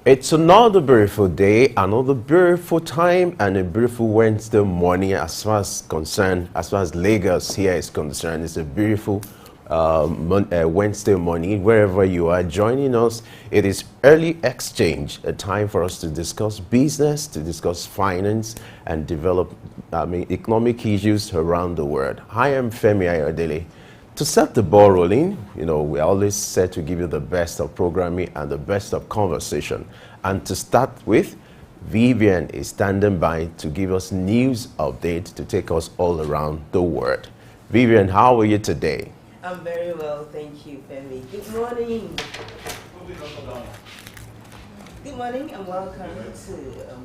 It's another beautiful day, another beautiful time, and a beautiful Wednesday morning as far as Lagos here is concerned. It's a beautiful Wednesday morning. Wherever you are joining us, it is early exchange, a time for us to discuss business, to discuss finance, and develop economic issues around the world. I am Femi Ayodele. To set the ball rolling, we always set to give you the best of programming and the best of conversation. And to start with, Vivian is standing by to give us news updates to take us all around the world. Vivian, how are you today? I'm very well, thank you, Femi. Good morning. Good morning and welcome to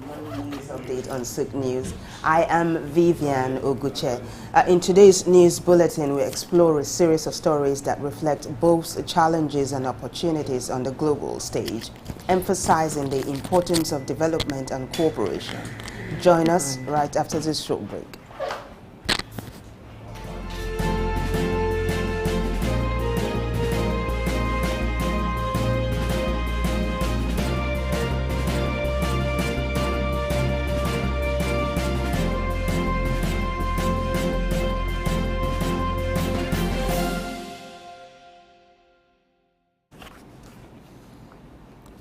Morning News Update on Sook News. I am Vivian Oguche. In today's news bulletin, we explore a series of stories that reflect both challenges and opportunities on the global stage, emphasizing the importance of development and cooperation. Join us right after this short break.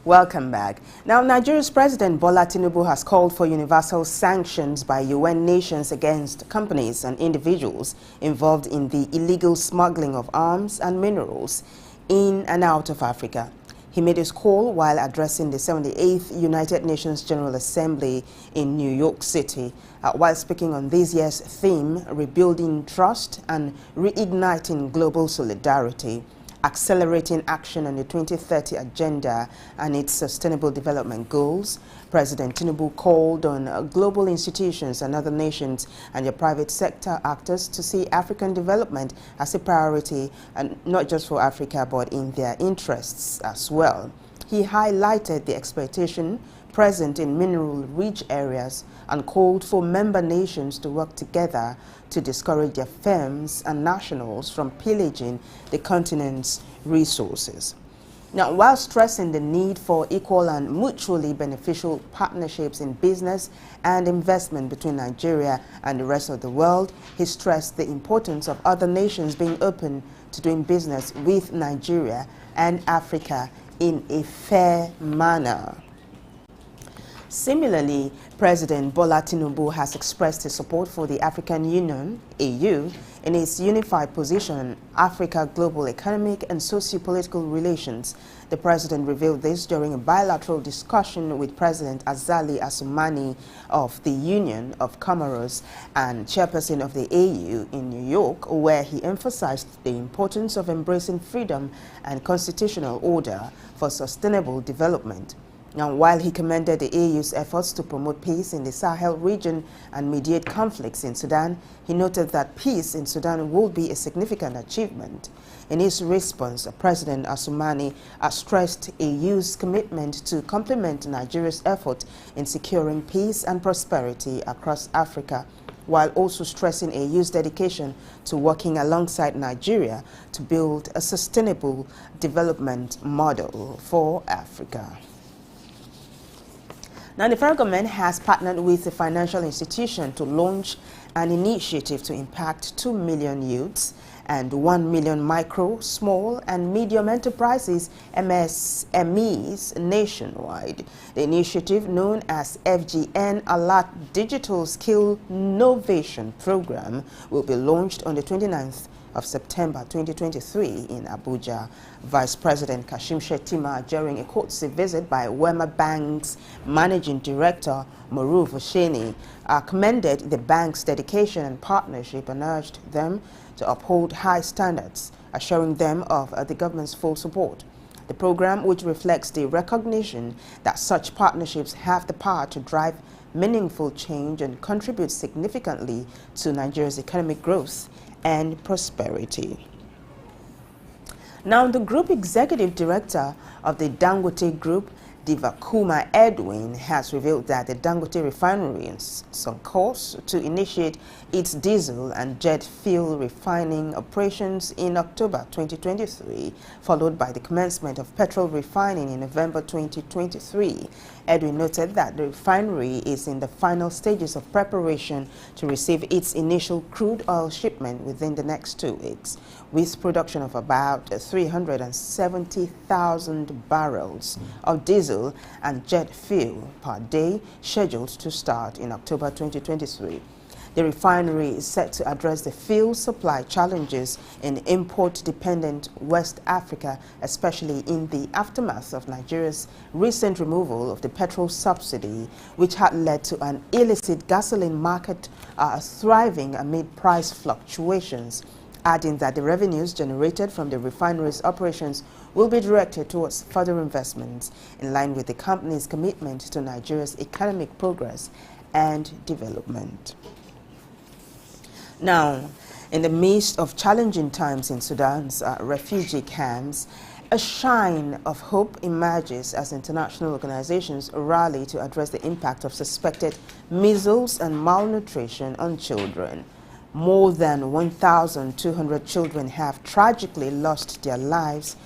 Welcome back. Now, Nigeria's President Bola Tinubu has called for universal sanctions by UN nations against companies and individuals involved in the illegal smuggling of arms and minerals in and out of Africa. He made his call while addressing the 78th United Nations General Assembly in New York City. While speaking on this year's theme, Rebuilding Trust and Reigniting Global Solidarity, accelerating action on the 2030 agenda and its sustainable development goals, President Tinubu called on global institutions and other nations and the private sector actors to see African development as a priority, and not just for Africa but in their interests as well. He highlighted the exploitation present in mineral-rich areas and called for member nations to work together to discourage their firms and nationals from pillaging the continent's resources. Now, while stressing the need for equal and mutually beneficial partnerships in business and investment between Nigeria and the rest of the world, he stressed the importance of other nations being open to doing business with Nigeria and Africa in a fair manner. Similarly, President Bola Tinubu has expressed his support for the African Union, AU, in its unified position on Africa global economic and socio-political relations. The president revealed this during a bilateral discussion with President Azali Assoumani of the Union of Comoros and chairperson of the AU in New York, where he emphasized the importance of embracing freedom and constitutional order for sustainable development. Now, while he commended the AU's efforts to promote peace in the Sahel region and mediate conflicts in Sudan, he noted that peace in Sudan will be a significant achievement. In his response, President Assoumani stressed AU's commitment to complement Nigeria's effort in securing peace and prosperity across Africa, while also stressing AU's dedication to working alongside Nigeria to build a sustainable development model for Africa. Now, the federal government has partnered with a financial institution to launch an initiative to impact 2 million youths and 1 million micro, small, and medium enterprises (MSMEs) nationwide. The initiative, known as FGN Alert Digital Skill Innovation Program, will be launched on the 29th of September 2023 in Abuja. Vice President Kashim Shettima, during a courtesy visit by Wema Bank's Managing Director Maruf Osheni, commended the bank's dedication and partnership and urged them to uphold high standards, assuring them of the government's full support. The program, which reflects the recognition that such partnerships have the power to drive meaningful change and contribute significantly to Nigeria's economic growth and prosperity. Now, the Group Executive Director of the Dangote Group, Divakuma Edwin has revealed that the Dangote refinery is on course to initiate its diesel and jet fuel refining operations in October 2023, followed by the commencement of petrol refining in November 2023. Edwin noted that the refinery is in the final stages of preparation to receive its initial crude oil shipment within the next 2 weeks, with production of about 370,000 barrels of diesel and jet fuel per day scheduled to start in October 2023. The refinery is set to address the fuel supply challenges in import-dependent West Africa, especially in the aftermath of Nigeria's recent removal of the petrol subsidy, which had led to an illicit gasoline market thriving amid price fluctuations, adding that the revenues generated from the refinery's operations will be directed towards further investments in line with the company's commitment to Nigeria's economic progress and development. Now, in the midst of challenging times in Sudan's refugee camps, a shine of hope emerges as international organizations rally to address the impact of suspected measles and malnutrition on children. More than 1,200 children have tragically lost their lives,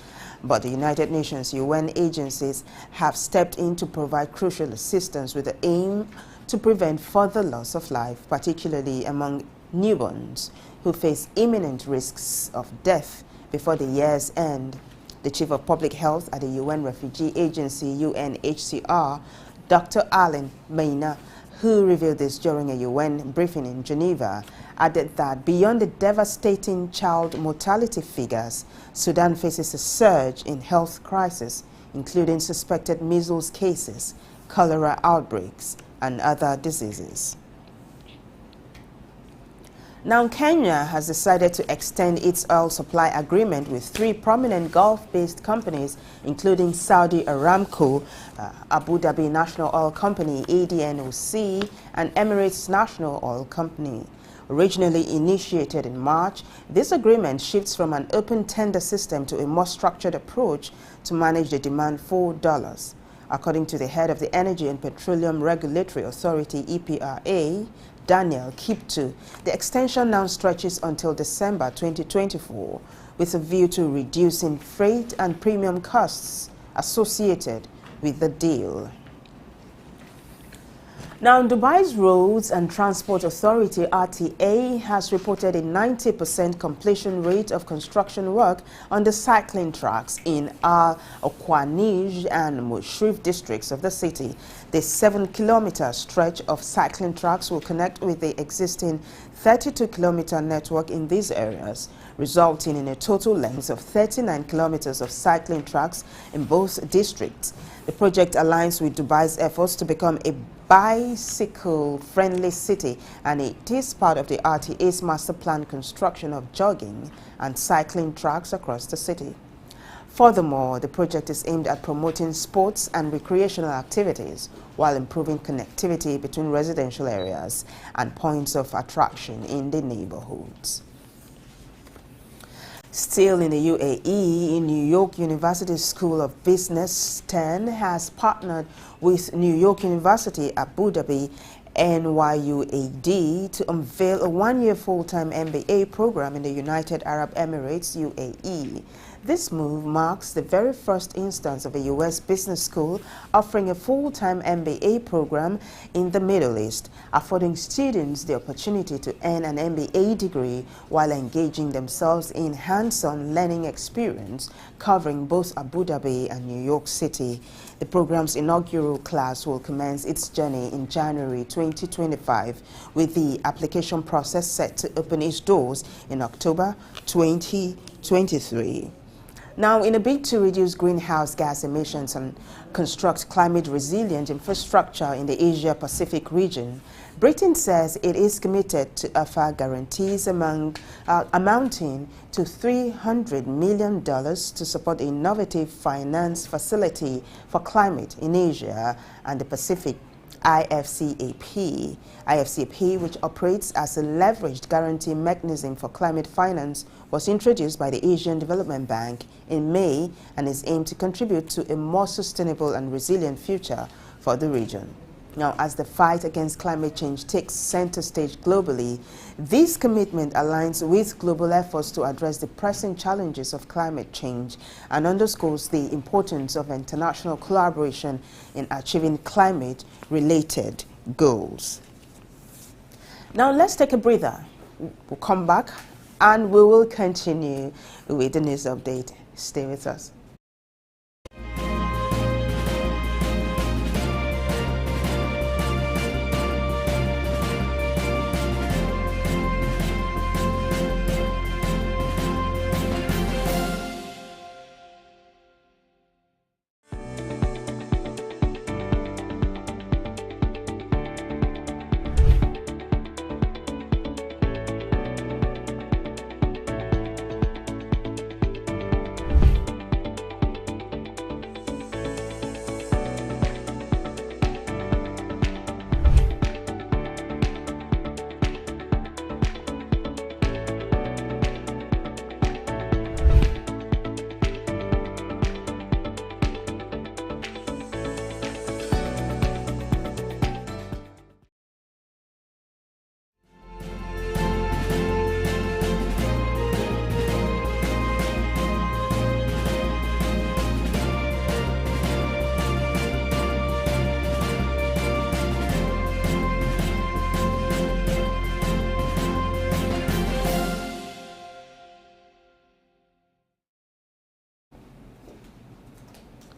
but the United Nations UN agencies have stepped in to provide crucial assistance with the aim to prevent further loss of life, particularly among newborns who face imminent risks of death before the year's end. The Chief of Public Health at the UN Refugee Agency, UNHCR, Dr. Alan Maina, who revealed this during a UN briefing in Geneva, added that beyond the devastating child mortality figures, Sudan faces a surge in health crisis, including suspected measles cases, cholera outbreaks, and other diseases. Now, Kenya has decided to extend its oil supply agreement with 3 prominent Gulf-based companies, including Saudi Aramco, Abu Dhabi National Oil Company, ADNOC, and Emirates National Oil Company. Originally initiated in March, this agreement shifts from an open tender system to a more structured approach to manage the demand for dollars. According to the head of the Energy and Petroleum Regulatory Authority, EPRA, Daniel Kiptu, the extension now stretches until December 2024, with a view to reducing freight and premium costs associated with the deal. Now, Dubai's Roads and Transport Authority, RTA, has reported a 90% completion rate of construction work on the cycling tracks in Al Okwanij and Mushrif districts of the city. The 7-kilometer stretch of cycling tracks will connect with the existing 32-kilometer network in these areas, resulting in a total length of 39 kilometers of cycling tracks in both districts. The project aligns with Dubai's efforts to become a bicycle-friendly city, and it is part of the RTA's master plan construction of jogging and cycling tracks across the city. Furthermore, the project is aimed at promoting sports and recreational activities while improving connectivity between residential areas and points of attraction in the neighborhoods. Still in the UAE, New York University School of Business (STEM) has partnered with New York University Abu Dhabi NYUAD to unveil a 1-year full-time MBA program in the United Arab Emirates UAE. This move marks the very first instance of a U.S. business school offering a full-time MBA program in the Middle East, affording students the opportunity to earn an MBA degree while engaging themselves in hands-on learning experience covering both Abu Dhabi and New York City. The program's inaugural class will commence its journey in January 2025, with the application process set to open its doors in October 2023. Now, in a bid to reduce greenhouse gas emissions and construct climate-resilient infrastructure in the Asia-Pacific region, Britain says it is committed to offer guarantees amounting to $300 million to support the innovative finance facility for climate in Asia and the Pacific IFCAP, which operates as a leveraged guarantee mechanism for climate finance, was introduced by the Asian Development Bank in May and is aimed to contribute to a more sustainable and resilient future for the region. Now, as the fight against climate change takes center stage globally, this commitment aligns with global efforts to address the pressing challenges of climate change and underscores the importance of international collaboration in achieving climate-related goals. Now, let's take a breather. We'll come back and we will continue with the news update. Stay with us.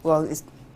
Well,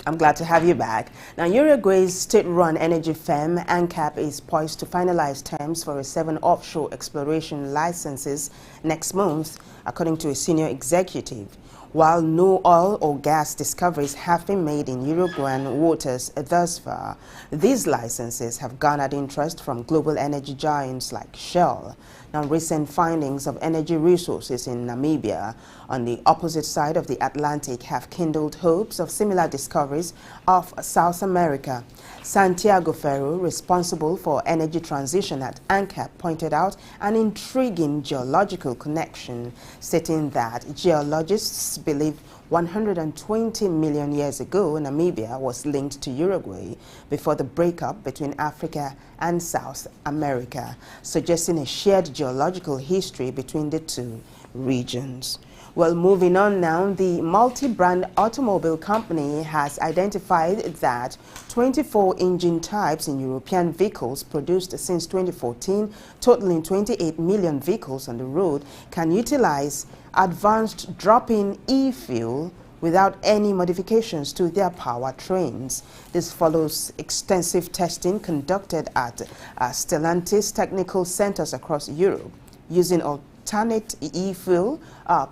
I'm glad to have you back. Now, Uruguay's state-run energy firm, ANCAP, is poised to finalize terms for 7 offshore exploration licenses next month, according to a senior executive. While no oil or gas discoveries have been made in Uruguayan waters thus far, these licenses have garnered interest from global energy giants like Shell. Now, recent findings of energy resources in Namibia on the opposite side of the Atlantic have kindled hopes of similar discoveries off South America. Santiago Ferro, responsible for energy transition at ANCAP, pointed out an intriguing geological connection, stating that geologists believe 120 million years ago, Namibia was linked to Uruguay before the breakup between Africa and South America, suggesting a shared geological history between the two regions. Well, moving on now, the multi-brand automobile company has identified that 24 engine types in European vehicles produced since 2014, totaling 28 million vehicles on the road, can utilize advanced drop-in e-fuel without any modifications to their powertrains. This follows extensive testing conducted at Stellantis technical centers across Europe using alternate e-fuel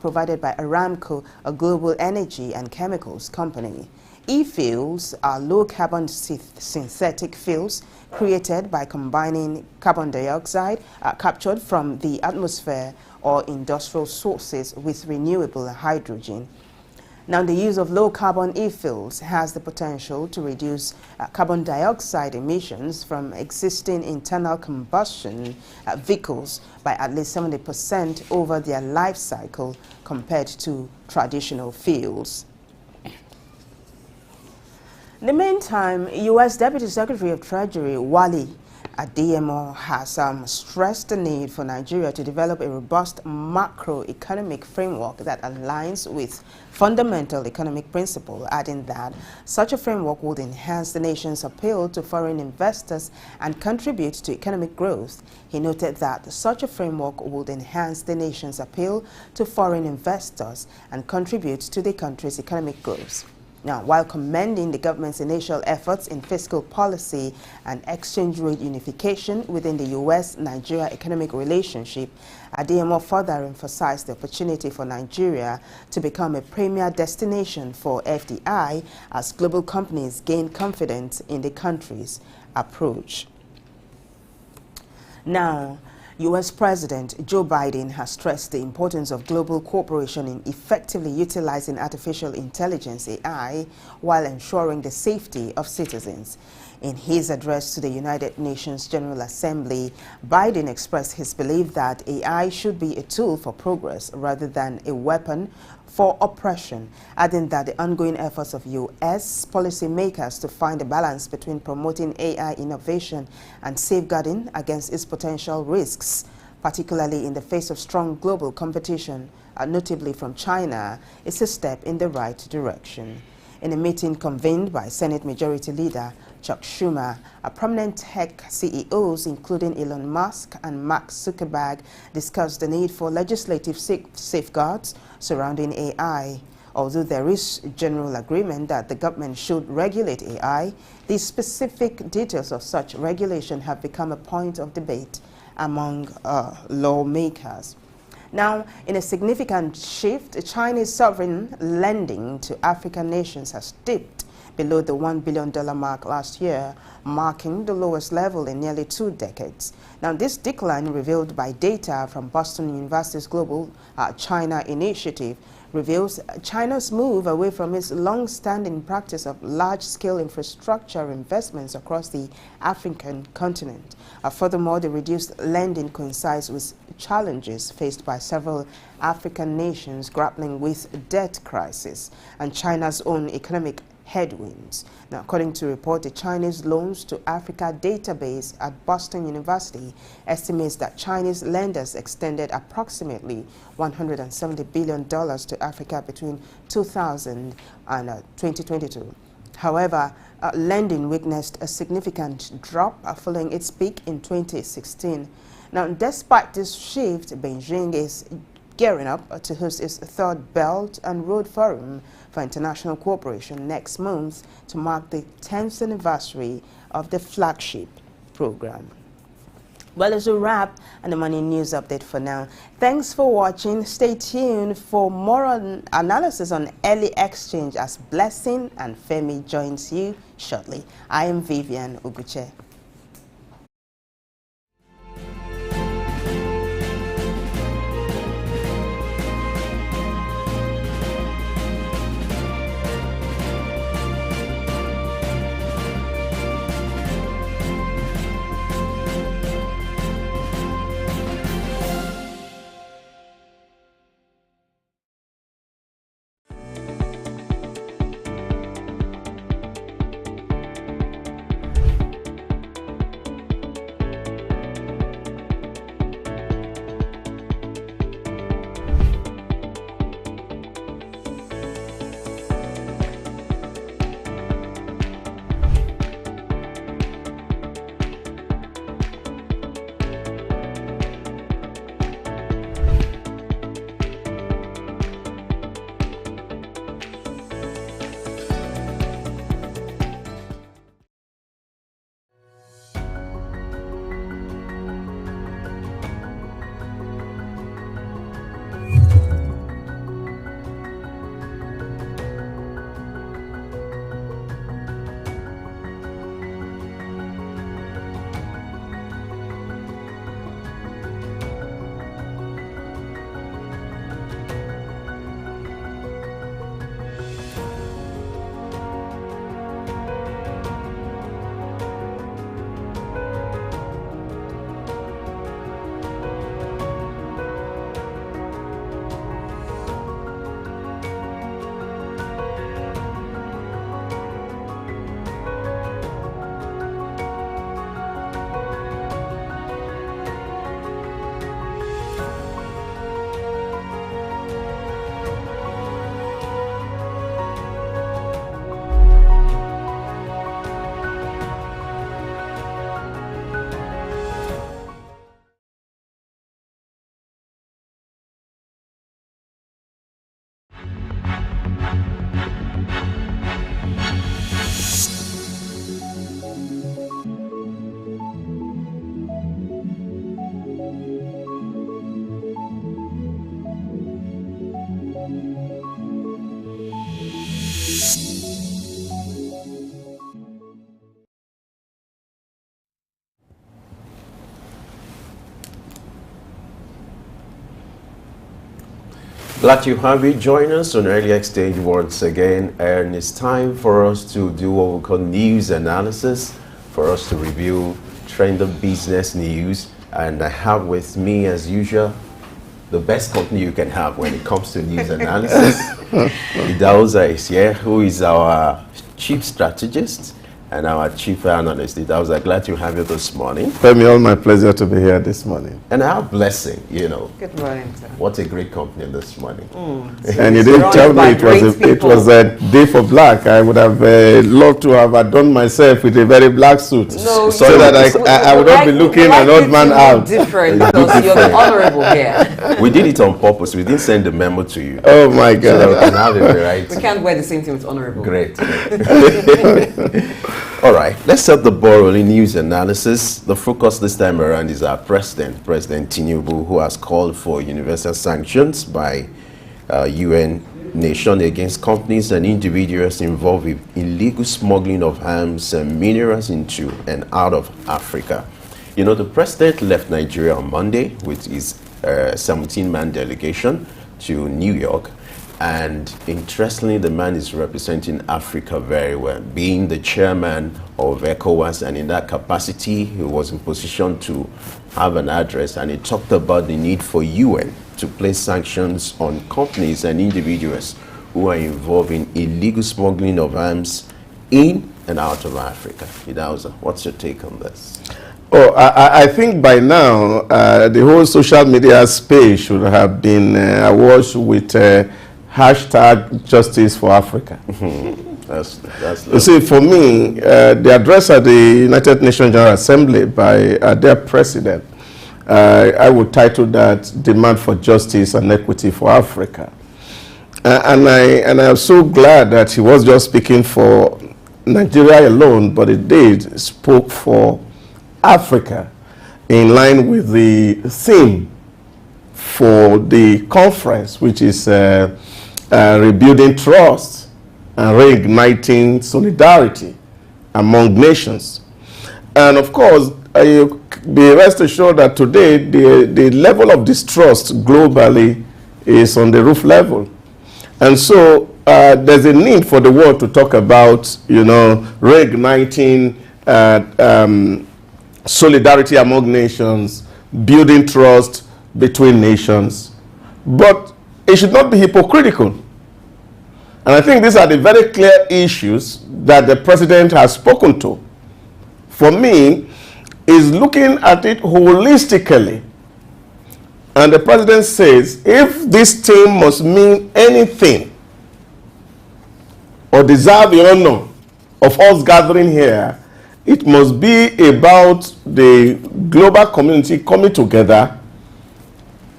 provided by Aramco, a global energy and chemicals company. E-fuels are low-carbon synthetic fuels created by combining carbon dioxide captured from the atmosphere or industrial sources with renewable hydrogen. Now, the use of low-carbon e-fuels has the potential to reduce carbon dioxide emissions from existing internal combustion vehicles by at least 70% over their life cycle compared to traditional fuels. In the meantime, U.S. Deputy Secretary of Treasury Wally Adeyemo has stressed the need for Nigeria to develop a robust macroeconomic framework that aligns with fundamental economic principles, adding that such a framework would enhance the nation's appeal to foreign investors and contribute to economic growth. He noted that such a framework would enhance the nation's appeal to foreign investors and contribute to the country's economic growth. Now, while commending the government's initial efforts in fiscal policy and exchange rate unification within the U.S.-Nigeria economic relationship, Adeyemo further emphasized the opportunity for Nigeria to become a premier destination for FDI as global companies gain confidence in the country's approach. Now, U.S. President Joe Biden has stressed the importance of global cooperation in effectively utilizing artificial intelligence (AI) while ensuring the safety of citizens. In his address to the United Nations General Assembly, Biden expressed his belief that AI should be a tool for progress rather than a weapon for oppression, adding that the ongoing efforts of U.S. policymakers to find a balance between promoting AI innovation and safeguarding against its potential risks, particularly in the face of strong global competition, notably from China, is a step in the right direction. In a meeting convened by Senate Majority Leader Chuck Schumer, prominent tech CEOs, including Elon Musk and Mark Zuckerberg, discussed the need for legislative safeguards surrounding AI. Although there is general agreement that the government should regulate AI, the specific details of such regulation have become a point of debate among lawmakers. Now, in a significant shift, Chinese sovereign lending to African nations has dipped below the $1 billion mark last year, marking the lowest level in nearly 2 decades. Now, this decline, revealed by data from Boston University's Global China Initiative, reveals China's move away from its long-standing practice of large-scale infrastructure investments across the African continent. Furthermore, the reduced lending coincides with challenges faced by several African nations grappling with debt crisis and China's own economic headwinds. Now, according to a report, the Chinese Loans to Africa database at Boston University estimates that Chinese lenders extended approximately $170 billion to Africa between 2000 and 2022. However, lending witnessed a significant drop following its peak in 2016. Now, despite this shift, Beijing is gearing up to host its third Belt and Road Forum for International Cooperation next month to mark the 10th anniversary of the flagship program. Well, it's a wrap and the morning news update for now. Thanks for watching. Stay tuned for more analysis on early exchange as Blessing and Femi joins you shortly. I am Vivian Uguche. Glad you have you join us on Early Exchange once again, and it's time for us to do what we call news analysis for us to review trending business news. And I have with me, as usual, the best company you can have when it comes to news analysis. Idauza is here, who is our chief strategist and our chief analyst. Idauza, glad to have you this morning. Femi, all my pleasure to be here this morning. And our blessing, you know. Good morning, sir. What a great company this morning. And you didn't tell me it was a day for black. I would have loved to have adorned myself with a very black suit, no, so that I would not be looking an odd man out. Different because you're the honorable here. We did it on purpose. We didn't send the memo to you. Oh my God! So that we can have it right. We can't wear the same thing with honorable. Great. All right, let's set the ball rolling. News analysis. The focus this time around is our president, President Tinubu, who has called for universal sanctions by UN nation against companies and individuals involved in illegal smuggling of arms and minerals into and out of Africa. You know, the president left Nigeria on Monday with his 17-man delegation to New York. And interestingly, the man is representing Africa very well, being the chairman of ECOWAS, and in that capacity, he was in position to have an address, and he talked about the need for UN to place sanctions on companies and individuals who are involved in illegal smuggling of arms in and out of Africa. Idauza, what's your take on this? Oh, I think by now, the whole social media space should have been awash with hashtag Justice for Africa. That's you see, for me, the address at the United Nations General Assembly by their president, I would title that Demand for Justice and Equity for Africa. And I am so glad that he was just speaking for Nigeria alone, but he did spoke for Africa in line with the theme for the conference, which is rebuilding trust and reigniting solidarity among nations. And of course, you be rest assured that today the level of distrust globally is on the roof level. And so there's a need for the world to talk about, you know, reigniting solidarity among nations, building trust between nations. But it should not be hypocritical. And I think these are the very clear issues that the president has spoken to. For me, is looking at it holistically. And the president says, if this team must mean anything or deserve the honor of us gathering here, it must be about the global community coming together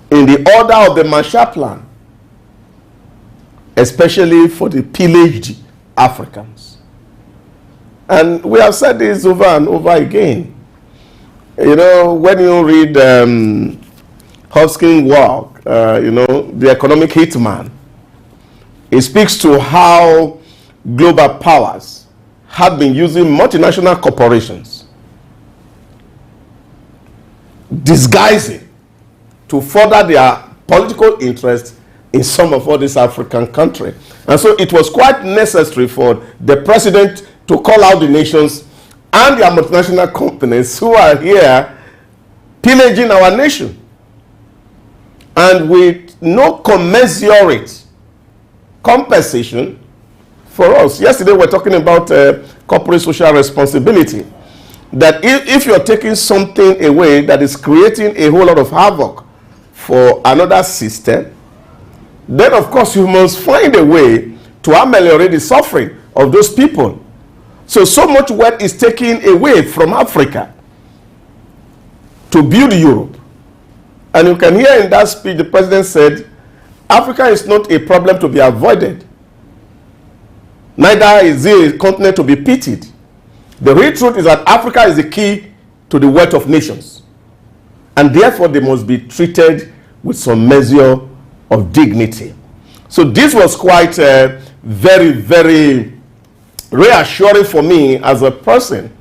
in the order of the Marshall Plan, especially for the pillaged Africans. And we have said this over and over again. You know, when you read Hoskin's work, you know, The Economic Hitman, it speaks to how global powers have been using multinational corporations, disguising to further their political interests in some of all these African countries. And so it was quite necessary for the president to call out the nations and their multinational companies who are here pillaging our nation. And with no commensurate compensation for us. Yesterday we were talking about corporate social responsibility. That if you're taking something away that is creating a whole lot of havoc for another system, then of course you must find a way to ameliorate the suffering of those people. So much wealth is taken away from Africa to build Europe. And you can hear in that speech the president said, Africa is not a problem to be avoided. Neither is it a continent to be pitied. The real truth is that Africa is the key to the wealth of nations. And therefore they must be treated with some measure of dignity. So this was quite very, very reassuring for me as a person,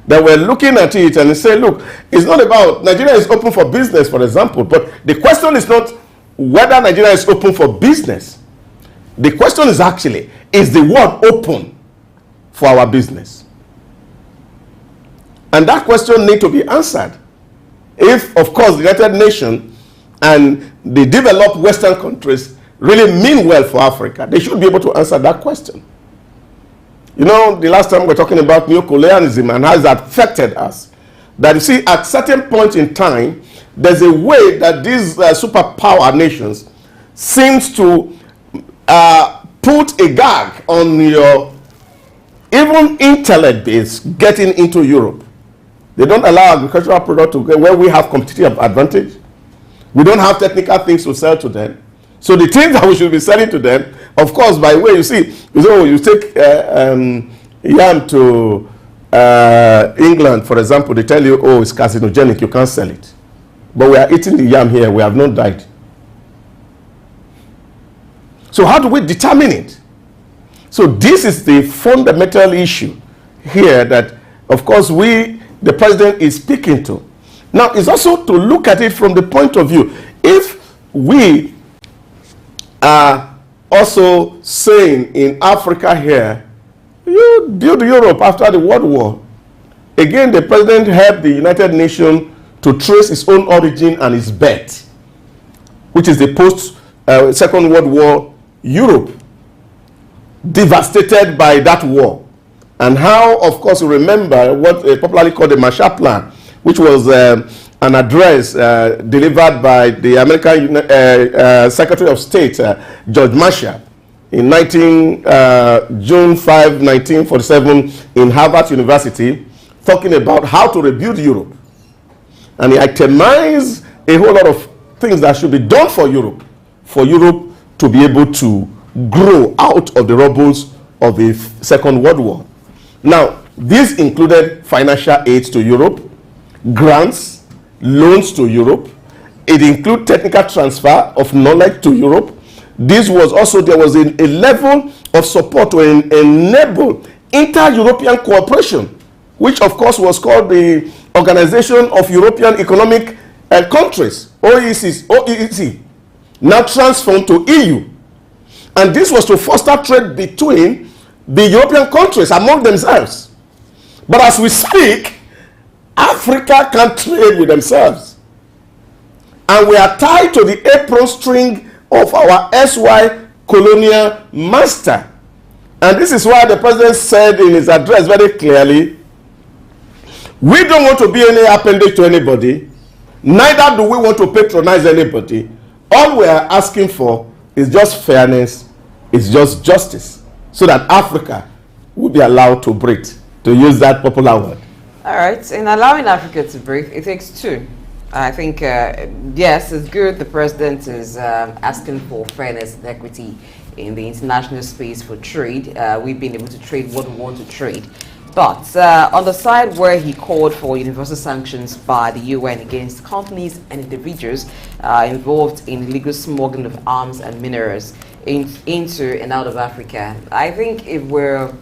that we're looking at it and say, look, it's not about Nigeria is open for business, for example, but the question is not whether Nigeria is open for business. The question is actually, is the world open for our business? And that question needs to be answered. If, of course, the United Nations and the developed Western countries really mean well for Africa, they should be able to answer that question. You know, the last time we were talking about neocolonialism and how it's affected us. That you see, at certain points in time, there's a way that these superpower nations seems to put a gag on your even intellect base getting into Europe. They don't allow agricultural products to get where we have competitive advantage. We don't have technical things to sell to them. So the things that we should be selling to them, of course, by the way, you say, oh, you take yam to England, for example, they tell you, oh, it's carcinogenic, you can't sell it. But we are eating the yam here, we have not died. So how do we determine it? So this is the fundamental issue here that, of course, the president is speaking to. Now, it's also to look at it from the point of view, if we are also saying in Africa here, you build Europe after the World War. Again, the president helped the United Nations to trace its own origin and its birth, which is the post-Second World War Europe, devastated by that war. And how, of course, you remember what popularly called the Marshall Plan, which was an address delivered by the American Secretary of State, George Marshall, in June 5, 1947, in Harvard University, talking about how to rebuild Europe. And he itemized a whole lot of things that should be done for Europe to be able to grow out of the rubbles of the Second World War. Now, this included financial aid to Europe, grants, loans to Europe. It included technical transfer of knowledge to Europe. This was also, there was a level of support to enable inter-European cooperation, which of course was called the Organization of European Economic Countries, OEC, now transformed to EU. And this was to foster trade between the European countries among themselves. But as we speak, Africa can't trade with themselves. And we are tied to the apron string of our SY colonial master. And this is why the president said in his address very clearly, we don't want to be any appendage to anybody, neither do we want to patronize anybody. All we are asking for is just fairness, it's just justice, so that Africa will be allowed to breathe, to use that popular word. All right, in allowing Africa to breathe, it takes two. I think, yes, it's good the president is asking for fairness and equity in the international space for trade. We've been able to trade what we want to trade. But on the side where he called for universal sanctions by the UN against companies and individuals involved in illegal smuggling of arms and minerals into and out of Africa, I think if we're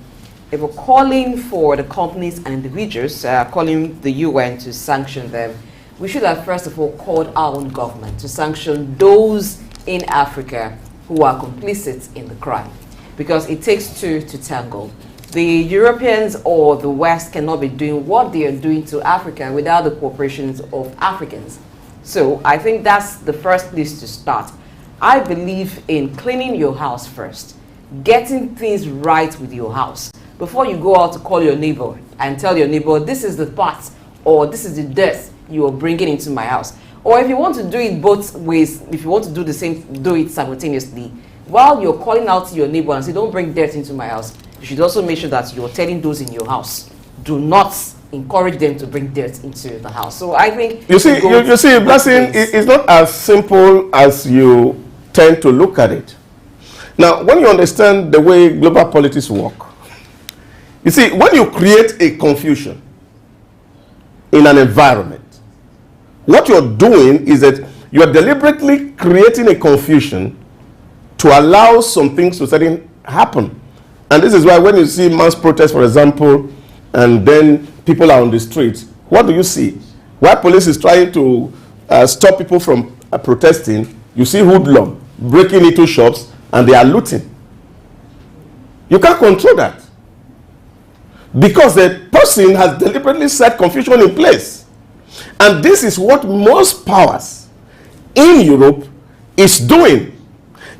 calling for the companies and individuals, calling the UN to sanction them, we should have first of all called our own government to sanction those in Africa who are complicit in the crime. Because it takes two to tangle. The Europeans or the West cannot be doing what they are doing to Africa without the cooperation of Africans. So I think that's the first place to start. I believe in cleaning your house first, getting things right with your house, before you go out to call your neighbor and tell your neighbor, this is the part or this is the dirt you are bringing into my house. Or if you want to do it both ways, if you want to do the same, do it simultaneously. While you're calling out to your neighbor and say, don't bring dirt into my house, you should also make sure that you're telling those in your house, do not encourage them to bring dirt into the house. So I think you see, Blessing, it's not as simple as you tend to look at it. Now, when you understand the way global politics work, you see, when you create a confusion in an environment, what you're doing is that you're deliberately creating a confusion to allow some things to suddenly happen. And this is why when you see mass protests, for example, and then people are on the streets, what do you see? While police is trying to stop people from protesting, you see hoodlum breaking into shops and they are looting. You can't control that. because the person has deliberately set confusion in place. And this is what most powers in Europe is doing.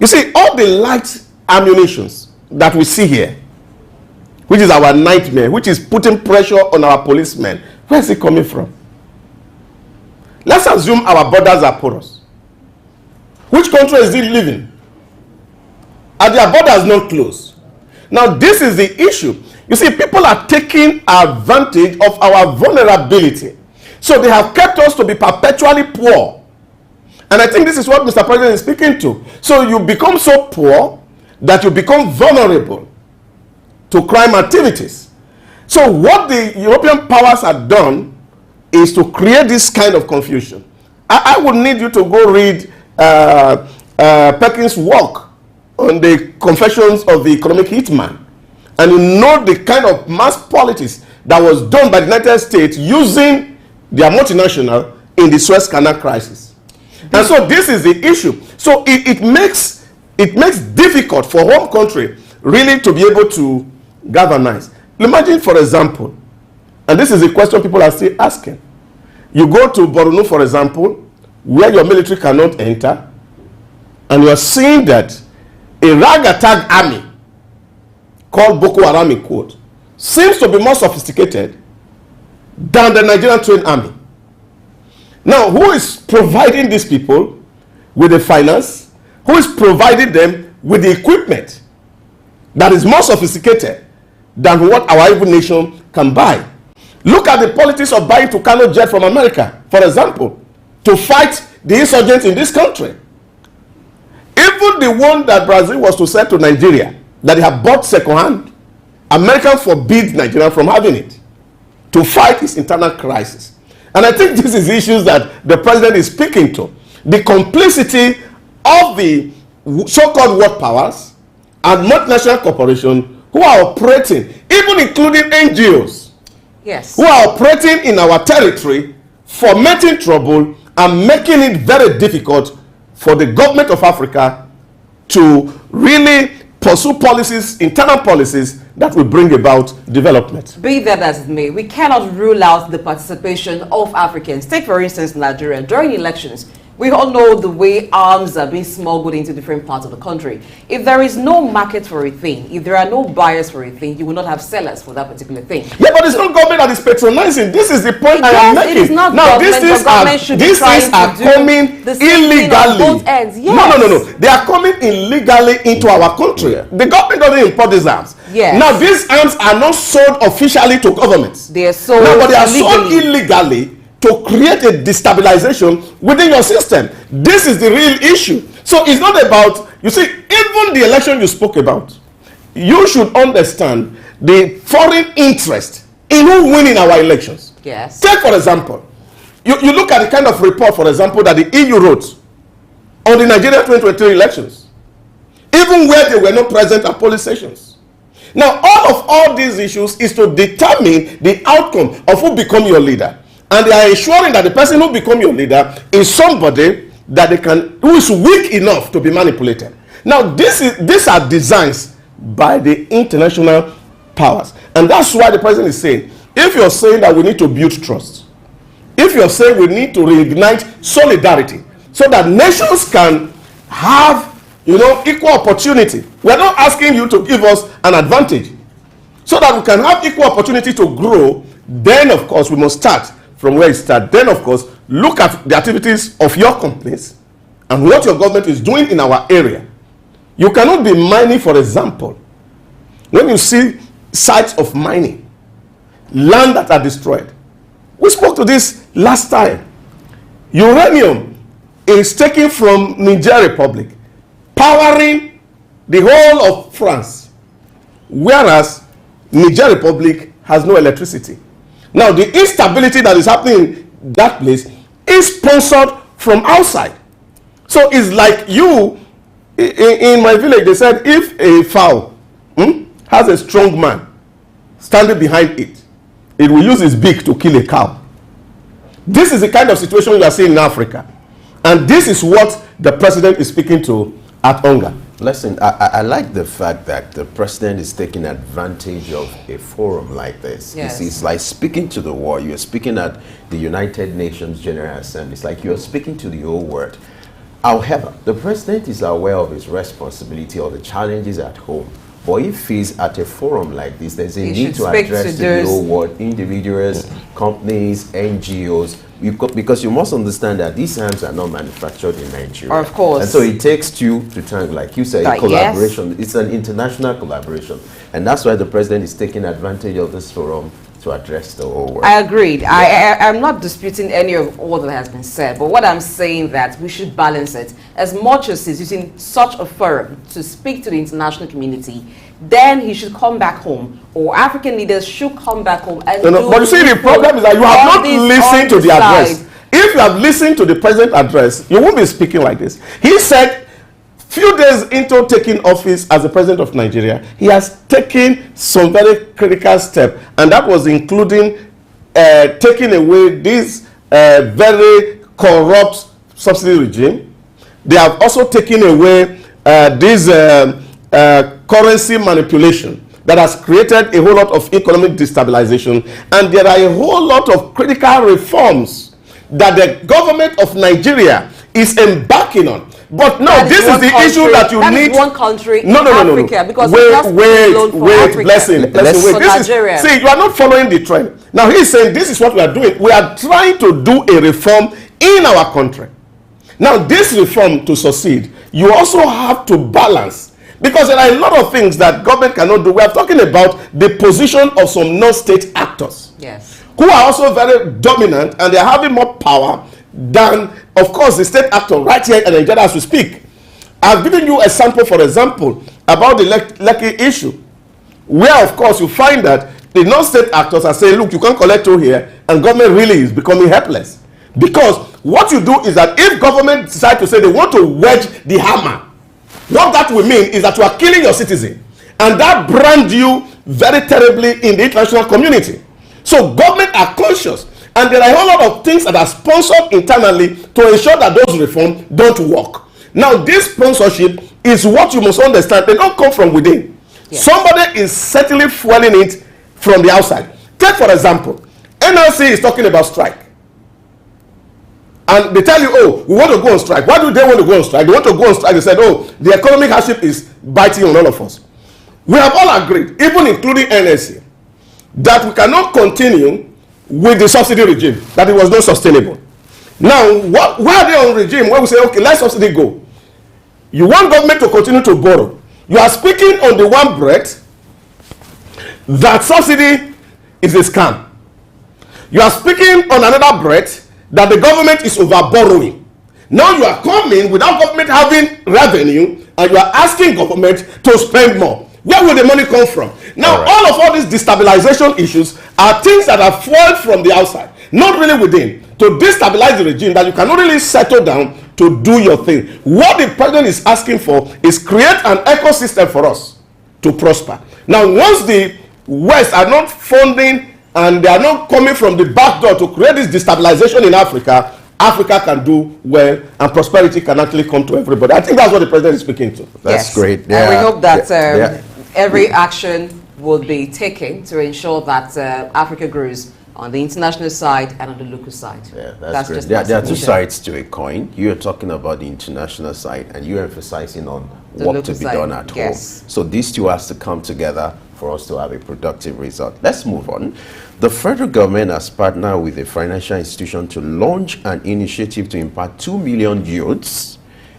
You see, all the light ammunitions that we see here, which is our nightmare, which is putting pressure on our policemen, where is it coming from? Let's assume our borders are porous. Which country is it living? Are their borders not closed? Now, this is the issue. You see, people are taking advantage of our vulnerability. So they have kept us to be perpetually poor. And I think this is what Mr. President is speaking to. So you become so poor that you become vulnerable to crime activities. So what the European powers have done is to create this kind of confusion. I would need you to go read Perkins' work on the Confessions of the Economic Hitman, and you know the kind of mass politics that was done by the United States using their multinational in the Suez Canal crisis. And so this is the issue. So it makes difficult for home country really to be able to galvanize. Imagine, for example, and this is a question people are still asking. You go to Borno, for example, where your military cannot enter, and you are seeing that a ragtag army called Boko Haram in quote seems to be more sophisticated than the Nigerian trained army. Now, who is providing these people with the finance? Who is providing them with the equipment that is more sophisticated than what our evil nation can buy? Look at the politics of buying Tucano jet from America, for example, to fight the insurgents in this country. Even the one that Brazil was to sell to Nigeria, that they have bought second-hand, America forbid Nigeria from having it to fight its internal crisis. And I think this is issues that the president is speaking to. The complicity of the so-called world powers and multinational corporations who are operating, even including NGOs, yes, who are operating in our territory, fomenting trouble and making it very difficult for the government of Africa to really pursue policies, internal policies that will bring about development. Be that as it may, we cannot rule out the participation of Africans. Take, for instance, Nigeria. During elections, we all know the way arms are being smuggled into different parts of the country. If there is no market for a thing, if there are no buyers for a thing, you will not have sellers for that particular thing. Yeah, but it's not government that is patronizing. This is the point I am making. It is not now, government. these things are coming illegally. Both ends. Yes. No. They are coming illegally into our country. Yeah. The government doesn't import these arms. Yes. Now, these arms are not sold officially to governments. They are sold but they are illegally. sold illegally to create a destabilization within your system. This is the real issue. So it's not about, you see, even the election you spoke about, you should understand the foreign interest in who winning our elections. Yes. Take, for example, you look at the kind of report, for example, that the EU wrote on the Nigeria 2023 elections, even where they were not present at polling stations. Now, all these issues is to determine the outcome of who become your leader. And they are ensuring that the person who become your leader is somebody that who is weak enough to be manipulated. Now, these are designs by the international powers. And that's why the president is saying, if you're saying that we need to build trust, if you're saying we need to reignite solidarity so that nations can have, equal opportunity. We're not asking you to give us an advantage. So that we can have equal opportunity to grow, then of course we must start from where it starts. Then, of course, look at the activities of your companies and what your government is doing in our area. You cannot be mining, for example, when you see sites of mining, land that are destroyed. We spoke to this last time. Uranium is taken from Niger Republic, powering the whole of France, whereas Niger Republic has no electricity. Now, the instability that is happening in that place is sponsored from outside. So it's like you, in my village, they said if a fowl has a strong man standing behind it, it will use its beak to kill a cow. This is the kind of situation we are seeing in Africa. And this is what the president is speaking to at Onga. Listen, I like the fact that the president is taking advantage of a forum like this. Yes. It's like speaking to the world. You're speaking at the United Nations General Assembly. It's like you're speaking to the whole world. However, the president is aware of his responsibility or the challenges at home. But if he's at a forum like this, there's a need to address the whole world, individuals, companies, NGOs, because you must understand that these arms are not manufactured in Nigeria. Of course. And so it takes two to tango, like you said, Like, collaboration. yes. It's an international collaboration. And that's why the president is taking advantage of this forum to address the whole world. I agreed. I'm not disputing any of all that has been said, but what I'm saying that we should balance it. As much as he's using such a forum to speak to the international community, then he should come back home, or African leaders should come back home and But you see, the problem is that you have not listened to the address. If you have listened to the president's address, you won't be speaking like this. He said, few days into taking office as the president of Nigeria, he has taken some very critical steps, and that was including taking away this very corrupt subsidy regime. They have also taken away this currency manipulation that has created a whole lot of economic destabilization, and there are a whole lot of critical reforms that the government of Nigeria is embarking on. But no, this is the issue that you need. One country in Africa, because wait, blessing. See, you are not following the trend. Now he's saying this is what we are doing. We are trying to do a reform in our country. Now this reform, to succeed, you also have to balance, because there are a lot of things that government cannot do. We are talking about the position of some non-state actors, yes, who are also very dominant, and they are having more power than, of course, the state actor right here in Nigeria as we speak. I've given you a sample, for example, about the Lekki issue, where, of course, you find that the non-state actors are saying, look, you can't collect toll here, and government really is becoming helpless. Because what you do is that if government decide to say they want to wedge the hammer, what that will mean is that you are killing your citizen, and that brand you very terribly in the international community. So government are conscious, and there are a whole lot of things that are sponsored internally to ensure that those reforms don't work. Now this sponsorship is what you must understand. They don't come from within. Yes. Somebody is certainly fueling it from the outside. Take for example, NLC is talking about strike, and they tell you, oh, we want to go on strike. Why do they want to go on strike? They want to go on strike. They said, oh, the economic hardship is biting on all of us. We have all agreed, even including NLC, that we cannot continue with the subsidy regime, that it was not sustainable. Now, why are they on regime when we say, okay, let subsidy go? You want government to continue to borrow. You are speaking on the one breath that subsidy is a scam. You are speaking on another breath that the government is over borrowing. Now you are coming without government having revenue, and you are asking government to spend more. Where will the money come from? Now, all these destabilization issues are things that are fueled from the outside, not really within, to destabilize the regime, that you cannot really settle down to do your thing. What the president is asking for is create an ecosystem for us to prosper. Now, once the West are not funding and they are not coming from the back door to create this destabilization in Africa, Africa can do well, and prosperity can actually come to everybody. I think that's what the president is speaking to. That's great. And we hope that every action will be taken to ensure that Africa grows on the international side and on the local side. Yeah, that's great. There are two sides to a coin. You're talking about the international side, and you're emphasizing on the work to be done at home. So these two has to come together for us to have a productive result. Let's move on. The federal government has partnered with a financial institution to launch an initiative to impart 2 million youths,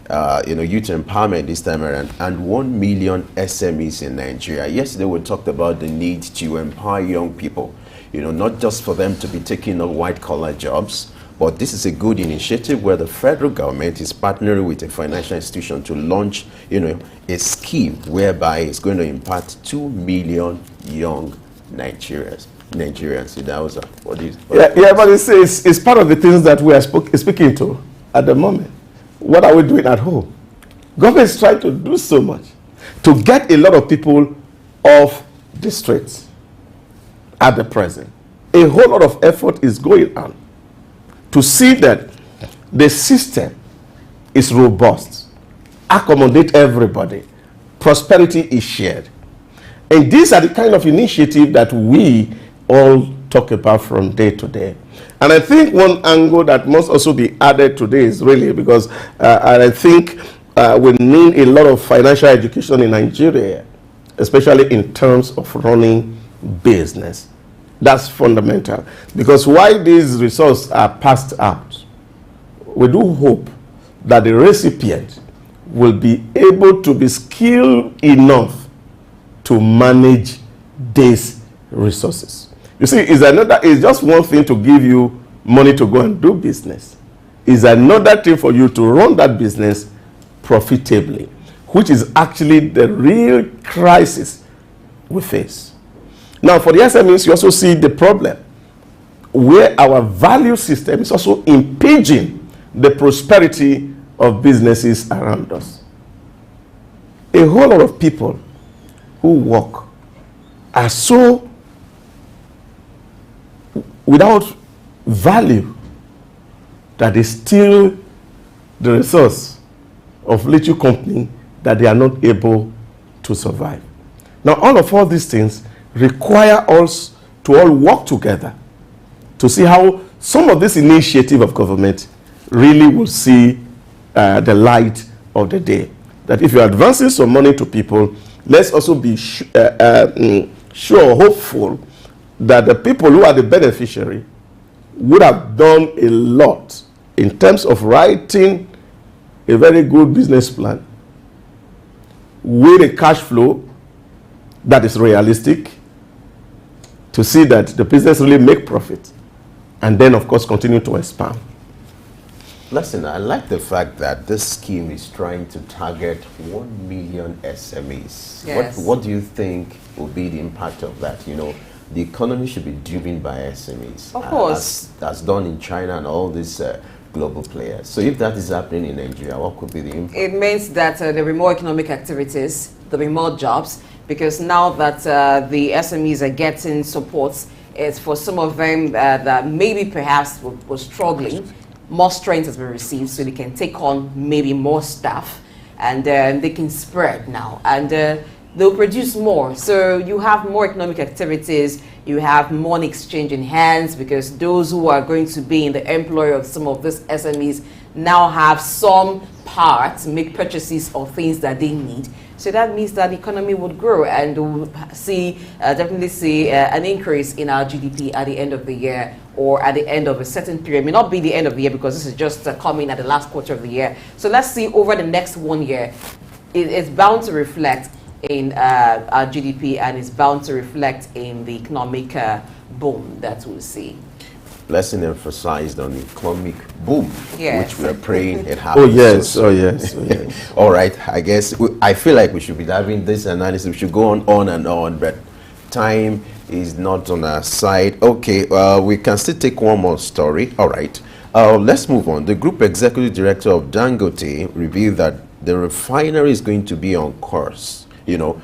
youth empowerment this time around, and 1 million SMEs in Nigeria. Yesterday we talked about the need to empower young people, not just for them to be taking up white-collar jobs, but this is a good initiative where the federal government is partnering with a financial institution to launch, a scheme whereby it's going to impart 2 million young Nigerians. But it's part of the things that we are speaking to at the moment. What are we doing at home? Government is trying to do so much to get a lot of people off the streets at the present. A whole lot of effort is going on to see that the system is robust, accommodate everybody. Prosperity is shared. And these are the kind of initiative that we all talk about from day to day. And I think one angle that must also be added today is really because I think we need a lot of financial education in Nigeria, especially in terms of running business. That's fundamental. Because while these resources are passed out, we do hope that the recipient will be able to be skilled enough to manage these resources. You see, it's just one thing to give you money to go and do business. It's another thing for you to run that business profitably, which is actually the real crisis we face. Now, for the SMEs, you also see the problem where our value system is also impinging the prosperity of businesses around us. A whole lot of people who work are so without value that they steal the resource of little company that they are not able to survive. Now, all these things require us to all work together to see how some of this initiative of government really will see the light of the day. That if you're advancing some money to people, let's also be hopeful that the people who are the beneficiary would have done a lot in terms of writing a very good business plan with a cash flow that is realistic to see that the business really make profit and then of course continue to expand. Listen, I like the fact that this scheme is trying to target 1 million SMEs. Yes. What do you think will be the impact of that? You know, the economy should be driven by SMEs. Of course. As done in China and all these global players. So if that is happening in Nigeria, what could be the impact? It means that there will be more economic activities, there will be more jobs, because now that the SMEs are getting support, it's for some of them that maybe perhaps were struggling. More strength has been received, so they can take on maybe more staff, and they can spread now, and they'll produce more. So you have more economic activities, you have money exchange in hands, because those who are going to be in the employ of some of these SMEs now have some power to make purchases of things that they need. So that means that the economy would grow, and we'll definitely see an increase in our GDP at the end of the year, or at the end of a certain period. It may not be the end of the year because this is just coming at the last quarter of the year. So let's see over the next 1 year, it's bound to reflect in our GDP, and it's bound to reflect in the economic boom that we'll see. Lesson emphasized on the economic boom, Yes. which we are praying it happens. Oh yes, so oh yes, oh yes. All right, I guess I feel like we should be having this analysis. We should go on and on, but time is not on our side. Okay, we can still take one more story. All right, let's move on. The Group Executive Director of Dangote revealed that the refinery is going to be on course. You know,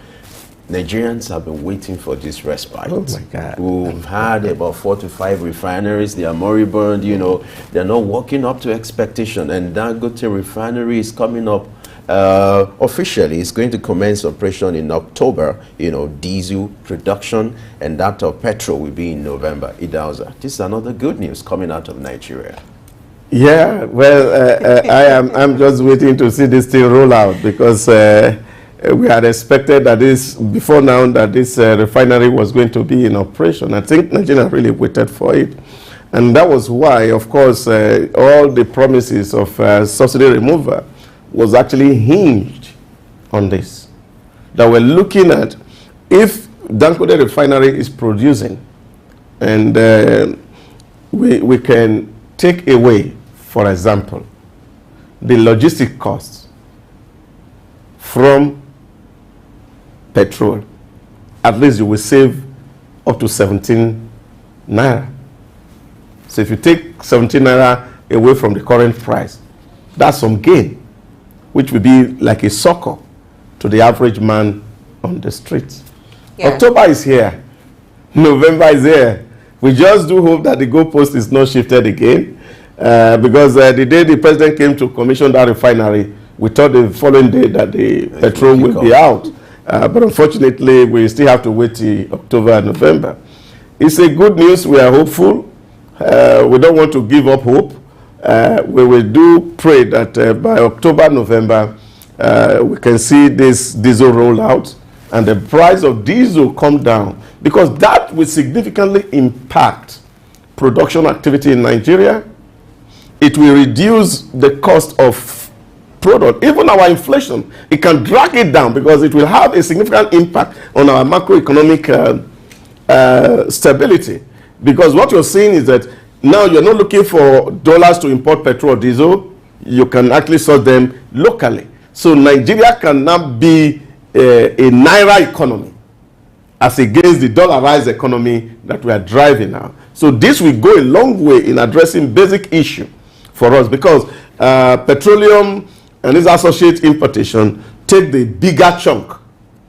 Nigerians have been waiting for this respite. Oh my God. We've had about 4 to 5 refineries. They are moribund, you know. They're not working up to expectation. And Dangote refinery is coming up officially. It's going to commence operation in October. You know, diesel production and that of petrol will be in November. Idauza. This is another good news coming out of Nigeria. Yeah, well, I'm just waiting to see this thing roll out, because we had expected that before now that this refinery was going to be in operation. I think Nigeria really waited for it. And that was why, of course, all the promises of subsidy removal was actually hinged on this. That we're looking at, if Dangote refinery is producing, and we can take away, for example, the logistic costs from petrol, at least you will save up to 17 naira. So if you take 17 naira away from the current price, that's some gain, which will be like a succor to the average man on the streets. Yeah. October is here. November is here. We just do hope that the goalpost is not shifted again, because the day the president came to commission that refinery, we thought the following day that the petrol will be out. But unfortunately, we still have to wait till October and November. It's a good news. We are hopeful. We don't want to give up hope. We will do pray that by October, November, we can see this diesel roll out and the price of diesel come down, because that will significantly impact production activity in Nigeria. It will reduce the cost of product. Even our inflation, it can drag it down because it will have a significant impact on our macroeconomic stability. Because what you're seeing is that now you're not looking for dollars to import petrol or diesel. You can actually source them locally. So Nigeria can now be a naira economy as against the dollarized economy that we are driving now. So this will go a long way in addressing basic issue for us, because petroleum and its associate importation take the bigger chunk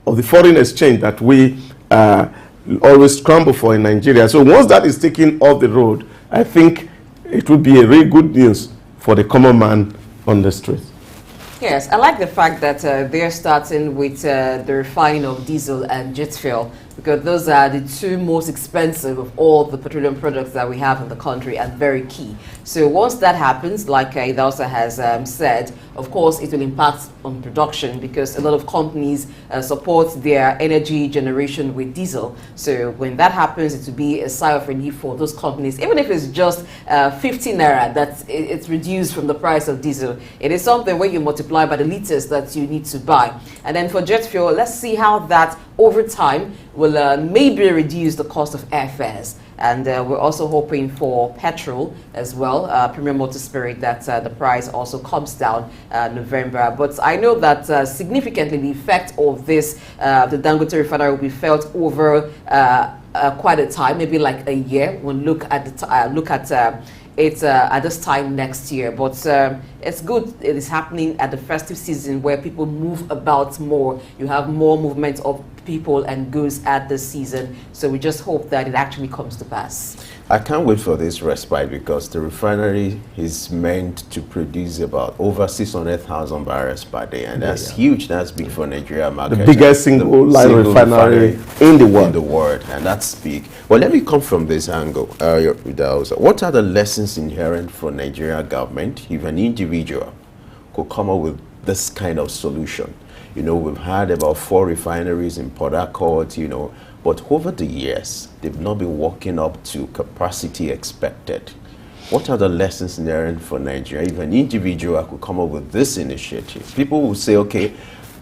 of the foreign exchange that we always scramble for in Nigeria. So once that is taken off the road, I think it would be a very good news for the common man on the street. Yes, I like the fact that they're starting with the refining of diesel and jet fuel, because those are the two most expensive of all the petroleum products that we have in the country and very key. So once that happens, like Idausa has said, of course it will impact on production, because a lot of companies support their energy generation with diesel. So when that happens, it will be a sigh of relief for those companies, even if it's just 50 naira that it's reduced from the price of diesel. It is something where you multiply by the liters that you need to buy. And then for jet fuel, let's see how that over time will maybe reduce the cost of airfares. And we're also hoping for petrol as well, premium motor spirit, that the price also comes down November. But I know that significantly the effect of this, the Dangote refinery, will be felt over quite a time, maybe like a year. We'll look at it at this time next year. But it's good it is happening at the festive season, where people move about more. You have more movement of people and goods at this season. So we just hope that it actually comes to pass. I can't wait for this respite, because the refinery is meant to produce about over 600,000 barrels per day, and that's huge. That's big for Nigeria market. The biggest single line refinery in the world. In the world, and that's big. Well, let me come from this angle. What are the lessons inherent for Nigeria government if an individual could come up with this kind of solution? You know, we've had about 4 refineries in Port Harcourt, you know, but over the years, they've not been working up to capacity expected. What are the lessons inherent for Nigeria if an individual could come up with this initiative? People will say, okay,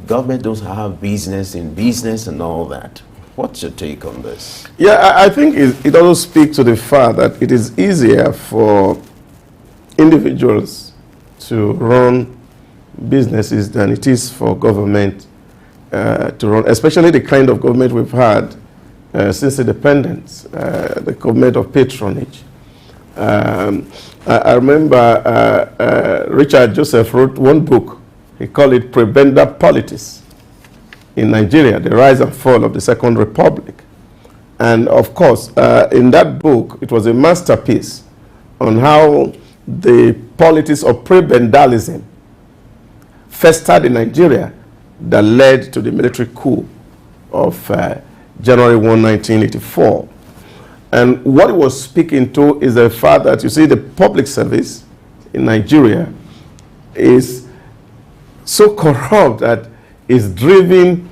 government doesn't have business in business and all that. What's your take on this? Yeah, I think it also speaks to the fact that it is easier for individuals to run businesses than it is for government to run, especially the kind of government we've had since independence, the government of patronage. I remember Richard Joseph wrote one book. He called it Prebenda Politics in Nigeria, the rise and fall of the Second Republic. And of course, in that book, it was a masterpiece on how the politics of prebendalism festered in Nigeria that led to the military coup of January 1, 1984. And what it was speaking to is the fact that, you see, the public service in Nigeria is so corrupt that it's driven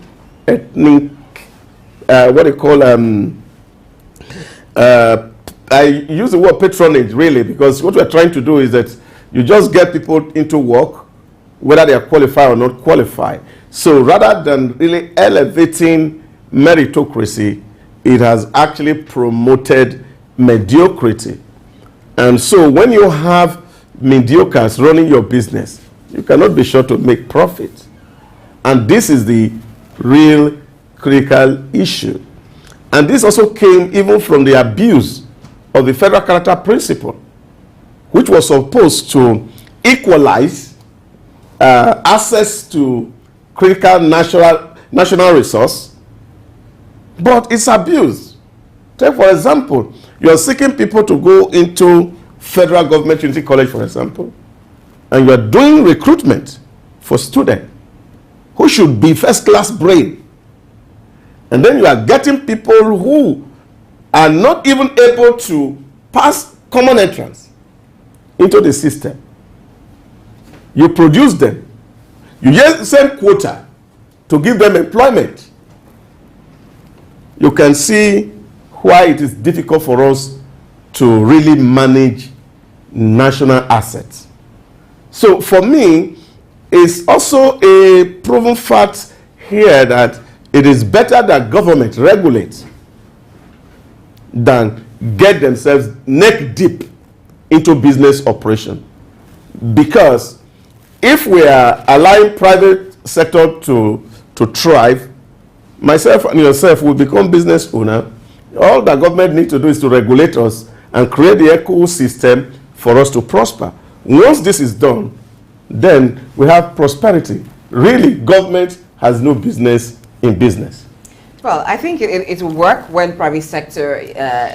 ethnic, what they call, I use the word patronage really, because what we're trying to do is that you just get people into work, whether they are qualified or not qualified. So rather than really elevating meritocracy, it has actually promoted mediocrity. And so when you have mediocres running your business, you cannot be sure to make profit. And this is the real critical issue. And this also came even from the abuse of the federal character principle, which was supposed to equalize access to critical national resource, but it's abused. Take, for example, you're seeking people to go into Federal Government Unity College, for example, and you're doing recruitment for students who should be first-class brain. And then you are getting people who are not even able to pass common entrance into the system. You produce them. You just send quota to give them employment. You can see why it is difficult for us to really manage national assets. So for me, it's also a proven fact here that it is better that government regulates than get themselves neck deep into business operation. Because if we are allowing private sector to thrive, myself and yourself will become business owner. All the government needs to do is to regulate us and create the ecosystem for us to prosper. Once this is done, then we have prosperity. Really, government has no business in business. Well, I think it will work when private sector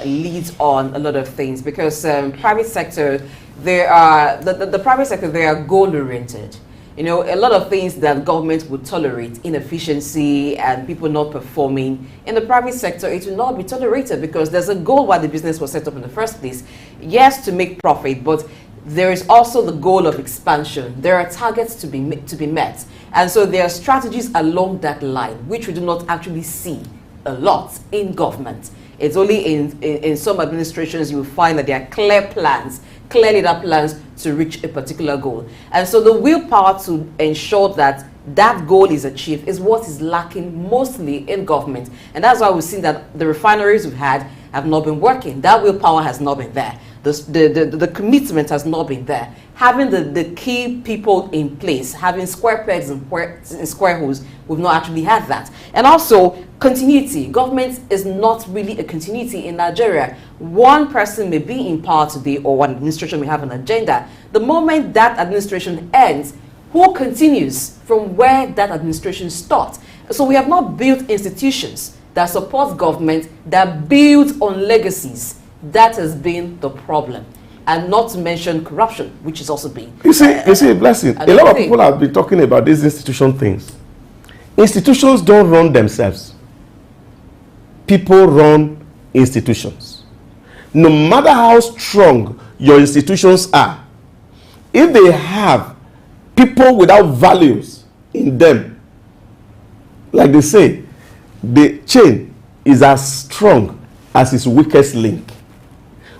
leads on a lot of things, because private sector, the private sector, they are goal-oriented. You know, a lot of things that government would tolerate, inefficiency and people not performing, in the private sector, it will not be tolerated, because there's a goal why the business was set up in the first place. Yes, to make profit, but there is also the goal of expansion. There are targets to be met. And so there are strategies along that line, which we do not actually see a lot in government. It's only in some administrations you will find that there are clear plans, clear leader plans to reach a particular goal. And so the willpower to ensure that that goal is achieved is what is lacking mostly in government. And that's why we've seen that the refineries we've had have not been working. That willpower has not been there. The commitment has not been there. Having the key people in place, having square pegs in square holes, we've not actually had that. And also, continuity. Government is not really a continuity in Nigeria. One person may be in power today, or one administration may have an agenda. The moment that administration ends, who continues from where that administration starts? So we have not built institutions that support government, that build on legacies. That has been the problem. And not to mention corruption, which is also being... You see, Blessing, a lot of people have been talking about these institution things. Institutions don't run themselves. People run institutions. No matter how strong your institutions are, if they have people without values in them, like they say, the chain is as strong as its weakest link.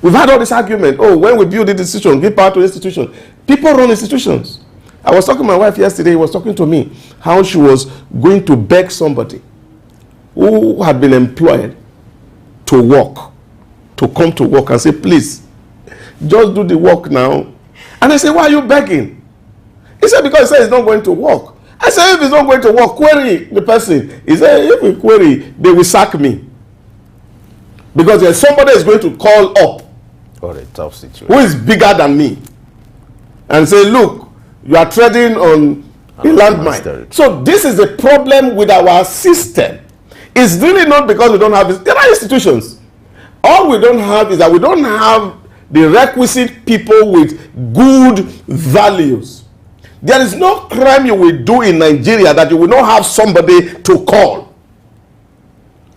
We've had all this argument, oh, when we build this institution, give power to institution. People run institutions. I was talking to my wife yesterday, he was talking to me, how she was going to beg somebody who had been employed to work, to come to work and say, please, just do the work now. And I said, why are you begging? He said, because he said he's not going to work. I said, if he's not going to work, query the person. He said, if we query, they will sack me. Because there's somebody is going to call up or a tough situation who is bigger than me and say, look, you are treading on a landmine. So this is the problem with our system. It's really not because we don't have this. There are institutions. All we don't have is that we don't have the requisite people with good values. There is no crime you will do in Nigeria that you will not have somebody to call.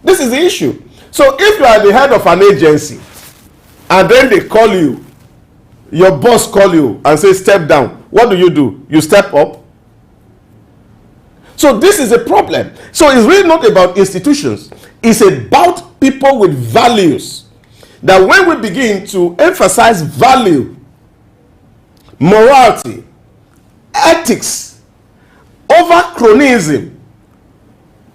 This is the issue. So if you are the head of an agency and then they call you, your boss call you and say step down, what do? You step up. So this is a problem. So it's really not about institutions. It's about people with values. That when we begin to emphasize value, morality, ethics over cronyism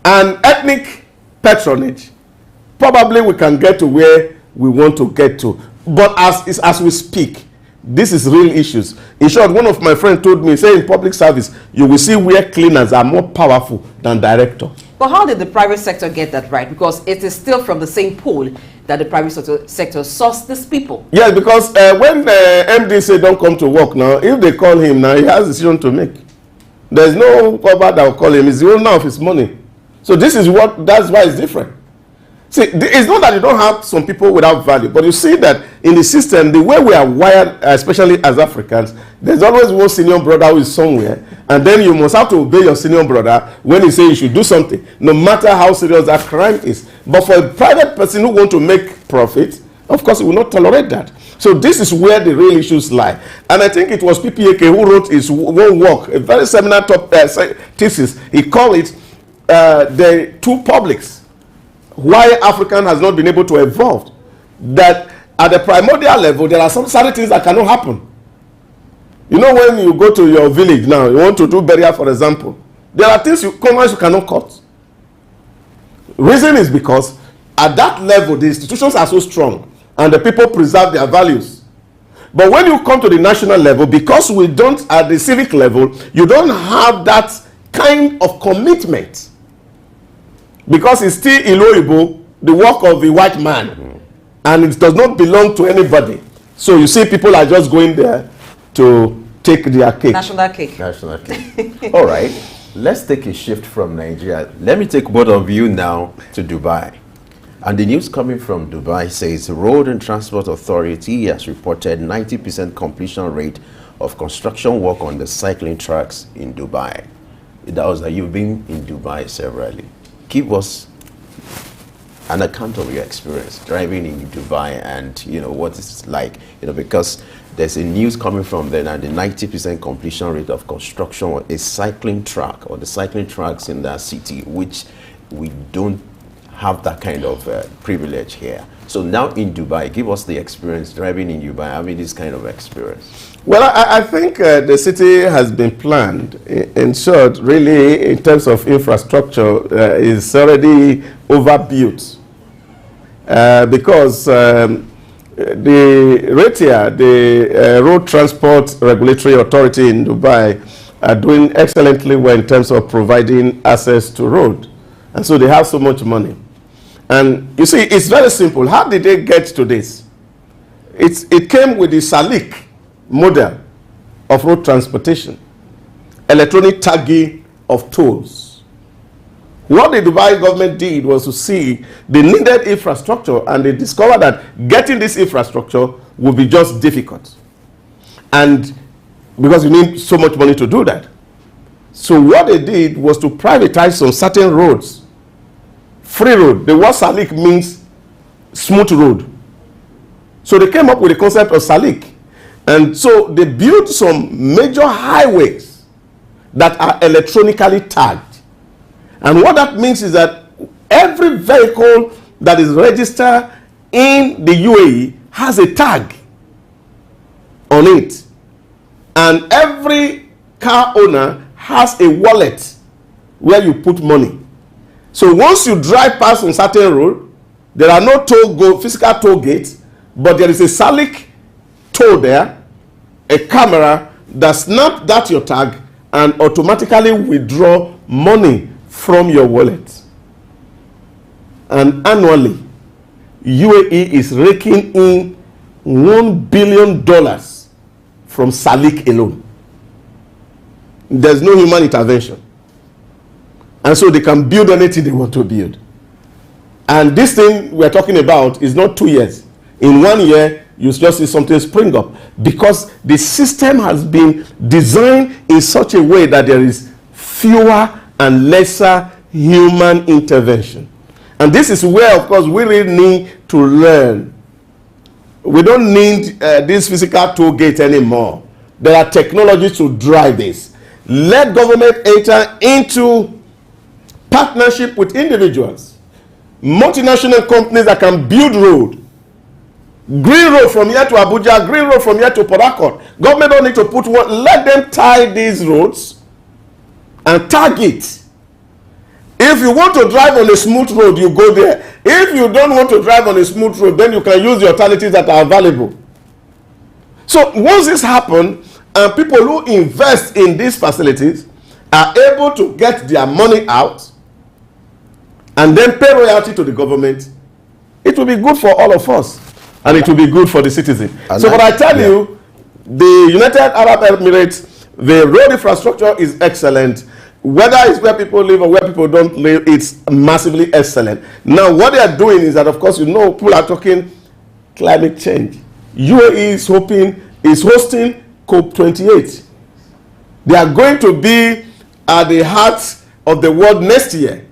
and ethnic patronage, probably we can get to where we want to get to. But as we speak, this is real issues. In short, one of my friends told me, say in public service, you will see where cleaners are more powerful than directors. But how did the private sector get that right? Because it is still from the same pool that the private sector sourced these people. Yes, because when the MD say don't come to work now, if they call him now, he has a decision to make. There's no cover that will call him. He's the owner of his money. So this is that's why it's different. See, it's not that you don't have some people without value, but you see that in the system, the way we are wired, especially as Africans, there's always one senior brother who is somewhere, and then you must have to obey your senior brother when he says you should do something, no matter how serious that crime is. But for a private person who wants to make profit, of course, he will not tolerate that. So this is where the real issues lie. And I think it was PPAK who wrote his one work, a very seminal thesis. He called it the two publics. Why African has not been able to evolve. That at the primordial level, there are some certain things that cannot happen. You know, when you go to your village now, you want to do burial, for example, there are things you cannot cut. Reason is because at that level, the institutions are so strong and the people preserve their values. But when you come to the national level, because we don't, at the civic level, you don't have that kind of commitment. Because it's still Iloibo, the work of the white man, and it does not belong to anybody. So you see people are just going there to take their cake. National cake. National cake. All right, let's take a shift from Nigeria. Let me take both of you now to Dubai. And the news coming from Dubai says the Road and Transport Authority has reported 90% completion rate of construction work on the cycling tracks in Dubai. That was that you've been in Dubai severally. Give us an account of your experience driving in Dubai and, you know, what it's like, you know, because there's a news coming from there that the 90% completion rate of construction on a cycling track or the cycling tracks in that city, which we don't have that kind of privilege here. So now in Dubai, give us the experience driving in Dubai, having this kind of experience. Well, I think the city has been planned. In short, really, in terms of infrastructure, is already overbuilt. Because the RATIA, the Road Transport Regulatory Authority in Dubai, are doing excellently well in terms of providing access to road. And so they have so much money. And you see, it's very simple. How did they get to this? It came with the SALIC model of road transportation, electronic tagging of tolls. What the Dubai government did was to see the needed infrastructure, and they discovered that getting this infrastructure would be just difficult. And because you need so much money to do that. So what they did was to privatize some certain roads. Free road. The word SALIC means smooth road. So they came up with the concept of SALIC. And so they built some major highways that are electronically tagged. And what that means is that every vehicle that is registered in the UAE has a tag on it. And every car owner has a wallet where you put money. So once you drive past on certain road, there are no physical toll gates, but there is a SALIC toll there, a camera that snaps that your tag and automatically withdraw money from your wallet. And annually, UAE is raking in $1 billion from SALIC alone. There's no human intervention. And so they can build anything they want to build. And this thing we're talking about is not 2 years. In 1 year, you just see something spring up, because the system has been designed in such a way that there is fewer and lesser human intervention. And this is where, of course, we really need to learn. We don't need this physical toll gate anymore. There are technologies to drive this. Let government enter into partnership with individuals, multinational companies that can build road. Green road from here to Abuja, green road from here to Port Harcourt. Government don't need to put one. Let them tie these roads and tag it. If you want to drive on a smooth road, you go there. If you don't want to drive on a smooth road, then you can use the alternatives that are available. So once this happens, and people who invest in these facilities are able to get their money out and then pay royalty to the government, it will be good for all of us, and it will be good for the citizen. So what I tell you, the United Arab Emirates, the road infrastructure is excellent. whether it's where people live or where people don't live, it's massively excellent. Now, what they are doing is that, of course, people are talking climate change. UAE is hosting COP28. They are going to be at the heart of the world next year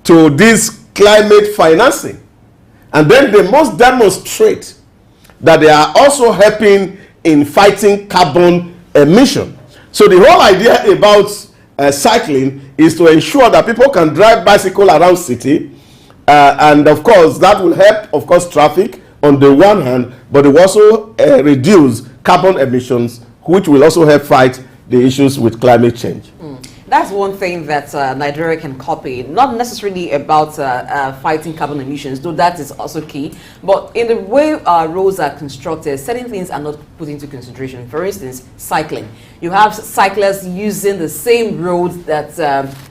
to this climate financing. And then they must demonstrate that they are also helping in fighting carbon emission. So the whole idea about cycling is to ensure that people can drive bicycle around city, and of course that will help, of course, traffic on the one hand, but it will also reduce carbon emissions, which will also help fight the issues with climate change. That's one thing that Nigeria can copy, not necessarily about fighting carbon emissions, though that is also key, but in the way our roads are constructed, certain things are not put into consideration. For instance, cycling. You have cyclists using the same roads that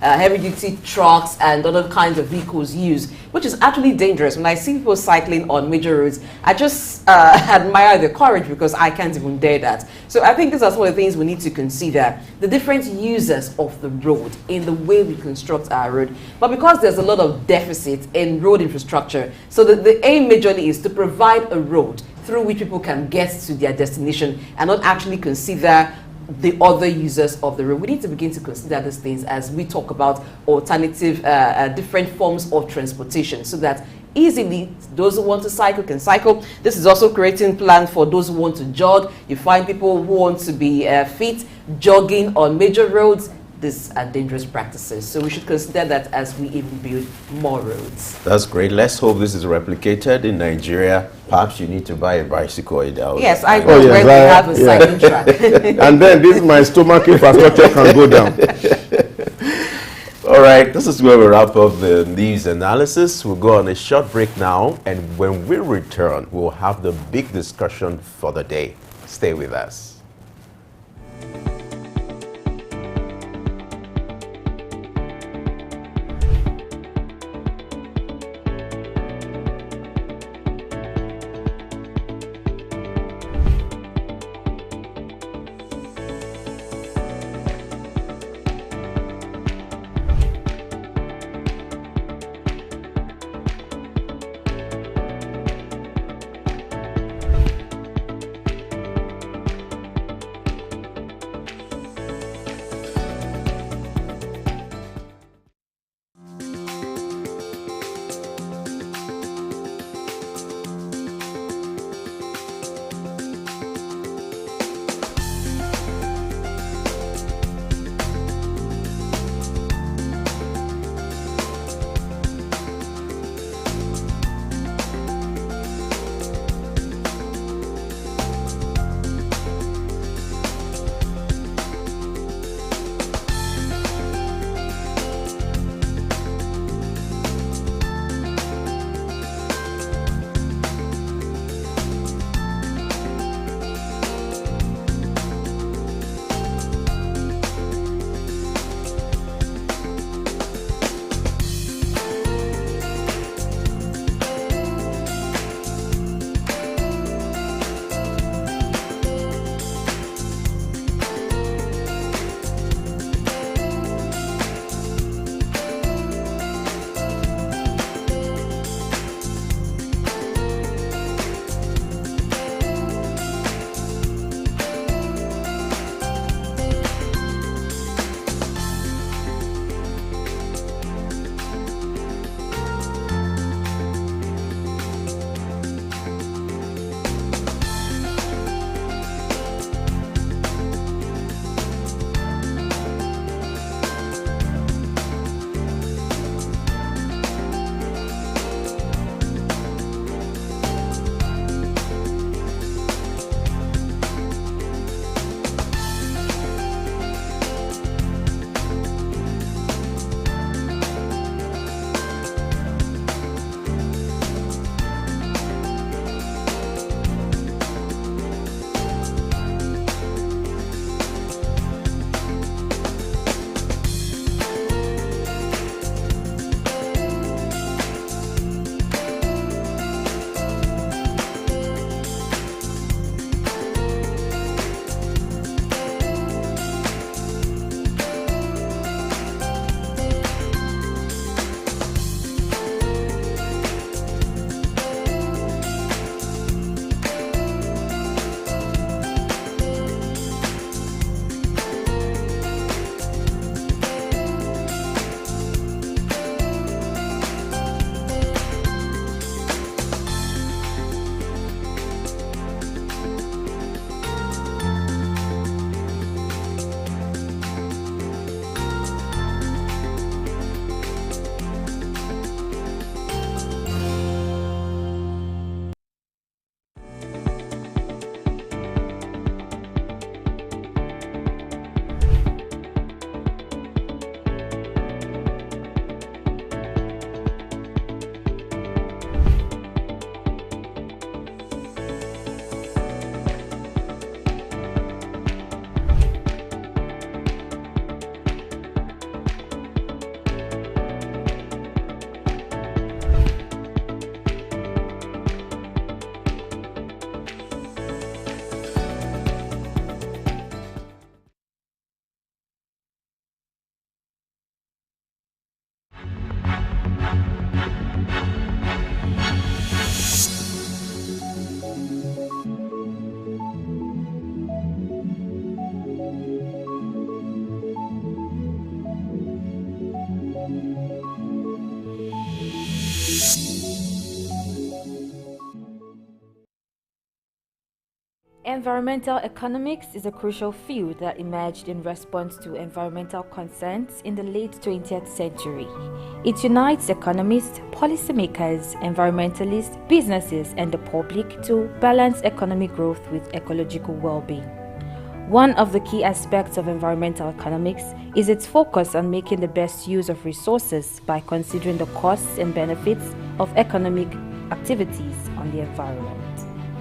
heavy-duty trucks and other kinds of vehicles use, which is actually dangerous. When I see people cycling on major roads, I just admire their courage, because I can't even dare that. So I think these are some of the things we need to consider, the different users of the road in the way we construct our road. But because there's a lot of deficit in road infrastructure, so the aim majorly is to provide a road through which people can get to their destination and not actually consider the other users of the road. We need to begin to consider these things as we talk about alternative, different forms of transportation, so that easily those who want to cycle can cycle. This is also creating plans for those who want to jog. You find people who want to be fit, jogging on major roads. These are dangerous practices, so we should consider that as we even build more roads. That's great. Let's hope this is replicated in Nigeria. Perhaps you need to buy a bicycle. Yes, I know when we have a cycling track. And then this my stomach infrastructure can go down. All right, this is where we wrap up the news analysis. We'll go on a short break now, and when we return, we'll have the big discussion for the day. Stay with us. Environmental economics is a crucial field that emerged in response to environmental concerns in the late 20th century. It unites economists, policymakers, environmentalists, businesses, and the public to balance economic growth with ecological well-being. One of the key aspects of environmental economics is its focus on making the best use of resources by considering the costs and benefits of economic activities on the environment.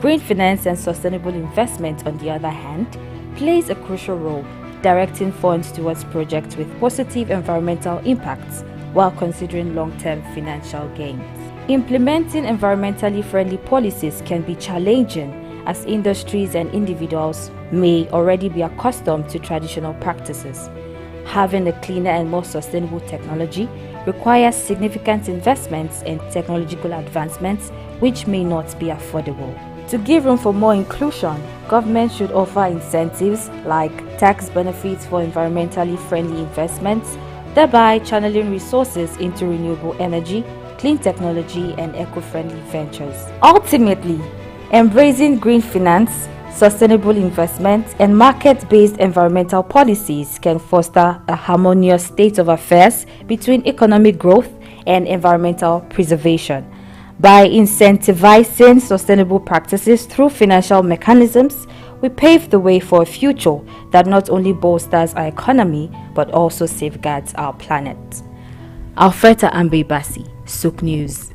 Green finance and sustainable investment, on the other hand, plays a crucial role, directing funds towards projects with positive environmental impacts while considering long-term financial gains. Implementing environmentally friendly policies can be challenging as industries and individuals may already be accustomed to traditional practices. Having a cleaner and more sustainable technology requires significant investments and technological advancements which may not be affordable. To give room for more inclusion, government should offer incentives like tax benefits for environmentally friendly investments, thereby channeling resources into renewable energy, clean technology, and eco-friendly ventures. Ultimately, embracing green finance, sustainable investment, and market-based environmental policies can foster a harmonious state of affairs between economic growth and environmental preservation. By incentivizing sustainable practices through financial mechanisms, we pave the way for a future that not only bolsters our economy but also safeguards our planet. Alfreda Ambebasi, Souk News.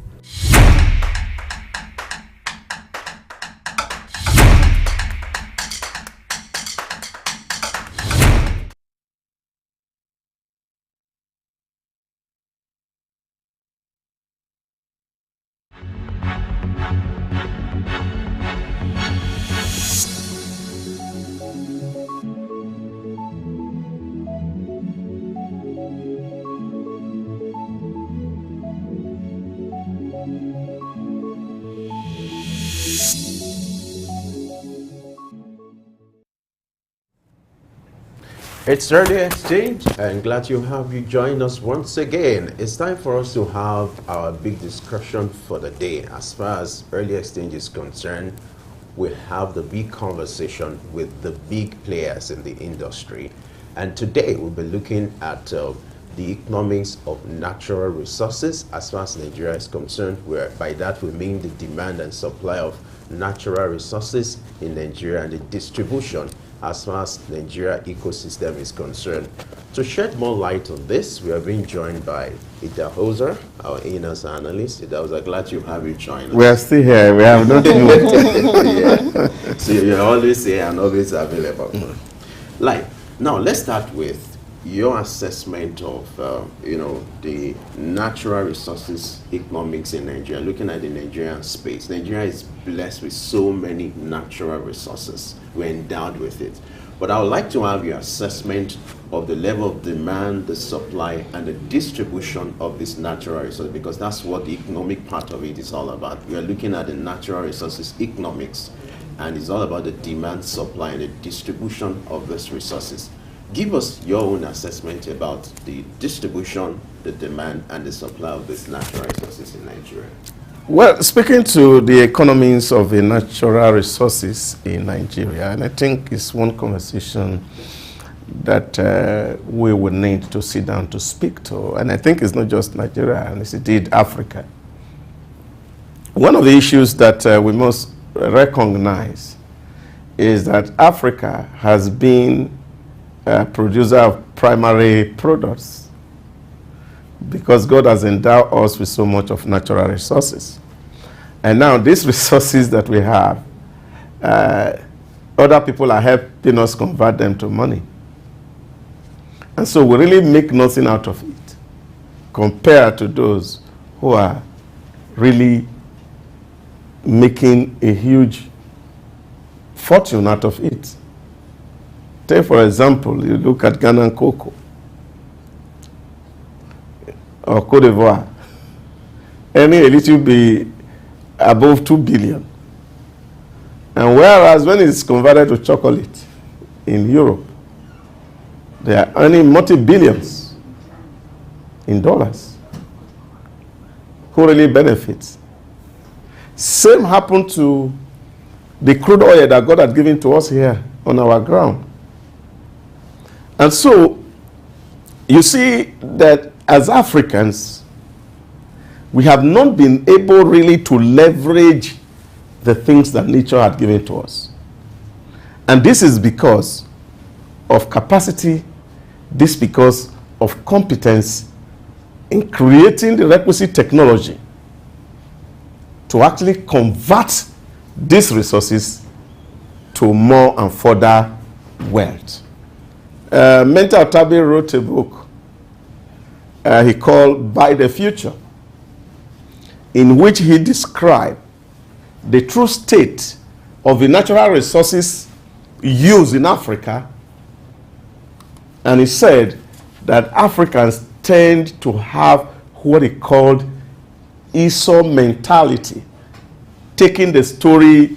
It's Early Exchange, and glad you have you join us once again. It's time for us to have our big discussion for the day. As far as Early Exchange is concerned, we have the big conversation with the big players in the industry. And today we'll be looking at the economics of natural resources as far as Nigeria is concerned, where by that we mean the demand and supply of natural resources in Nigeria and the distribution as far as Nigeria ecosystem is concerned. To shed more light on this, we are being joined by Ida Hoser, our INAS analyst. Ida Hoser, glad to have you join us. We are still here. We have not moved. Yeah. So you're always here and always available. Now let's start with your assessment of the natural resources economics in Nigeria, looking at the Nigerian space. Nigeria is blessed with so many natural resources. We're endowed with it. But I would like to have your assessment of the level of demand, the supply, and the distribution of this natural resource, because that's what the economic part of it is all about. We are looking at the natural resources economics, and it's all about the demand, supply, and the distribution of these resources. Give us your own assessment about the distribution, the demand, and the supply of these natural resources in Nigeria. Well, speaking to the economies of the natural resources in Nigeria, and I think it's one conversation that we will need to sit down to speak to, and I think it's not just Nigeria, and it's indeed Africa. One of the issues that we must recognize is that Africa has been a producer of primary products because God has endowed us with so much of natural resources. And now these resources that we have, other people are helping us convert them to money. And so we really make nothing out of it compared to those who are really making a huge fortune out of it. Take, for example, you look at Ghana cocoa or Cote d'Ivoire, earning a little bit above 2 billion. And whereas when it's converted to chocolate in Europe, they are earning multi-billions in dollars. Who really benefits? Same happened to the crude oil that God had given to us here on our ground. And so, you see that as Africans, we have not been able really to leverage the things that nature had given to us. And this is because of capacity, this because of competence in creating the requisite technology to actually convert these resources to more and further wealth. Mentor Tabe wrote a book he called By the Future, in which he described the true state of the natural resources used in Africa. And he said that Africans tend to have what he called Esau mentality, taking the story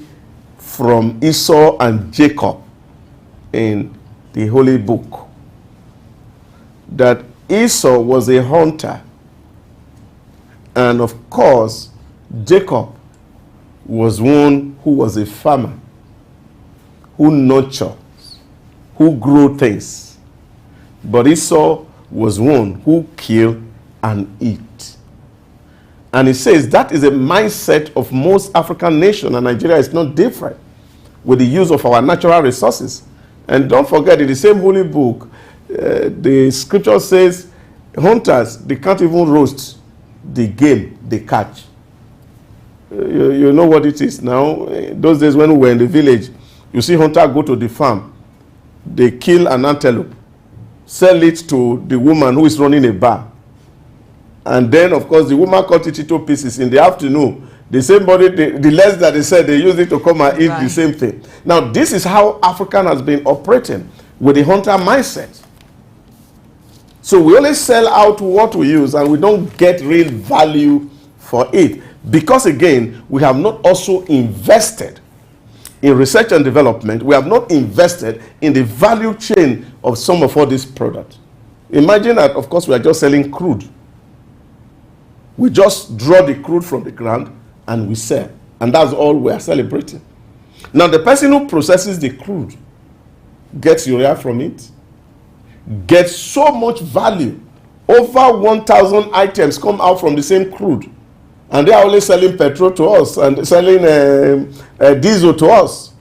from Esau and Jacob in the Holy Book, that Esau was a hunter, and of course Jacob was one who was a farmer, who nurtures, who grew things. But Esau was one who kill and eat. And he says that is a mindset of most African nations, and Nigeria is not different with the use of our natural resources. And don't forget, in the same holy book, the scripture says hunters, they can't even roast the game they catch. You know what it is now. Those days when we were in the village, you see hunter go to the farm, they kill an antelope, sell it to the woman who is running a bar. And then, of course, the woman cut it into pieces. In the afternoon, the same body, the less that they said, they use it to come and eat the same thing. Now, this is how African has been operating, with the hunter mindset. So we only sell out what we use, and we don't get real value for it. Because, again, we have not also invested in research and development. We have not invested in the value chain of some of all these products. Imagine that, of course, we are just selling crude. We just draw the crude from the ground and we sell. And that's all we are celebrating. Now, the person who processes the crude gets urea from it, gets so much value. Over 1,000 items come out from the same crude. And they are only selling petrol to us and selling diesel to us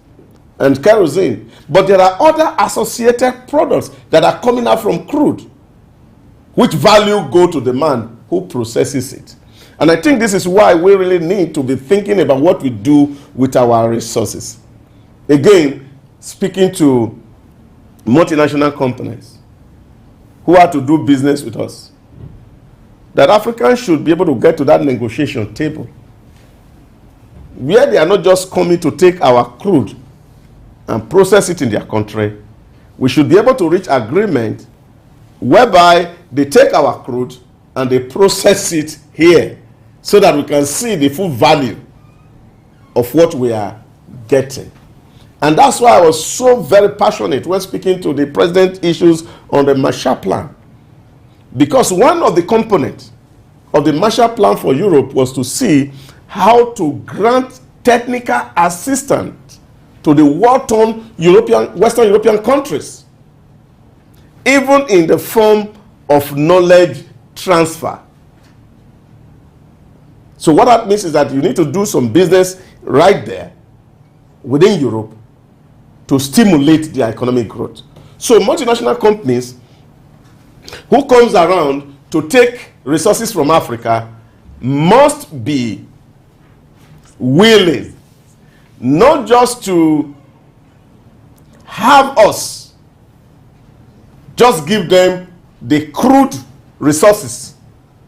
and kerosene. But there are other associated products that are coming out from crude, which value go to the man who processes it. And I think this is why we really need to be thinking about what we do with our resources. Again, speaking to multinational companies who are to do business with us, that Africans should be able to get to that negotiation table where they are not just coming to take our crude and process it in their country. We should be able to reach agreement whereby they take our crude and they process it here so that we can see the full value of what we are getting. And that's why I was so very passionate when speaking to the president issues on the Marshall Plan. Because one of the components of the Marshall Plan for Europe was to see how to grant technical assistance to the war-torn Western European countries, even in the form of knowledge transfer. So what that means is that you need to do some business right there within Europe to stimulate their economic growth. So multinational companies who comes around to take resources from Africa must be willing not just to have us just give them the crude resources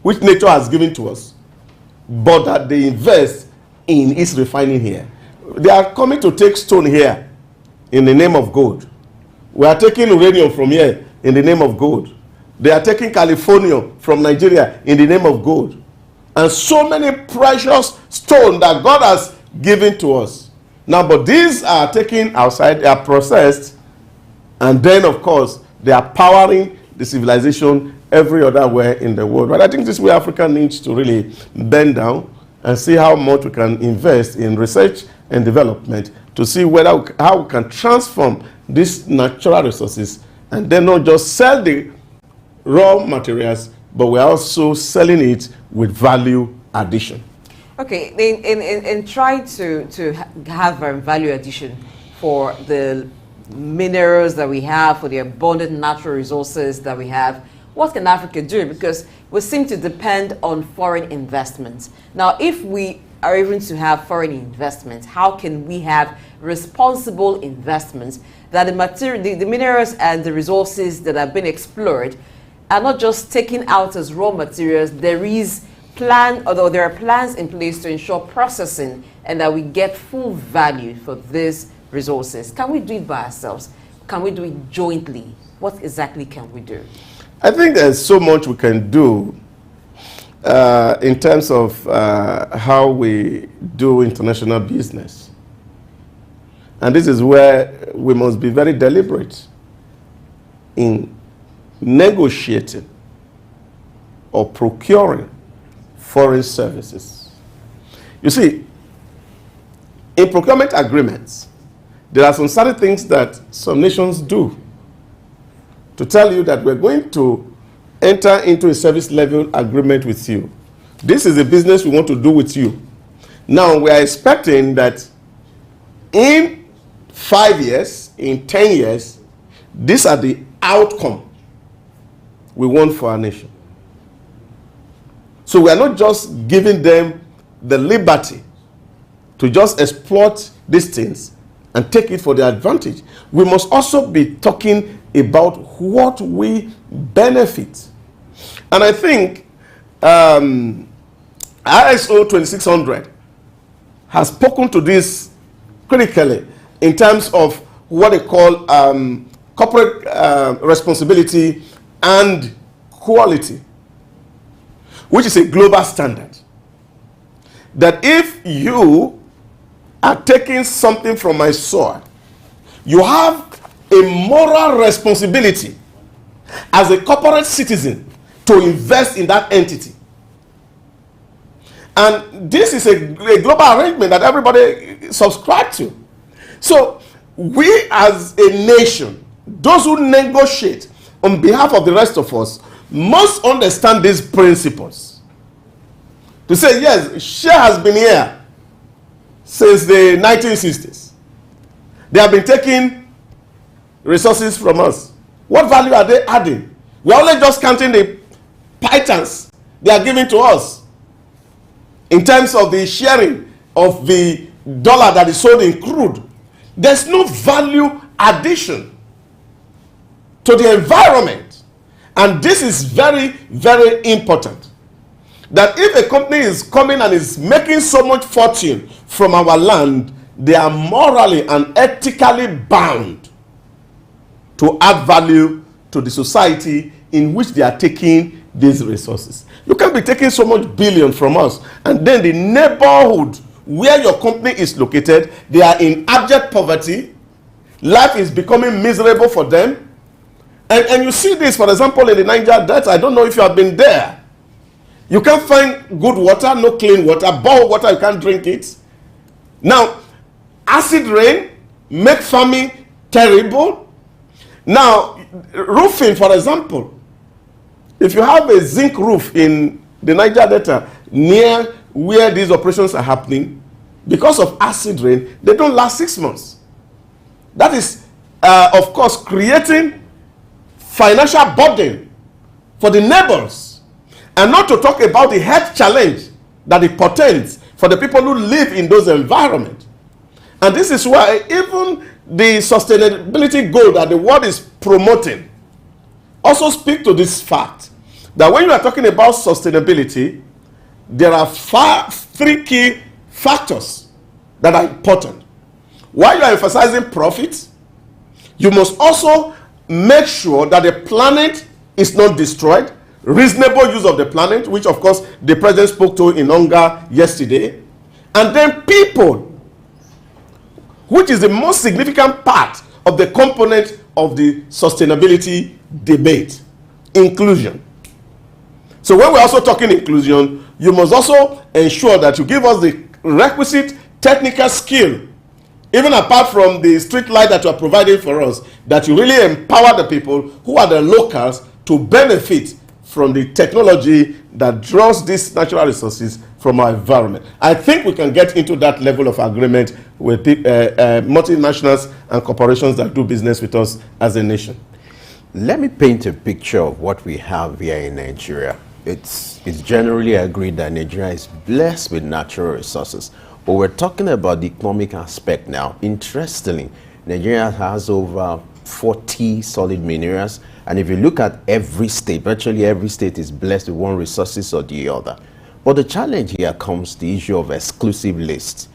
which nature has given to us, but that they invest in its refining here. They are coming to take stone here in the name of gold. We are taking uranium from here in the name of gold. They are taking California from Nigeria in the name of gold. And so many precious stones that God has given to us. Now, but these are taken outside, they are processed, and then, of course, they are powering the civilization every other way in the world. But I think this is where Africa needs to really bend down and see how much we can invest in research and development to see how we can transform these natural resources and then not just sell the raw materials, but we're also selling it with value addition. Okay, in trying to have value addition for the minerals that we have, for the abundant natural resources that we have, what can Africa do? Because we seem to depend on foreign investments. Now, if we are even to have foreign investments, how can we have responsible investments that the minerals and the resources that have been explored are not just taken out as raw materials? There is although there are plans in place to ensure processing and that we get full value for these resources. Can we do it by ourselves? Can we do it jointly? What exactly can we do? I think there's so much we can do in terms of how we do international business. And this is where we must be very deliberate in negotiating or procuring foreign services. You see, in procurement agreements, there are some certain things that some nations do to tell you that we're going to enter into a service level agreement with you. This is a business we want to do with you. Now, we are expecting that in 5 years, in 10 years, these are the outcome we want for our nation. So we are not just giving them the liberty to just exploit these things and take it for their advantage. We must also be talking about what we benefit. And I think ISO 2600 has spoken to this critically in terms of what they call corporate responsibility and quality, which is a global standard. That if you are taking something from my soil, you have a moral responsibility as a corporate citizen to invest in that entity. And this is a global arrangement that everybody subscribes to. So we as a nation, those who negotiate on behalf of the rest of us, must understand these principles. To say, yes, share has been here since the 1960s. They have been taking resources from us. What value are they adding? We're only just counting the pythons they are giving to us in terms of the sharing of the dollar that is sold in crude. There's no value addition to the environment. And this is very, very important. That if a company is coming and is making so much fortune from our land, they are morally and ethically bound to add value to the society in which they are taking these resources. You can't be taking so much billion from us, and then the neighborhood where your company is located, they are in abject poverty. Life is becoming miserable for them. And you see this, for example, in the Niger Delta. I don't know if you have been there. You can't find good water, no clean water. Boiled water, you can't drink it. Now, acid rain make farming terrible. Now, roofing, for example. If you have a zinc roof in the Niger Delta near where these operations are happening, because of acid rain, they don't last 6 months. That is, of course, creating financial burden for the neighbors, and not to talk about the health challenge that it portends for the people who live in those environments. And this is why even the sustainability goal that the world is promoting also speak to this fact that when you are talking about sustainability, there are 3 key factors that are important. While you are emphasizing profit, you must also make sure that the planet is not destroyed, reasonable use of the planet, which of course the president spoke to in Onga yesterday, and then people, which is the most significant part of the component of the sustainability debate, inclusion. So when we're also talking inclusion, you must also ensure that you give us the requisite technical skill, even apart from the street light that you are providing for us, that you really empower the people who are the locals to benefit from the technology that draws these natural resources from our environment. I think we can get into that level of agreement with multinationals and corporations that do business with us as a nation. Let me paint a picture of what we have here in Nigeria. It's generally agreed that Nigeria is blessed with natural resources. But we're talking about the economic aspect now. Interestingly, Nigeria has over 40 solid minerals. And if you look at every state, virtually every state is blessed with one resources or the other. But the challenge here comes the issue of exclusive lists.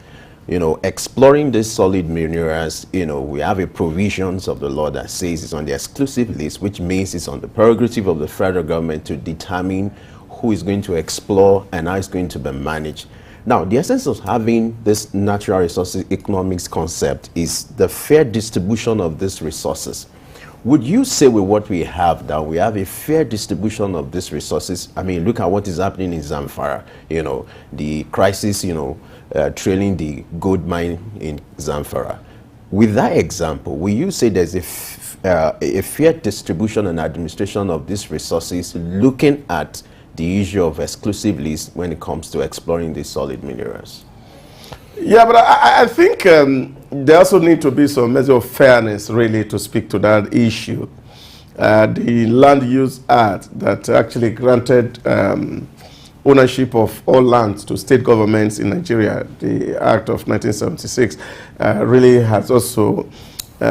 Exploring these solid minerals, we have a provisions of the law that says it's on the exclusive list, which means it's on the prerogative of the federal government to determine who is going to explore and how it's going to be managed. Now, the essence of having this natural resources economics concept is the fair distribution of these resources. Would you say with what we have that we have a fair distribution of these resources? I mean, look at what is happening in Zamfara, the crisis, trailing the gold mine in Zamfara. With that example, will you say there's a fair distribution and administration of these resources, looking at the issue of exclusive list when it comes to exploring these solid minerals? Yeah, but I think there also need to be some measure of fairness, really, to speak to that issue. The Land Use Act that actually granted ownership of all lands to state governments in Nigeria, the Act of 1976, really has also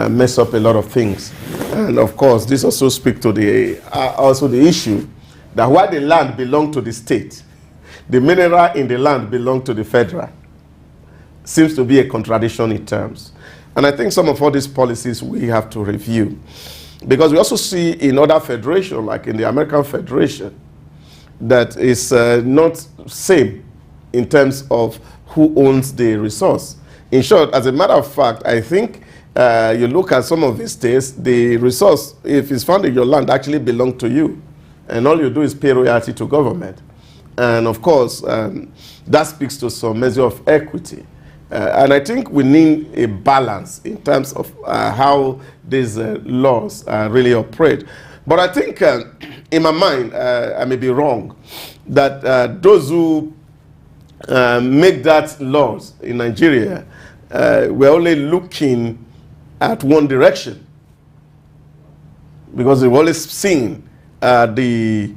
messed up a lot of things. And of course, this also speaks to the issue that while the land belongs to the state, the mineral in the land belongs to the federal. Seems to be a contradiction in terms. And I think some of all these policies we have to review. Because we also see in other federations, like in the American Federation, that is not same in terms of who owns the resource. In short, as a matter of fact, I think you look at some of these states, the resource, if it's found in your land, actually belongs to you. And all you do is pay royalty to government. And of course, that speaks to some measure of equity. And I think we need a balance in terms of how these laws really operate. But I think, in my mind, I may be wrong, that those who make that laws in Nigeria were only looking at one direction, because they've always seen the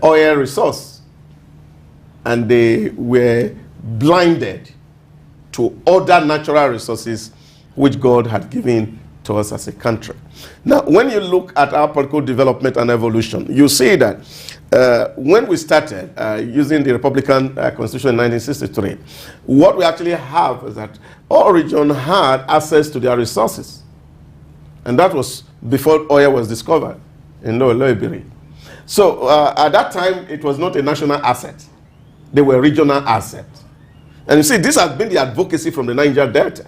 oil resource, and they were blinded to other natural resources which God had given to us as a country. Now, when you look at our political development and evolution, you see that when we started using the Republican Constitution in 1963, what we actually have is that all regions had access to their resources. And that was before oil was discovered in Loibiri. So at that time, it was not a national asset. They were regional assets. And you see, this has been the advocacy from the Niger Delta.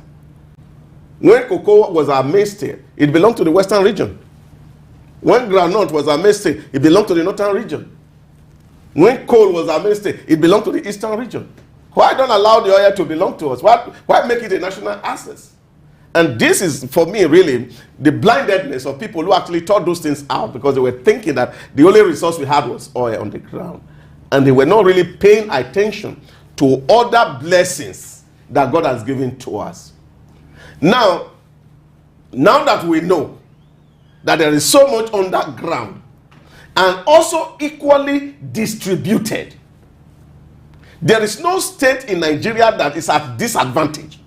When cocoa was our mainstay, it belonged to the western region. When groundnut was our mainstay, it belonged to the northern region. When coal was our mainstay, it belonged to the eastern region. Why don't allow the oil to belong to us? Why make it a national asset? And this is, for me, really, the blindedness of people who actually thought those things out, because they were thinking that the only resource we had was oil on the ground. And they were not really paying attention to other blessings that God has given to us. Now that we know that there is so much underground and also equally distributed, there is no state in Nigeria that is at disadvantage.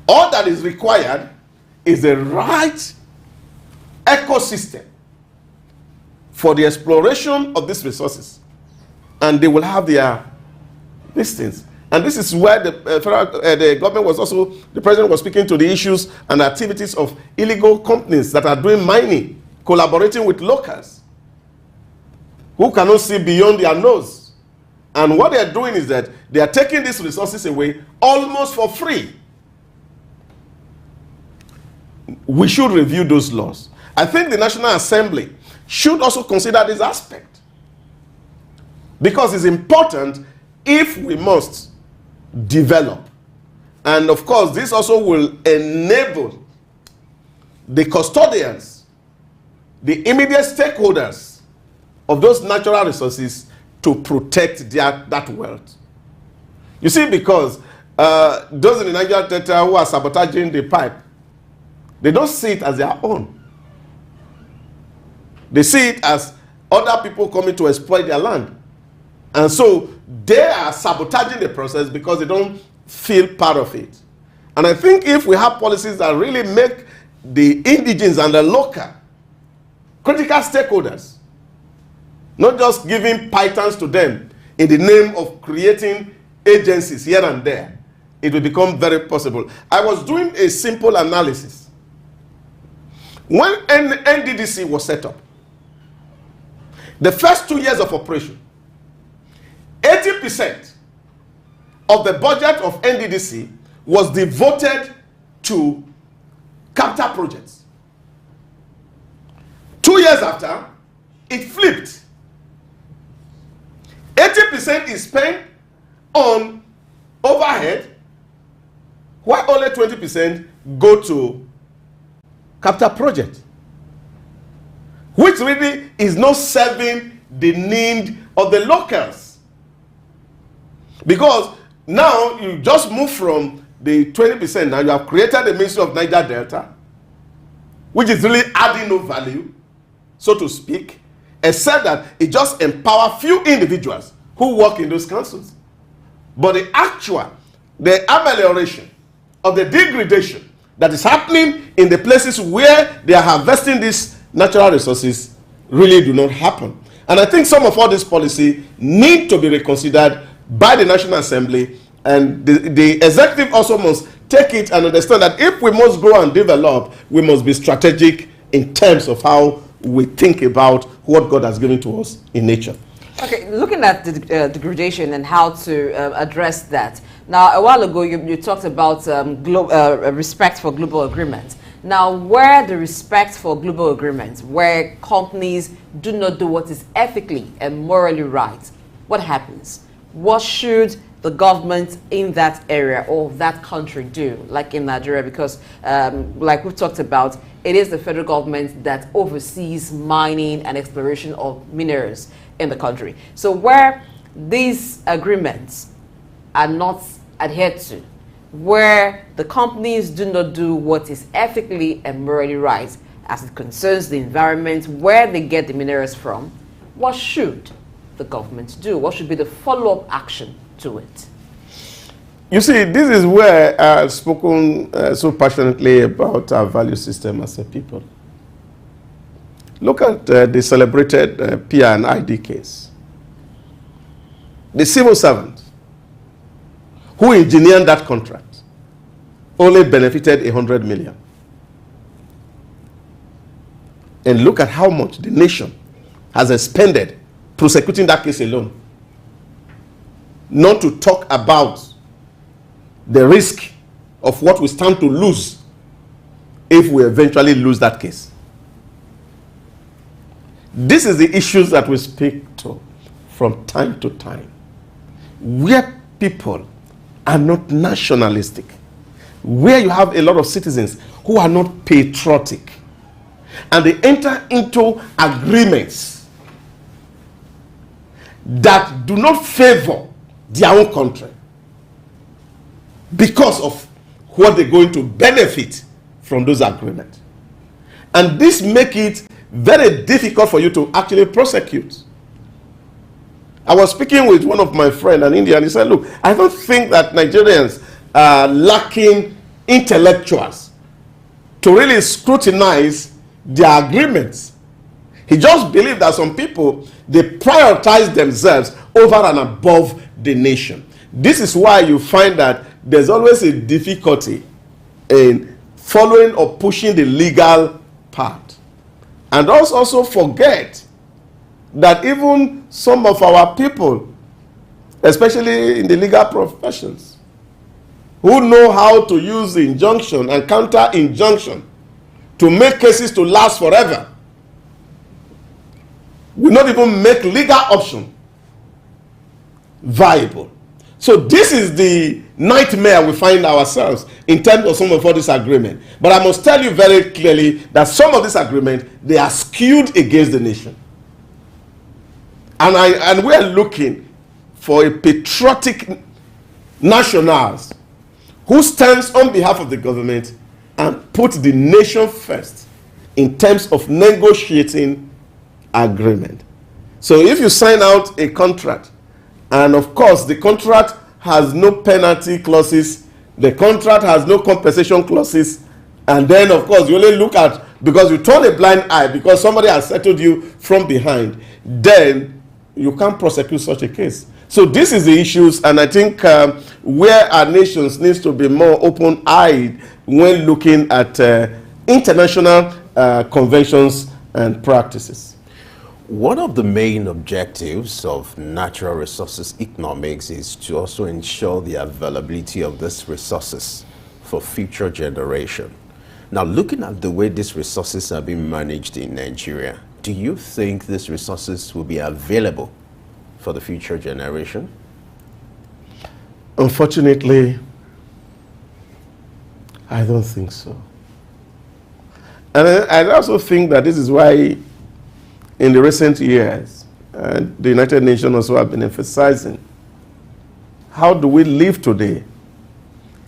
All that is required is the right ecosystem for the exploration of these resources, and they will have their listings. And this is where the government was also, the president was speaking to the issues and activities of illegal companies that are doing mining, collaborating with locals who cannot see beyond their nose. And what they are doing is that they are taking these resources away almost for free. We should review those laws. I think the National Assembly should also consider this aspect. because it's important if we must develop. And of course, this also will enable the custodians, the immediate stakeholders of those natural resources to protect that wealth. You see, because those in the Niger Delta who are sabotaging the pipe, they don't see it as their own. They see it as other people coming to exploit their land. And so they are sabotaging the process because they don't feel part of it. And I think if we have policies that really make the indigenous and the local critical stakeholders, not just giving pythons to them in the name of creating agencies here and there, it will become very possible. I was doing a simple analysis. When NDDC was set up, the first 2 years of operation, 80% of the budget of NDDC was devoted to capital projects. 2 years after, it flipped. 80% is spent on overhead, while only 20% go to capital project, which really is not serving the need of the locals. Because now you just move from the 20%, now you have created the Ministry of Niger Delta, which is really adding no value, so to speak, except that it just empowers few individuals who work in those councils. But the amelioration of the degradation that is happening in the places where they are harvesting these natural resources really do not happen. And I think some of all this policy need to be reconsidered by the National Assembly, and the executive also must take it and understand that if we must grow and develop, we must be strategic in terms of how we think about what God has given to us in nature. Okay, looking at the degradation and how to address that. Now, a while ago, you talked about respect for global agreements. Now, where the respect for global agreements, where companies do not do what is ethically and morally right, what happens? What should the government in that area or that country do, like in Nigeria? Because like we've talked about, it is the federal government that oversees mining and exploration of minerals in the country. So where these agreements are not adhered to, where the companies do not do what is ethically and morally right as it concerns the environment, where they get the minerals from, what should the government do? What should be the follow-up action to it? You see, this is where I've spoken so passionately about our value system as a people. Look at the celebrated PR and ID case. The civil servant who engineered that contract only benefited 100 million. And look at how much the nation has expended prosecuting that case alone. Not to talk about the risk of what we stand to lose if we eventually lose that case. This is the issues that we speak to from time to time, where people are not nationalistic, where you have a lot of citizens who are not patriotic, and they enter into agreements that do not favor their own country because of what they're going to benefit from those agreements. And this makes it very difficult for you to actually prosecute. I was speaking with one of my friends, an Indian, and he said, look, I don't think that Nigerians are lacking intellectuals to really scrutinize their agreements. He just believed that some people, they prioritize themselves over and above the nation. This is why you find that there's always a difficulty in following or pushing the legal part. And also forget that even some of our people, especially in the legal professions, who know how to use injunction and counter injunction to make cases to last forever, will not even make legal option viable. So this is the nightmare we find ourselves in terms of some of all this agreement. But I must tell you very clearly that some of this agreement, they are skewed against the nation. And we are looking for a patriotic nationals who stands on behalf of the government and put the nation first in terms of negotiating agreement. So if you sign out a contract, and of course the contract has no penalty clauses, the contract has no compensation clauses, and then of course you only look at, because you turn a blind eye because somebody has settled you from behind, then you can't prosecute such a case. So this is the issues, and I think where our nations needs to be more open-eyed when looking at international conventions and practices. One of the main objectives of natural resources economics is to also ensure the availability of these resources for future generation. Now, looking at the way these resources are being managed in Nigeria, do you think these resources will be available for the future generation? Unfortunately, I don't think so. And I also think that this is why in the recent years, the United Nations also have been emphasizing how do we live today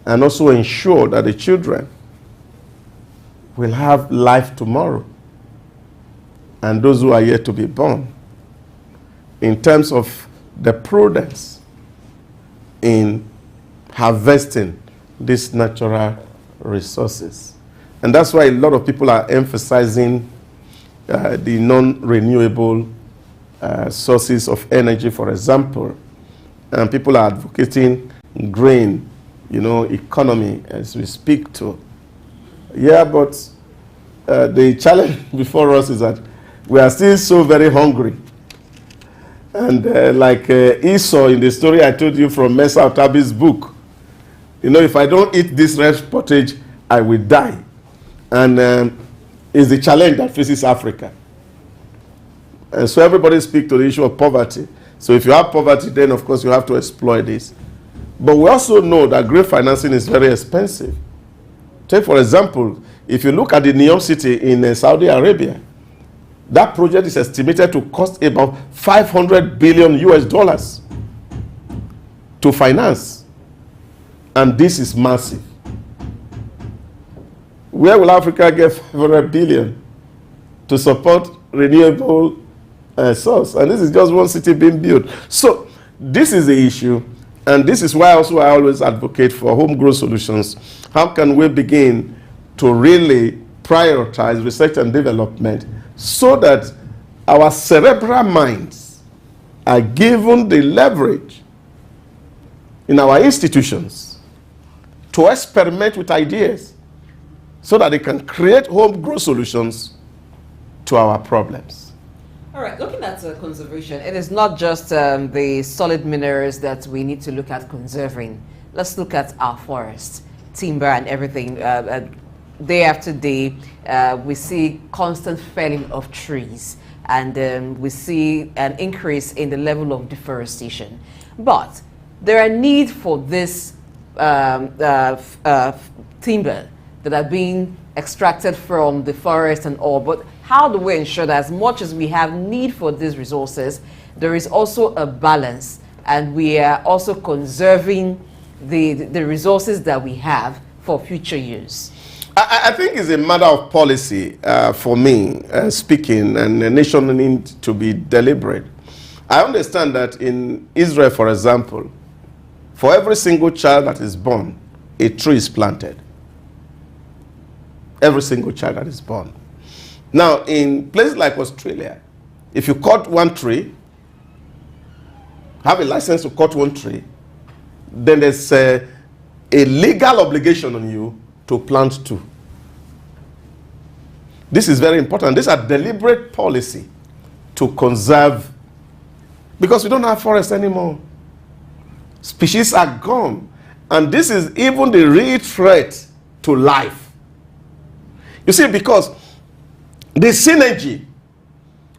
and also ensure that the children will have life tomorrow and those who are yet to be born, in terms of the prudence in harvesting these natural resources. And that's why a lot of people are emphasizing the non-renewable sources of energy, for example. And people are advocating green, economy as we speak to. Yeah, but the challenge before us is that we are still so very hungry. And like Esau in the story I told you from Mesa Otabi's book, if I don't eat this red pottage, I will die. And is the challenge that faces Africa. And so everybody speaks to the issue of poverty. So if you have poverty, then of course you have to exploit this. But we also know that green financing is very expensive. Take for example, if you look at the Neom city in Saudi Arabia, that project is estimated to cost about $500 billion US to finance. And this is massive. Where will Africa get $500 billion to support renewable source? And this is just one city being built. So this is the issue. And this is why also I always advocate for homegrown solutions. How can we begin to really prioritize research and development so that our cerebral minds are given the leverage in our institutions to experiment with ideas so that they can create homegrown solutions to our problems. All right, looking at conservation, it is not just the solid minerals that we need to look at conserving. Let's look at our forests, timber and everything. Day after day, we see constant felling of trees, and we see an increase in the level of deforestation. But there are need for this timber that are being extracted from the forest and all, but how do we ensure that as much as we have need for these resources, there is also a balance and we are also conserving the resources that we have for future use? I think it's a matter of policy for me, speaking, and the nation need to be deliberate. I understand that in Israel, for example, for every single child that is born, a tree is planted. Every single child that is born. Now, in places like Australia, if you cut one tree, have a license to cut one tree, then there's a legal obligation on you to plant two. This is very important. These are deliberate policy to conserve, because we don't have forests anymore. Species are gone. And this is even the real threat to life. You see, because the synergy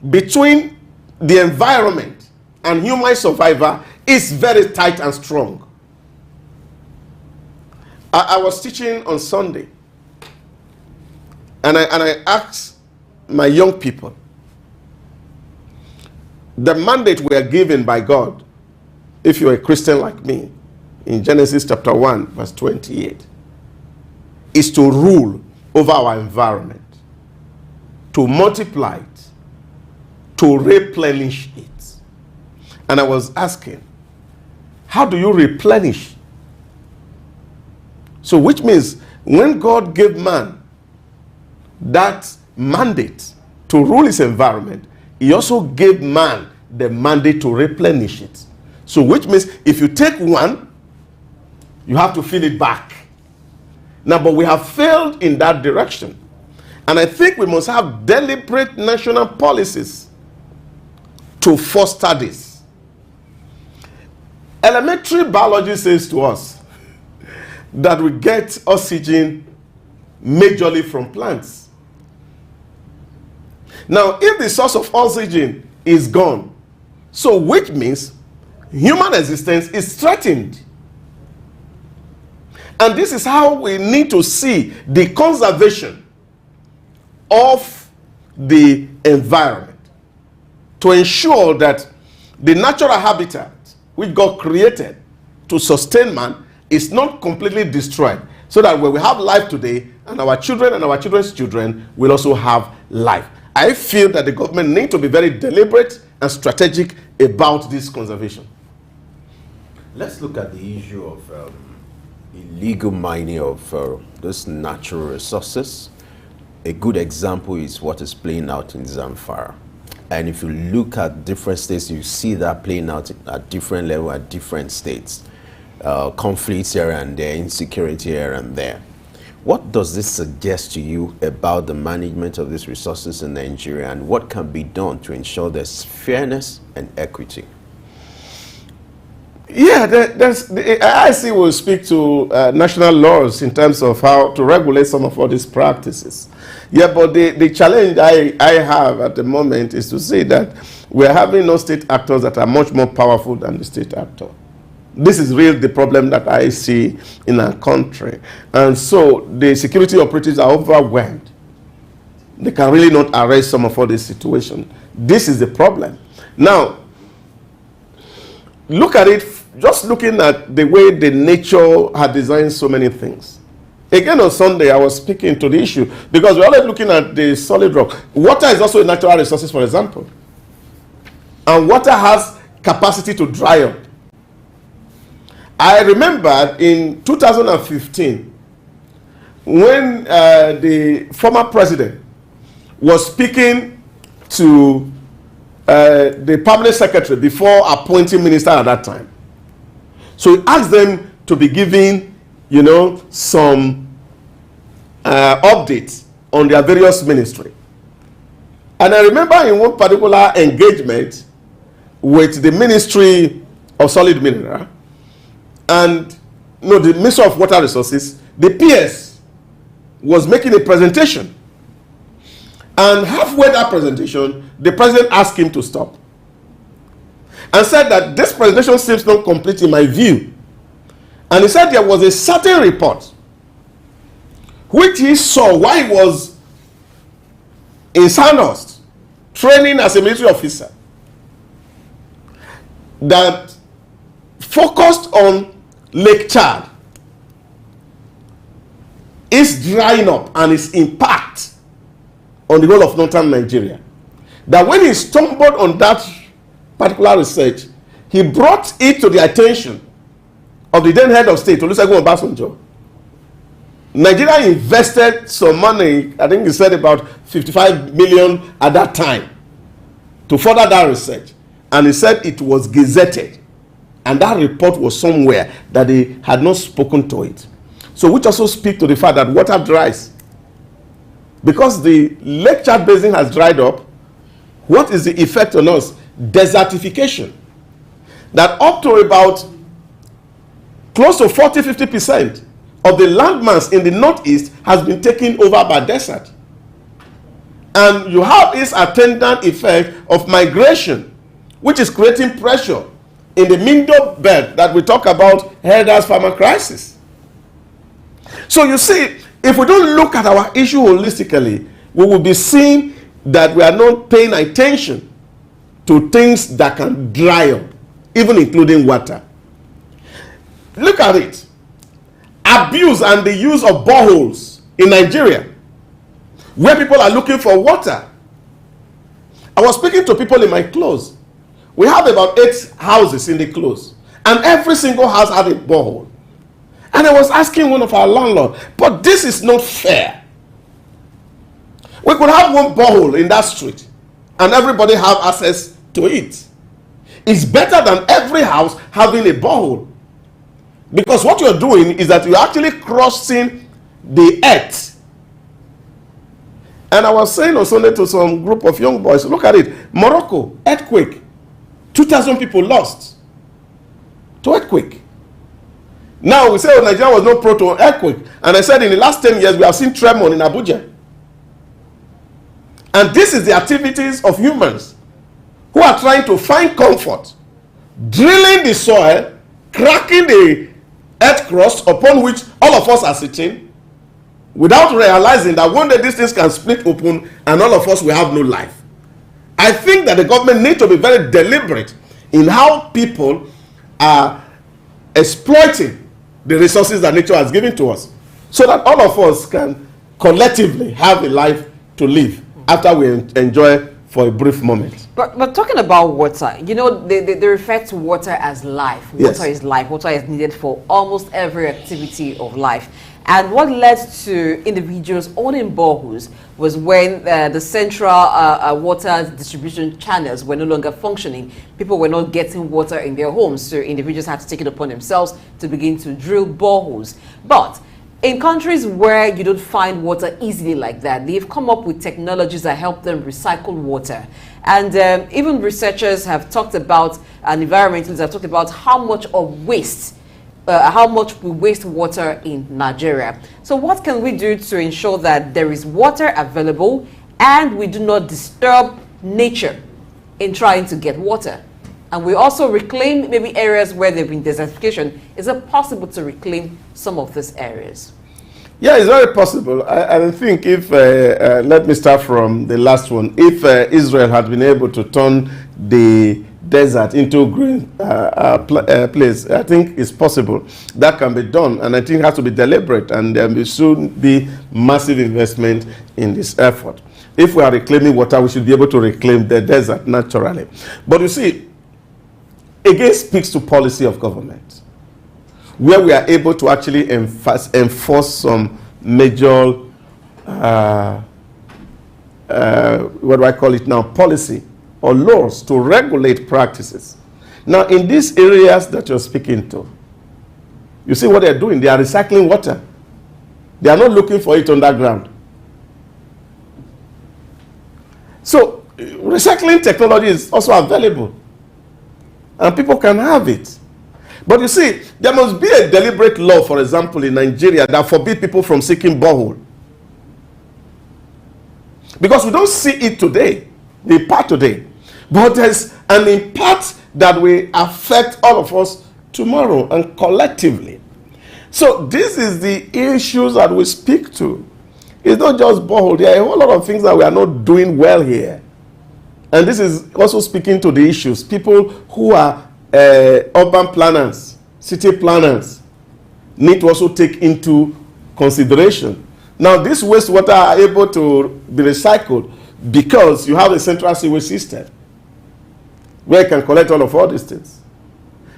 between the environment and human survival is very tight and strong. I was teaching on Sunday, and I asked my young people, the mandate we are given by God, if you're a Christian like me, in Genesis chapter 1, verse 28, is to rule over our environment, to multiply it, to replenish it. And I was asking, how do you replenish? So which means when God gave man that mandate to rule his environment, he also gave man the mandate to replenish it. So which means if you take one, you have to fill it back. Now, but we have failed in that direction. And I think we must have deliberate national policies to foster this. Elementary biology says to us that we get oxygen majorly from plants. Now, if the source of oxygen is gone, so which means human existence is threatened. And this is how we need to see the conservation of the environment to ensure that the natural habitat which God created to sustain man is not completely destroyed, so that when we have life today, and our children and our children's children will also have life. I feel that the government needs to be very deliberate and strategic about this conservation. Let's look at the issue of illegal mining of those natural resources. A good example is what is playing out in Zamfara. And if you look at different states, you see that playing out at different levels at different states. Conflicts here and there, insecurity here and there. What does this suggest to you about the management of these resources in Nigeria, and what can be done to ensure there's fairness and equity? Yeah, the IIC will speak to national laws in terms of how to regulate some of all these practices. Yeah, but the challenge I have at the moment is to say that we're having non-state actors that are much more powerful than the state actor. This is really the problem that I see in our country. And so the security operatives are overwhelmed. They can really not arrest some of all these situations. This is the problem. Now, look at it, just looking at the way the nature had designed so many things. Again, on Sunday, I was speaking to the issue, because we're always looking at the solid rock. Water is also a natural resource, for example. And water has capacity to dry up. I remember in 2015, when the former president was speaking to the permanent secretary before appointing minister at that time. So he asked them to be giving, some updates on their various ministry. And I remember in one particular engagement with the Ministry of Solid Mineral and the Ministry of Water Resources, the PS was making a presentation. And halfway that presentation, the president asked him to stop and said that this presentation seems not complete in my view. And he said there was a certain report which he saw while he was in Sandhurst training as a military officer that focused on Lake Chad, its drying up and its impact on the whole of northern Nigeria. That when he stumbled on that particular research, he brought it to the attention of the then head of state, Olusegun Obasanjo. Nigeria invested some money, I think he said about 55 million at that time, to further that research. And he said it was gazetted. And that report was somewhere that they had not spoken to it. So which also speaks to the fact that water dries. Because the Lake Chad Basin has dried up, what is the effect on us? Desertification. That up to about close to 40-50% of the landmass in the northeast has been taken over by desert. And you have this attendant effect of migration, which is creating pressure in the Mindo belt that we talk about herders farmer crisis. So you see, if we don't look at our issue holistically, we will be seeing that we are not paying attention to things that can dry up, even including water. Look at it. Abuse and the use of boreholes in Nigeria, where people are looking for water. I was speaking to people in my close. We have about 8 houses in the close, and every single house had a borehole. And I was asking one of our landlords, but this is not fair. We could have one borehole in that street, and everybody have access to it. It's better than every house having a borehole. Because what you're doing is that you're actually crossing the earth. And I was saying on Sunday to some group of young boys, look at it. Morocco, earthquake. 2,000 people lost to earthquake. Now we say, oh, Nigeria was not prone to an earthquake. And I said in the last 10 years, we have seen tremor in Abuja. And this is the activities of humans who are trying to find comfort, drilling the soil, cracking the earth crust upon which all of us are sitting, without realizing that one day these things can split open and all of us will have no life. I think that the government needs to be very deliberate in how people are exploiting the resources that nature has given to us, so that all of us can collectively have a life to live after we enjoy for a brief moment. But talking about water, you know, they refer to water as life. Yes. Water is life. Water is needed for almost every activity of life. And what led to individuals owning boreholes was when the central water distribution channels were no longer functioning. People were not getting water in their homes, so individuals had to take it upon themselves to begin to drill boreholes. But in countries where you don't find water easily like that, they've come up with technologies that help them recycle water. And even researchers have talked about, and environmentalists have talked about how much of waste, how much we waste water in Nigeria. So what can we do to ensure that there is water available and we do not disturb nature in trying to get water? And we also reclaim maybe areas where there have been desertification. Is it possible to reclaim some of these areas? Yeah, it's very possible. I think if, let me start from the last one. If Israel had been able to turn the desert into a green place, I think it's possible. That can be done, and I think it has to be deliberate, and there will soon be massive investment in this effort. If we are reclaiming water, we should be able to reclaim the desert naturally. But you see, again speaks to policy of government, where we are able to actually enforce some major, what do I call it now, policy or laws to regulate practices. Now, in these areas that you're speaking to, you see what they're doing? They are recycling water. They are not looking for it underground. So, recycling technology is also available, and people can have it. But you see, there must be a deliberate law, for example, in Nigeria that forbids people from seeking borehole. Because we don't see it today, the impact today. But there's an impact that will affect all of us tomorrow and collectively. So this is the issues that we speak to. It's not just borehole. There are a whole lot of things that we are not doing well here. And this is also speaking to the issues. People who are urban planners, city planners, need to also take into consideration. Now, these wastewater are able to be recycled because you have a central sewage system where you can collect all these things.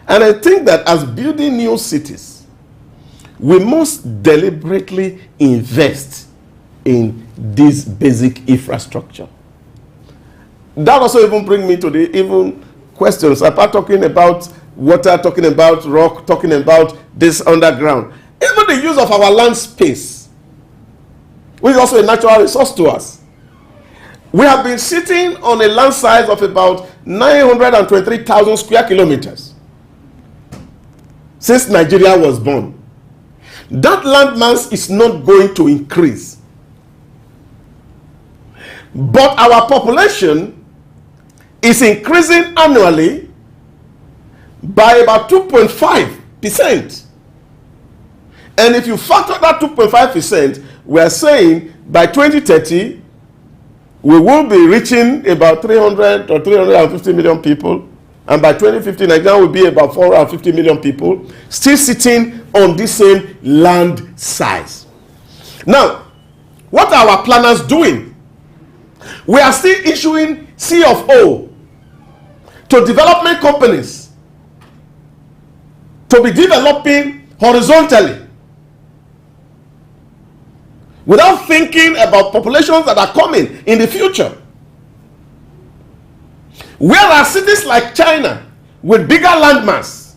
And I think that as building new cities, we must deliberately invest in this basic infrastructure. That also even brings me to the questions, apart talking about water, talking about rock, talking about this underground. Even the use of our land space, which is also a natural resource to us. We have been sitting on a land size of about 923,000 square kilometers since Nigeria was born. That land mass is not going to increase. But our population is increasing annually by about 2.5%. And if you factor that 2.5%, we are saying by 2030, we will be reaching about 300 or 350 million people. And by 2050, Nigeria will be about 450 million people, still sitting on the same land size. Now, what are our planners doing? We are still issuing C of O to development companies to be developing horizontally without thinking about populations that are coming in the future. Whereas cities like China with bigger landmass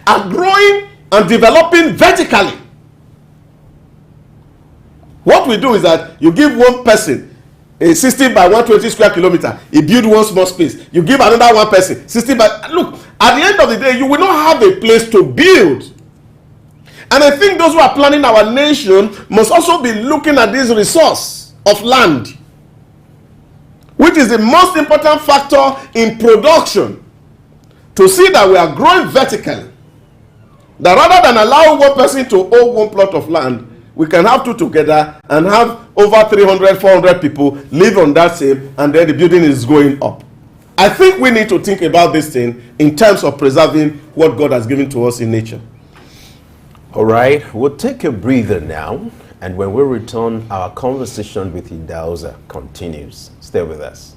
are growing and developing vertically. What we do is that you give one person a 60 by 120 square kilometer, he build one small space. You give another one person 60 by, look, at the end of the day, you will not have a place to build. And I think those who are planning our nation must also be looking at this resource of land, which is the most important factor in production, to see that we are growing vertically. That rather than allow one person to own one plot of land, we can have two together and have over 300, 400 people live on that same, and then the building is going up. I think we need to think about this thing in terms of preserving what God has given to us in nature. All right, we'll take a breather now, and when we return, our conversation with Idauza continues. Stay with us.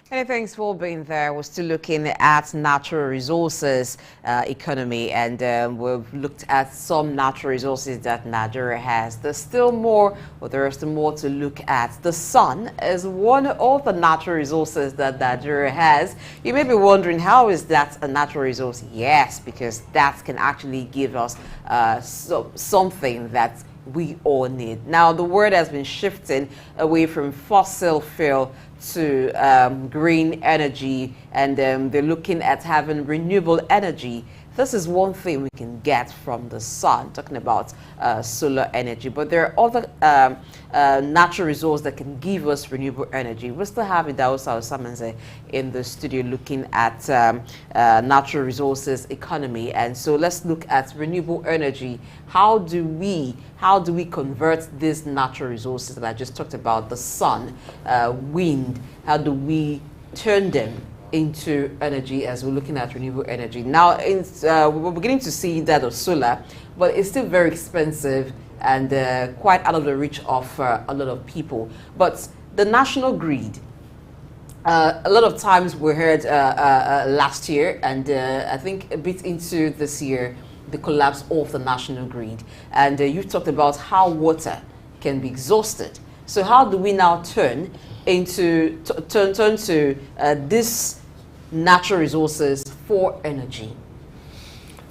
Many thanks for being there. We're still looking at natural resources economy, and we've looked at some natural resources that Nigeria has. There's still more, but there is still more to look at. The sun is one of the natural resources that Nigeria has. You may be wondering, how is that a natural resource? Yes, because that can actually give us something that we all need. Now, the world has been shifting away from fossil fuel to green energy, and they're looking at having renewable energy. This is one thing we can get from the sun, talking about solar energy. But there are other natural resources that can give us renewable energy. We still have Idausa Osamanze in the studio looking at natural resources economy. And so let's look at renewable energy. How do we convert these natural resources that I just talked about, the sun, wind? How do we turn them into energy as we're looking at renewable energy? Now, we're beginning to see that of solar, but it's still very expensive and quite out of the reach of a lot of people. But the national grid, a lot of times we heard last year, and I think a bit into this year, the collapse of the national grid. And you talked about how water can be exhausted. So how do we now turn to these natural resources for energy?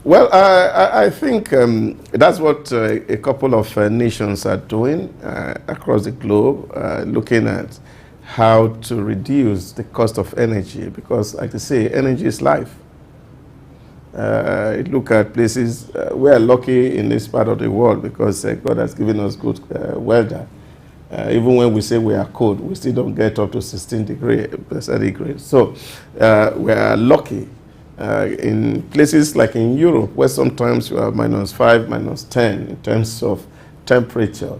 Well, I think that's what a couple of nations are doing across the globe, looking at how to reduce the cost of energy, because, like I say, energy is life. Look at places, we are lucky in this part of the world because God has given us good weather. Even when we say we are cold, we still don't get up to 16 degrees. So we are lucky in places like in Europe, where sometimes you have -5, -10 in terms of temperature.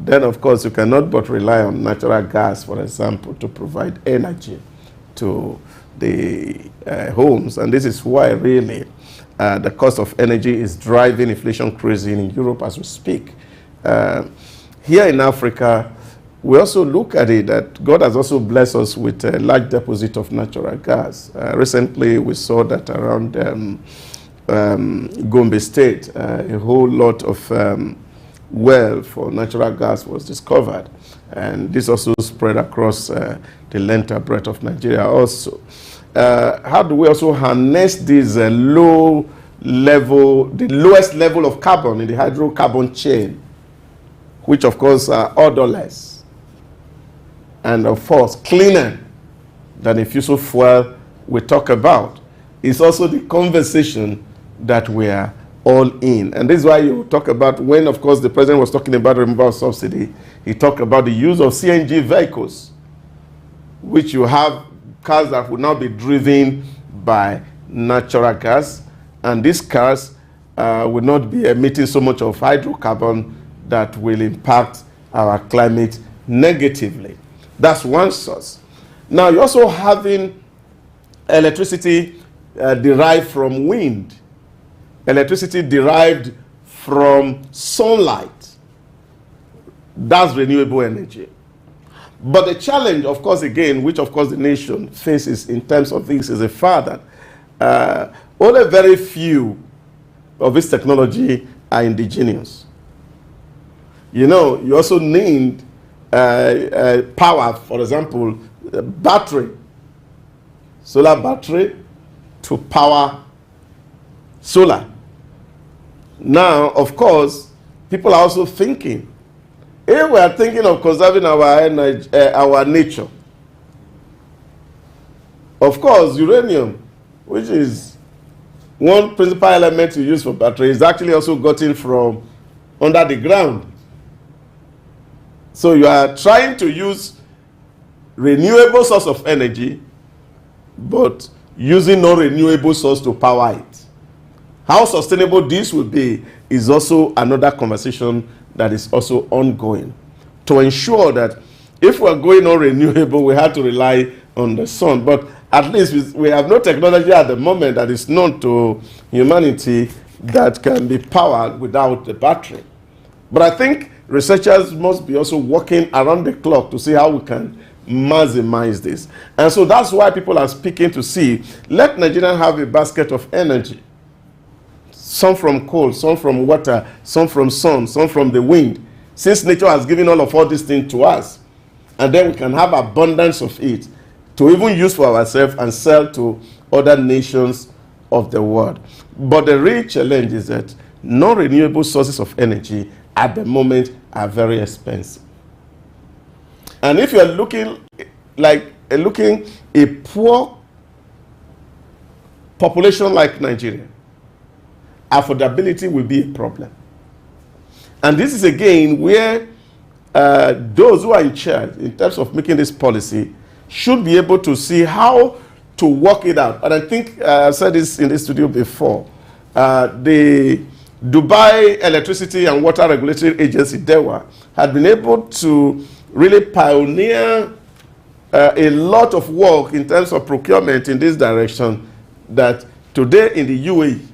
Then, of course, you cannot but rely on natural gas, for example, to provide energy to the homes. And this is why, really, the cost of energy is driving inflation crazy in Europe as we speak. Here in Africa, we also look at it that God has also blessed us with a large deposit of natural gas. Recently, we saw that around Gombe State, a whole lot of well for natural gas was discovered. And this also spread across the length and breadth of Nigeria also. How do we also harness this the lowest level of carbon in the hydrocarbon chain, which of course are odorless and of course cleaner than the fossil fuel we talk about? It's also the conversation that we are all in. And this is why you talk about, when of course the president was talking about removal subsidy, he talked about the use of CNG vehicles, which you have cars that will now be driven by natural gas, and these cars will not be emitting so much of hydrocarbon that will impact our climate negatively. That's one source. Now, you're also having electricity derived from wind, electricity derived from sunlight. That's renewable energy. But the challenge, of course, again, which of course the nation faces in terms of this, is the fact that only very few of this technology are indigenous. You know, you also need power, for example, battery, solar battery to power solar. Now, of course, people are also thinking, if we are thinking of conserving our energy, our nature, of course, uranium, which is one principal element you use for battery, is actually also gotten from under the ground. So you are trying to use renewable source of energy, but using non-renewable source to power it. How sustainable this will be is also another conversation that is also ongoing, to ensure that if we're going on renewable, we have to rely on the sun. But At least we have no technology at the moment that is known to humanity that can be powered without the battery. But I think researchers must be also working around the clock to see how we can maximize this. And so that's why people are speaking to see, let Nigerians have a basket of energy. Some from coal, some from water, some from sun, some from the wind. Since nature has given all these things to us, and then we can have abundance of it to even use for ourselves and sell to other nations of the world. But the real challenge is that non-renewable sources of energy at the moment are very expensive. And if you're looking a poor population like Nigeria, affordability will be a problem. And this is again where those who are in charge in terms of making this policy should be able to see how to work it out. And I think I've said this in the studio before. The Dubai Electricity and Water Regulatory Agency, DEWA, had been able to really pioneer a lot of work in terms of procurement in this direction, that today in the UAE,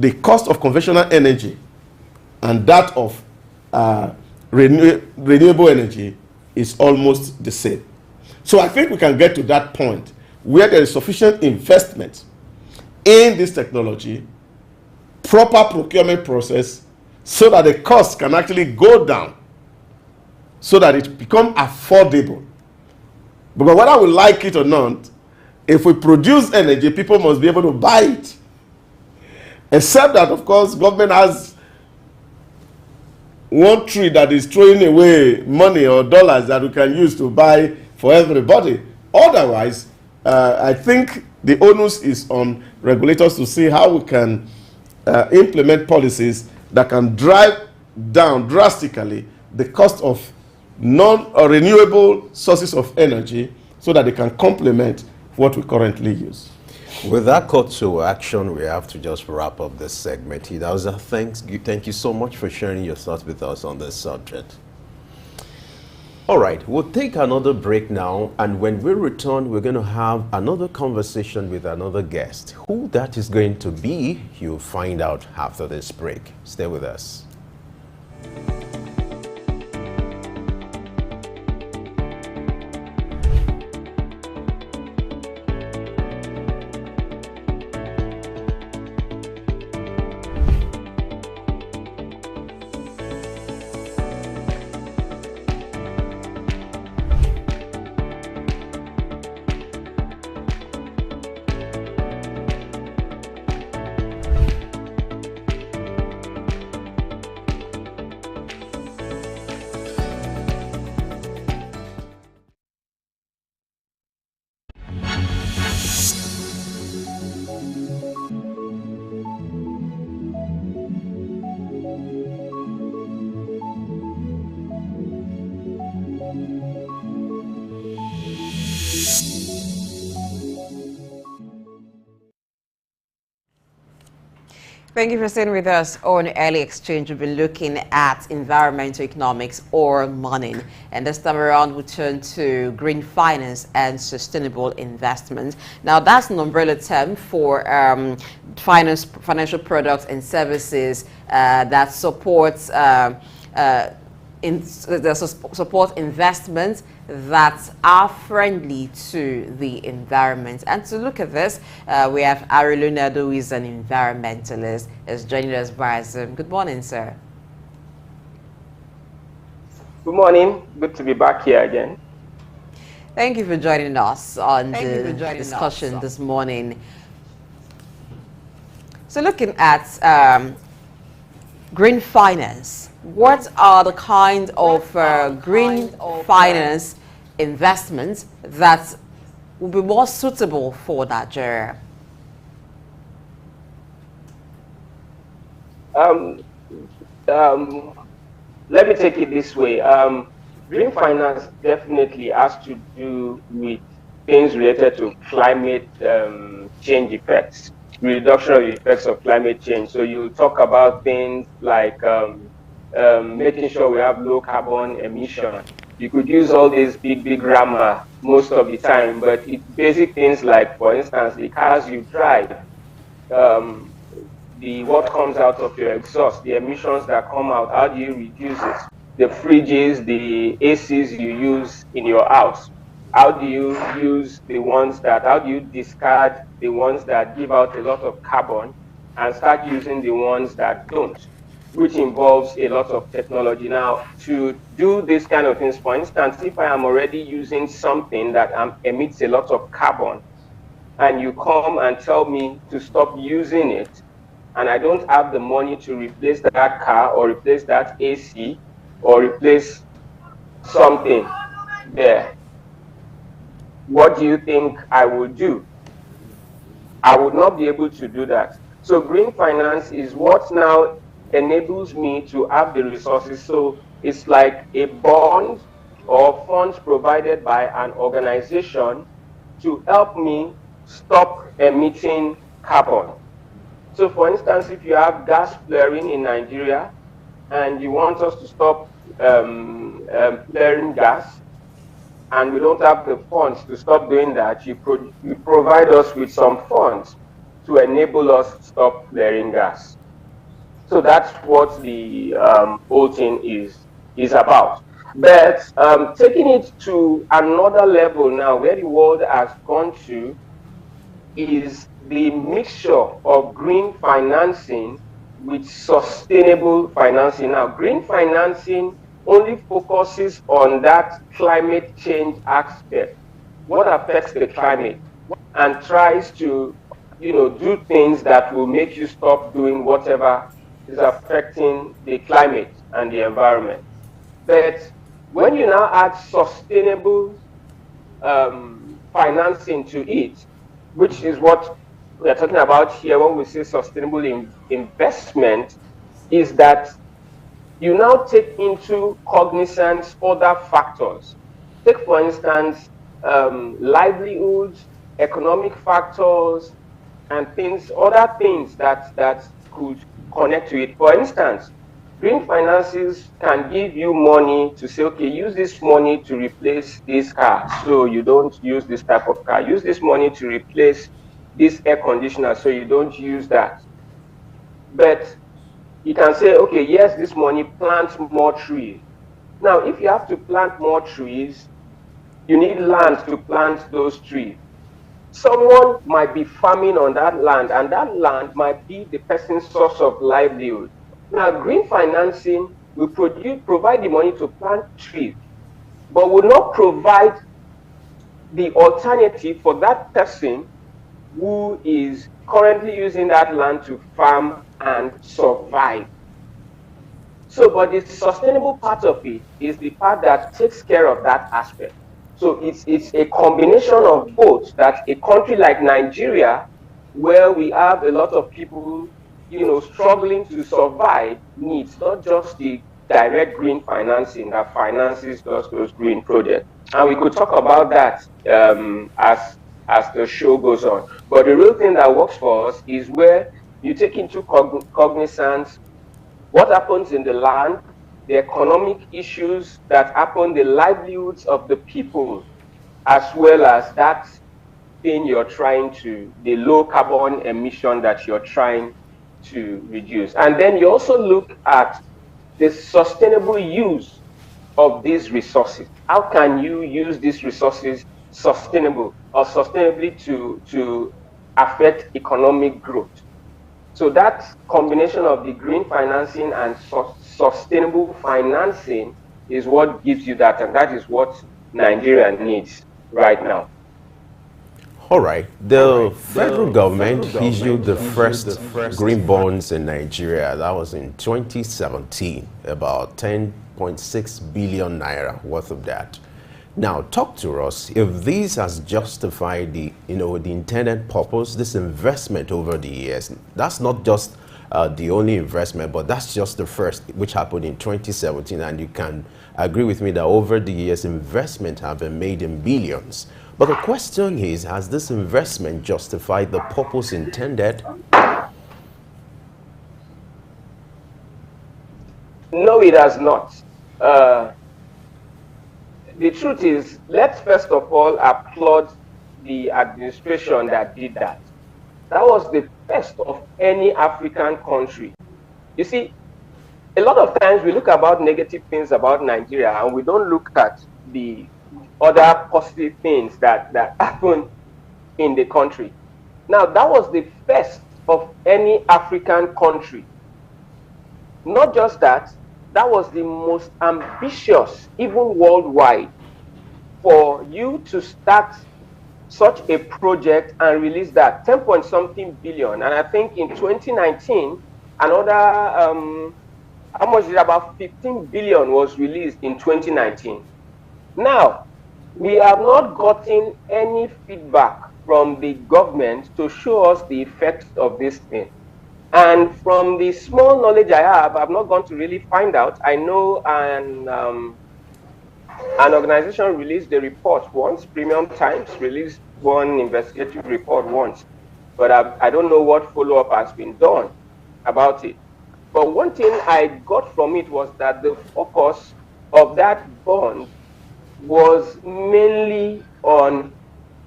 the cost of conventional energy and that of renewable energy is almost the same. So I think we can get to that point where there is sufficient investment in this technology, proper procurement process, so that the cost can actually go down, so that it become affordable. Because whether we like it or not, if we produce energy, people must be able to buy it. Except that, of course, government has one tree that is throwing away money or dollars that we can use to buy for everybody. Otherwise, I think the onus is on regulators to see how we can implement policies that can drive down drastically the cost of non or renewable sources of energy, so that they can complement what we currently use. With that call to action, we have to just wrap up this segment. Hidauza, thank you so much for sharing your thoughts with us on this subject. All right, we'll take another break now, and when we return, we're going to have another conversation with another guest. Who that is going to be, you'll find out after this break. Stay with us. Thank you for staying with us on Early Exchange. We'll be looking at environmental economics or money. And this time around, we turn to green finance and sustainable investment. Now, that's an umbrella term for financial products and services that supports support investments that are friendly to the environment. And to look at this, we have Ari Leonardo, who is an environmentalist, is joining us via Zoom. Good morning, sir. Good morning. Good to be back here again. Thank you for joining us on the discussion this morning. So looking at green finance, what are the kind of green finance investments that will be more suitable for Nigeria? Let me take it this way. Green finance definitely has to do with things related to climate change effects, reduction of the effects of climate change. So you talk about things like making sure we have low carbon emission, You could use all these big grammar most of the time, but it's basic things like, for instance, the cars you drive, um, the what comes out of your exhaust, the emissions that come out, how do you reduce it? The fridges, the ACs you use in your house, how do you use the ones that, how do you discard the ones that give out a lot of carbon and start using the ones that don't, which involves a lot of technology. Now, to do this kind of things, for instance, if I am already using something that emits a lot of carbon, and you come and tell me to stop using it, and I don't have the money to replace that car or replace that AC or replace something there, what do you think I will do? I would not be able to do that. So green finance is what now enables me to have the resources. So it's like a bond or funds provided by an organization to help me stop emitting carbon. So for instance, if you have gas flaring in Nigeria and you want us to stop flaring gas, and we don't have the funds to stop doing that, you provide us with some funds to enable us to stop flaring gas. So that's what the whole thing is about. But taking it to another level now, where the world has gone to, is the mixture of green financing with sustainable financing. Now, green financing only focuses on that climate change aspect, what affects the climate, and tries to, do things that will make you stop doing whatever is affecting the climate and the environment. But when you now add sustainable financing to it, which is what we are talking about here when we say sustainable investment, is that you now take into cognizance other factors. Take, for instance, livelihoods, economic factors, and other things that could connect to it. For instance, green finances can give you money to say, okay, use this money to replace this car, so you don't use this type of car. Use this money to replace this air conditioner, so you don't use that. But you can say, okay, yes, this money, plant more trees. Now, if you have to plant more trees, you need land to plant those trees. Someone might be farming on that land, and that land might be the person's source of livelihood. Now, green financing will provide the money to plant trees, but will not provide the alternative for that person who is currently using that land to farm and survive. So, but the sustainable part of it is the part that takes care of that aspect. So it's a combination of both, that a country like Nigeria, where we have a lot of people, struggling to survive, needs not just the direct green financing that finances those green projects. And we could talk about that as the show goes on. But the real thing that works for us is where you take into cognizance what happens in the land, the economic issues that happen, the livelihoods of the people, as well as that thing you're trying to, the low carbon emission that you're trying to reduce. And then you also look at the sustainable use of these resources. How can you use these resources sustainably to affect economic growth? So that combination of the green financing and sustainable financing is what gives you that, and that is what Nigeria needs right now. All right. The federal government issued the first green bonds in Nigeria. That was in 2017, about 10.6 billion naira worth of that. Now, talk to us if this has justified the intended purpose, this investment over the years. That's not just the only investment, but that's just the first, which happened in 2017. And you can agree with me that over the years, investment have been made in billions. But the question is, has this investment justified the purpose intended? No, it has not. the truth is, let's first of all applaud the administration that did that. That was the first of any African country. You see, a lot of times we look about negative things about Nigeria and we don't look at the other positive things that happen in the country. Now, that was the first of any African country. Not just that, that was the most ambitious, even worldwide, for you to start such a project and release that 10 point something billion. And I think in 2019, another, how much is it? About 15 billion was released in 2019. Now, we have not gotten any feedback from the government to show us the effects of this thing. And from the small knowledge I have, I've not gone to really find out. I know an organization released a report once, Premium Times released one investigative report once, but I don't know what follow-up has been done about it. But one thing I got from it was that the focus of that bond was mainly on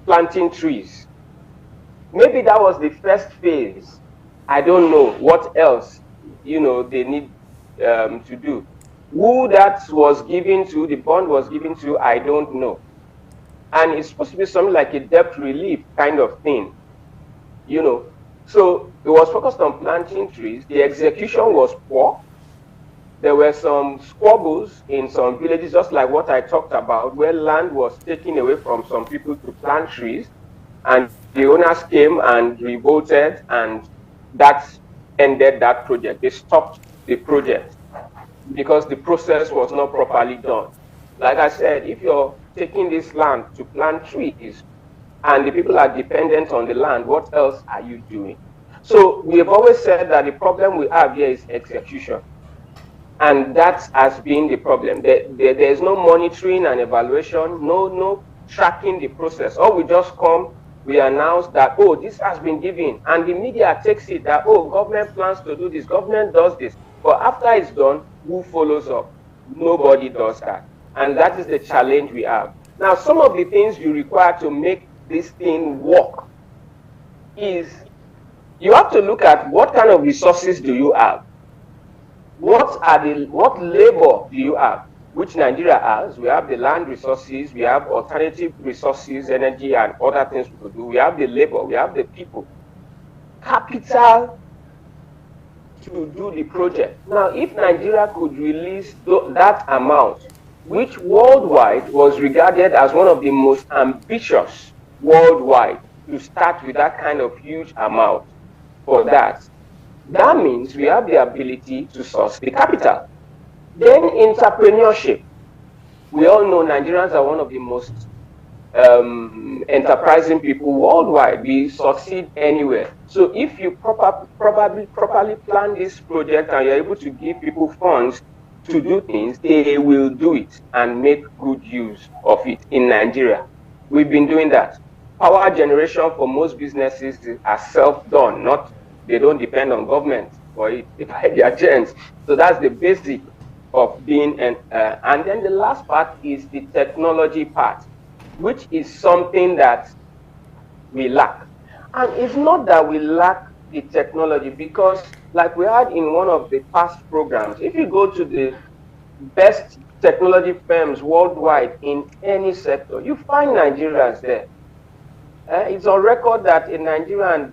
planting trees. Maybe that was the first phase. I don't know what else, they need to do. Who that was given to, the bond was given to, I don't know. And it's supposed to be something like a debt relief kind of thing, So it was focused on planting trees. The execution was poor. There were some squabbles in some villages, just like what I talked about, where land was taken away from some people to plant trees. And the owners came and revolted, and that ended that project. They stopped the project because the process was not properly done. Like I said, if you're taking this land to plant trees and the people are dependent on the land, what else are you doing? So we have always said that the problem we have here is execution. And that has been the problem. There's no monitoring and evaluation, no tracking the process. Or we just come, we announce that, oh, this has been given. And the media takes it that, oh, government plans to do this, government does this. But after it's done, who follows up? Nobody does that. And that is the challenge we have. Now, some of the things you require to make this thing work is you have to look at what kind of resources do you have? What labor do you have? Which Nigeria has. We have the land resources, we have alternative resources, energy, and other things we could do. We have the labor, we have the people. Capital to do the project. Now, if Nigeria could release that amount, which worldwide was regarded as one of the most ambitious worldwide, to start with that kind of huge amount for that, that means we have the ability to source the capital. Then entrepreneurship. We all know Nigerians are one of the most enterprising people worldwide. We succeed anywhere. So if you properly plan this project and you're able to give people funds to do things, they will do it and make good use of it in Nigeria. We've been doing that. Power generation for most businesses are self-done, they don't depend on government for it. They buy their gens. So that's the basic of being and then the last part is the technology part, which is something that we lack. And it's not that we lack the technology, because like we had in one of the past programs, if you go to the best technology firms worldwide in any sector, you find Nigerians there. It's on record that a Nigerian,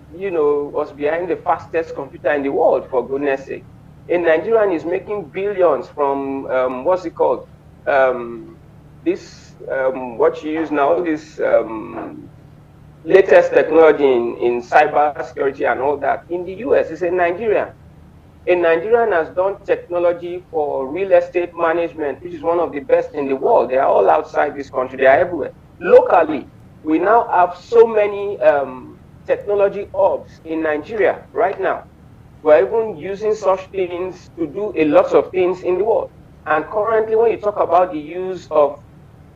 was behind the fastest computer in the world, for goodness sake. A Nigerian is making billions from, what's it called? What you use now, this latest technology in cyber security and all that. In the US, it's a Nigerian. A Nigerian has done technology for real estate management, which is one of the best in the world. They are all outside this country. They are everywhere. Locally, we now have so many technology hubs in Nigeria right now. We're even using such things to do a lot of things in the world. And currently, when you talk about the use of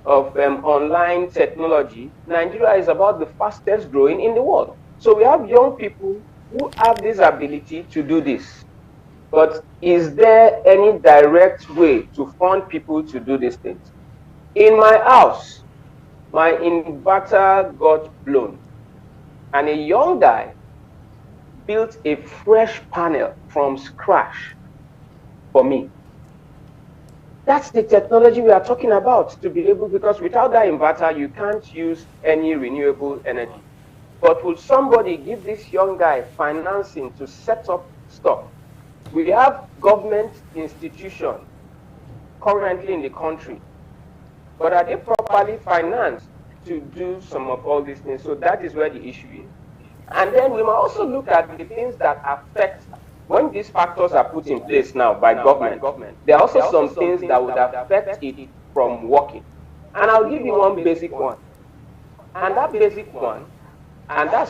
online technology, Nigeria is about the fastest growing in the world. So we have young people who have this ability to do this. But is there any direct way to fund people to do these things? In my house, my inverter got blown, and a young guy built a fresh panel from scratch for me. That's the technology we are talking about to be able, because without that inverter, you can't use any renewable energy. But will somebody give this young guy financing to set up stuff? We have government institutions currently in the country, but are they properly financed to do some of all these things? So that is where the issue is. And then we must also look at the things that affect, when these factors are put in place now by government, there are also some things that would affect it from working. And I'll give you one basic one. And that basic one, and that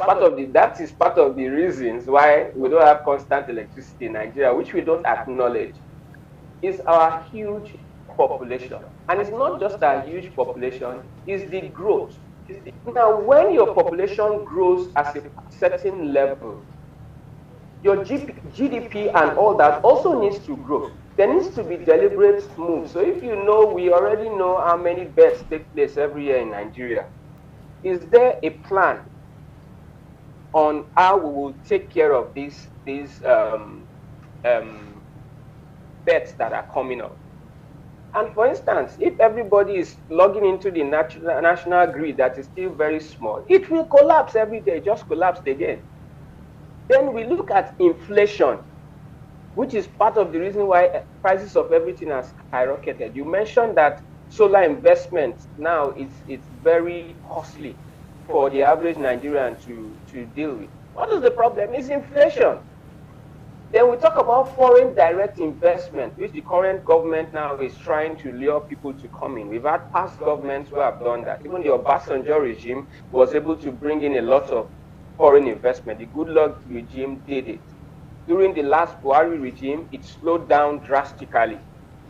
is part of the reasons why we don't have constant electricity in Nigeria, which we don't acknowledge, is our huge population. And it's not just our huge population, it's the growth. Now, when your population grows at a certain level, your GDP and all that also needs to grow. There needs to be deliberate moves. So if you know, we already know how many births take place every year in Nigeria. Is there a plan on how we will take care of these bets that are coming up? And for instance, if everybody is logging into the national grid that is still very small, it will collapse every day, just collapsed again. Then we look at inflation, which is part of the reason why prices of everything has skyrocketed. You mentioned that solar investment now it's very costly for the average Nigerian to deal with. What is the problem? It's inflation. Then we talk about foreign direct investment, which the current government now is trying to lure people to come in. We've had past governments who have done that. Even the Obasanjo regime was able to bring in a lot of foreign investment. The Goodluck regime did it. During the last Buhari regime, it slowed down drastically.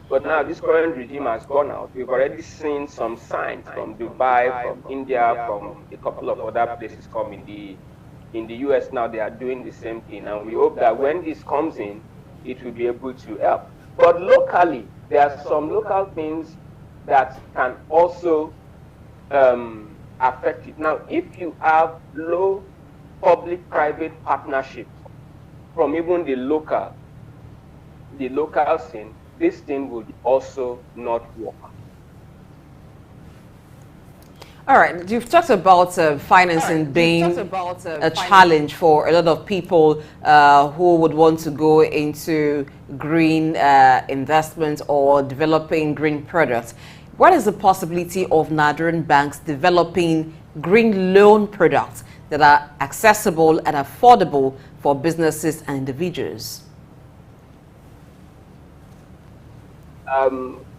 But now this current regime has gone out. We've already seen some signs from Dubai, from India, from a couple of other places come in the US now. They are doing the same thing. And we hope that when this comes in, it will be able to help. But locally, there are some local things that can also affect it. Now, if you have low public-private partnerships from even the local scene, this thing would also not work. All right, you've talked about financing being a challenge for a lot of people who would want to go into green investments or developing green products. What is the possibility of Nigerian banks developing green loan products that are accessible and affordable for businesses and individuals?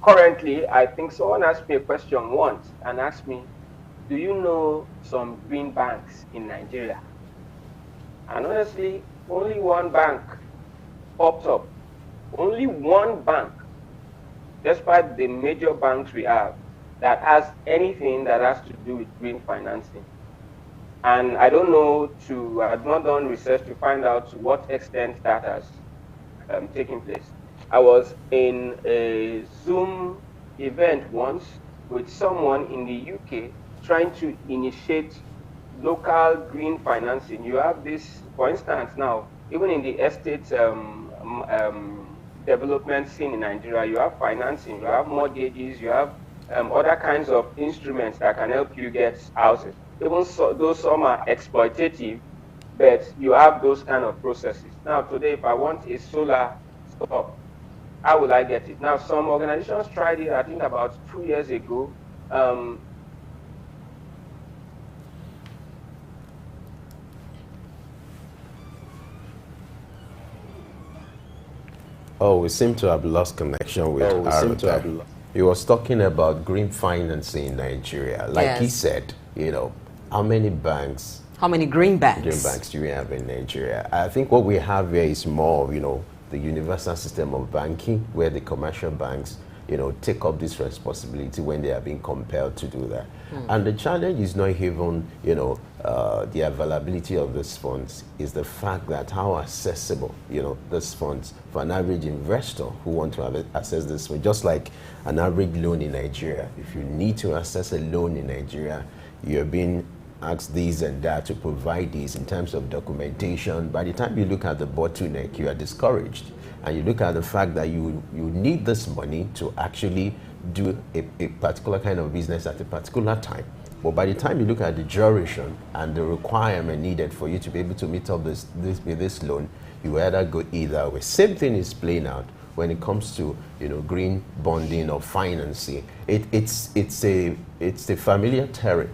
Currently, I think someone asked me a question once and asked me, do you know some green banks in Nigeria? And honestly, only one bank popped up. Only one bank, despite the major banks we have, that has anything that has to do with green financing. And I don't know I've not done research to find out to what extent that has taken place. I was in a Zoom event once with someone in the UK trying to initiate local green financing. You have this, for instance, now, even in the estate development scene in Nigeria, you have financing, you have mortgages, you have other kinds of instruments that can help you get houses. Even so, though some are exploitative, but you have those kind of processes. Now, today, if I want a solar stop, how will I get it? Now, some organizations tried it, I think about 2 years ago. Oh, we seem to have lost connection with Aaron. He was talking about green financing in Nigeria. Like he said, you know, how many banks? How many green banks? Green banks do we have in Nigeria? I think what we have here is more, you know, the universal system of banking, where the commercial banks take up this responsibility when they are being compelled to do that. And the challenge is not even, the availability of these funds, is the fact that how accessible, these funds for an average investor who want to access this, just like an average loan in Nigeria. If you need to access a loan in Nigeria, you're being asked this and that to provide these in terms of documentation. By the time you look at the bottleneck, you are discouraged. And you look at the fact that you need this money to actually do a particular kind of business at a particular time. But by the time you look at the duration and the requirement needed for you to be able to meet up this loan, you either go either way. Same thing is playing out when it comes to green bonding or financing. It's a familiar terrain,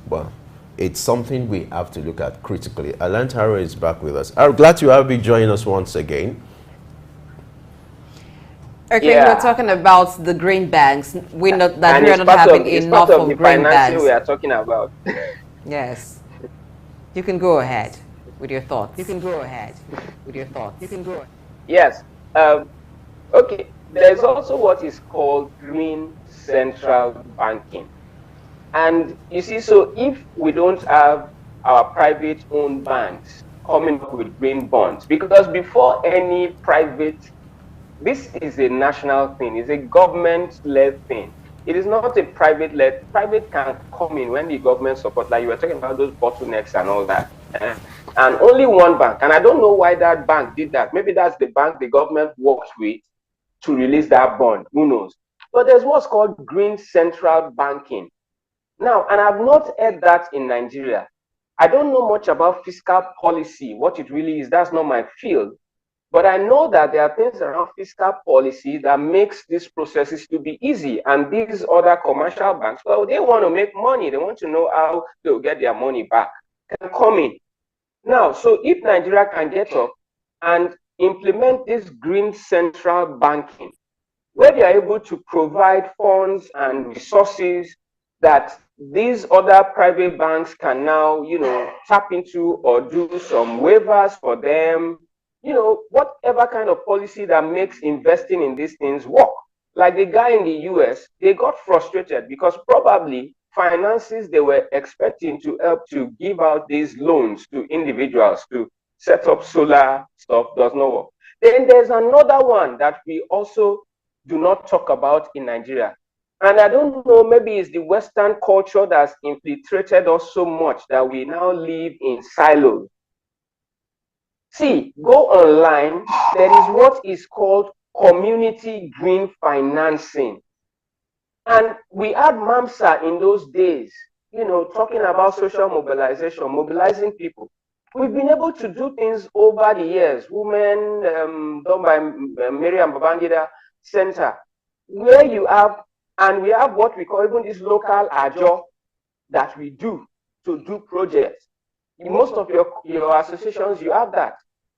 but it's something we have to look at critically. Alan Taro is back with us. I'm glad to have you join us once again. Okay, Yeah. we're talking about the green banks. We are not having enough of of the green financing banks. we are talking about. Yes. You can go ahead with your thoughts. You can go ahead with your thoughts. You can go ahead. Yes. Okay. There's also what is called green central banking. And you see, so if we don't have our private owned banks coming up with green bonds, because before any private, this is a national thing, it's a government-led thing. It is not a private-led. Private can come in when the government support, like you were talking about those bottlenecks and all that. And only one bank, and I don't know why that bank did that. Maybe that's the bank the government worked with to release that bond, who knows. But there's what's called green central banking. Now, and I've not heard that in Nigeria. I don't know much about fiscal policy, what it really is. That's not my field. But I know that there are things around fiscal policy that makes these processes to be easy. And these other commercial banks, well, they want to make money. They want to know how they'll get their money back. Can come in. Now, so if Nigeria can get up and implement this green central banking, where they are able to provide funds and resources that these other private banks can now, tap into or do some waivers for them, whatever kind of policy that makes investing in these things work. Like the guy in the US, they got frustrated because probably finances they were expecting to help to give out these loans to individuals to set up solar stuff does not work. Then there's another one that we also do not talk about in Nigeria. And I don't know, maybe it's the Western culture that's infiltrated us so much that we now live in silos. See, go online, there is what is called community green financing. And we had MAMSA in those days, talking about social mobilization, mobilizing people. We've been able to do things over the years. Women, done by Miriam Babangida Center, where you have, and we have what we call even this local ajo that we do to do projects. In most of your associations, you have that.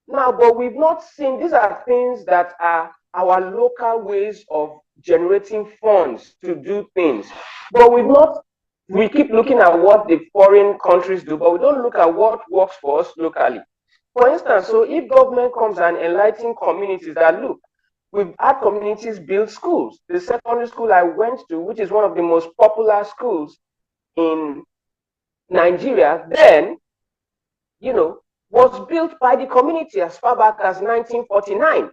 Now, but we've not seen, these are things that are our local ways of generating funds to do things. But we keep looking at what the foreign countries do, but we don't look at what works for us locally. For instance, so if government comes and enlightens communities that, look, we've had communities build schools. The secondary school I went to, which is one of the most popular schools in Nigeria, then, was built by the community as far back as 1949.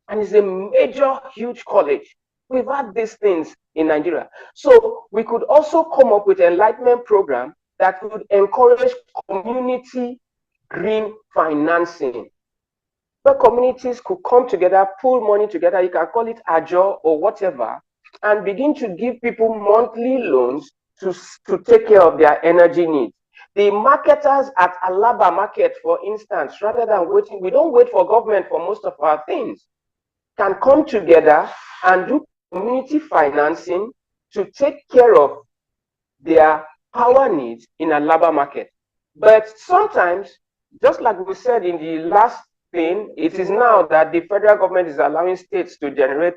And it's a major, huge college. We've had these things in Nigeria. So we could also come up with an enlightenment program that would encourage community green financing. Where communities could come together, pool money together, you can call it ajo or whatever, and begin to give people monthly loans to take care of their energy needs. The marketers at Alaba Market, for instance, rather than waiting, we don't wait for government for most of our things, can come together and do community financing to take care of their power needs in Alaba Market. But sometimes, just like we said in the last thing, it is now that the federal government is allowing states to generate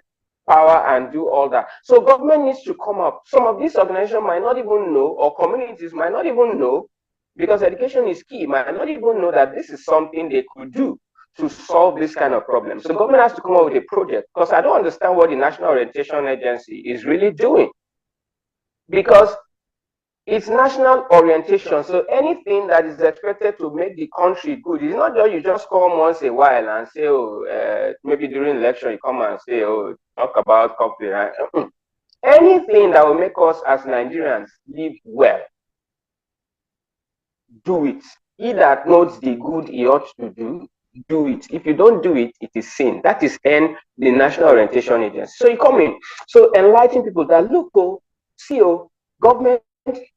power and do all that. So government needs to come up. Some of these organizations might not even know, or communities might not even know, because education is key, might not even know that this is something they could do to solve this kind of problem. So government has to come up with a project, because I don't understand what the National Orientation Agency is really doing, because it's national orientation. So anything that is expected to make the country good, it's not just you just come once a while and say, oh, maybe during election you come and say, oh, talk about company. Anything that will make us as Nigerians live well, do it. He that knows the good he ought to do it. If you don't do it, it is sin. That is the National Orientation Agency. So you come in, so enlighten people that look, government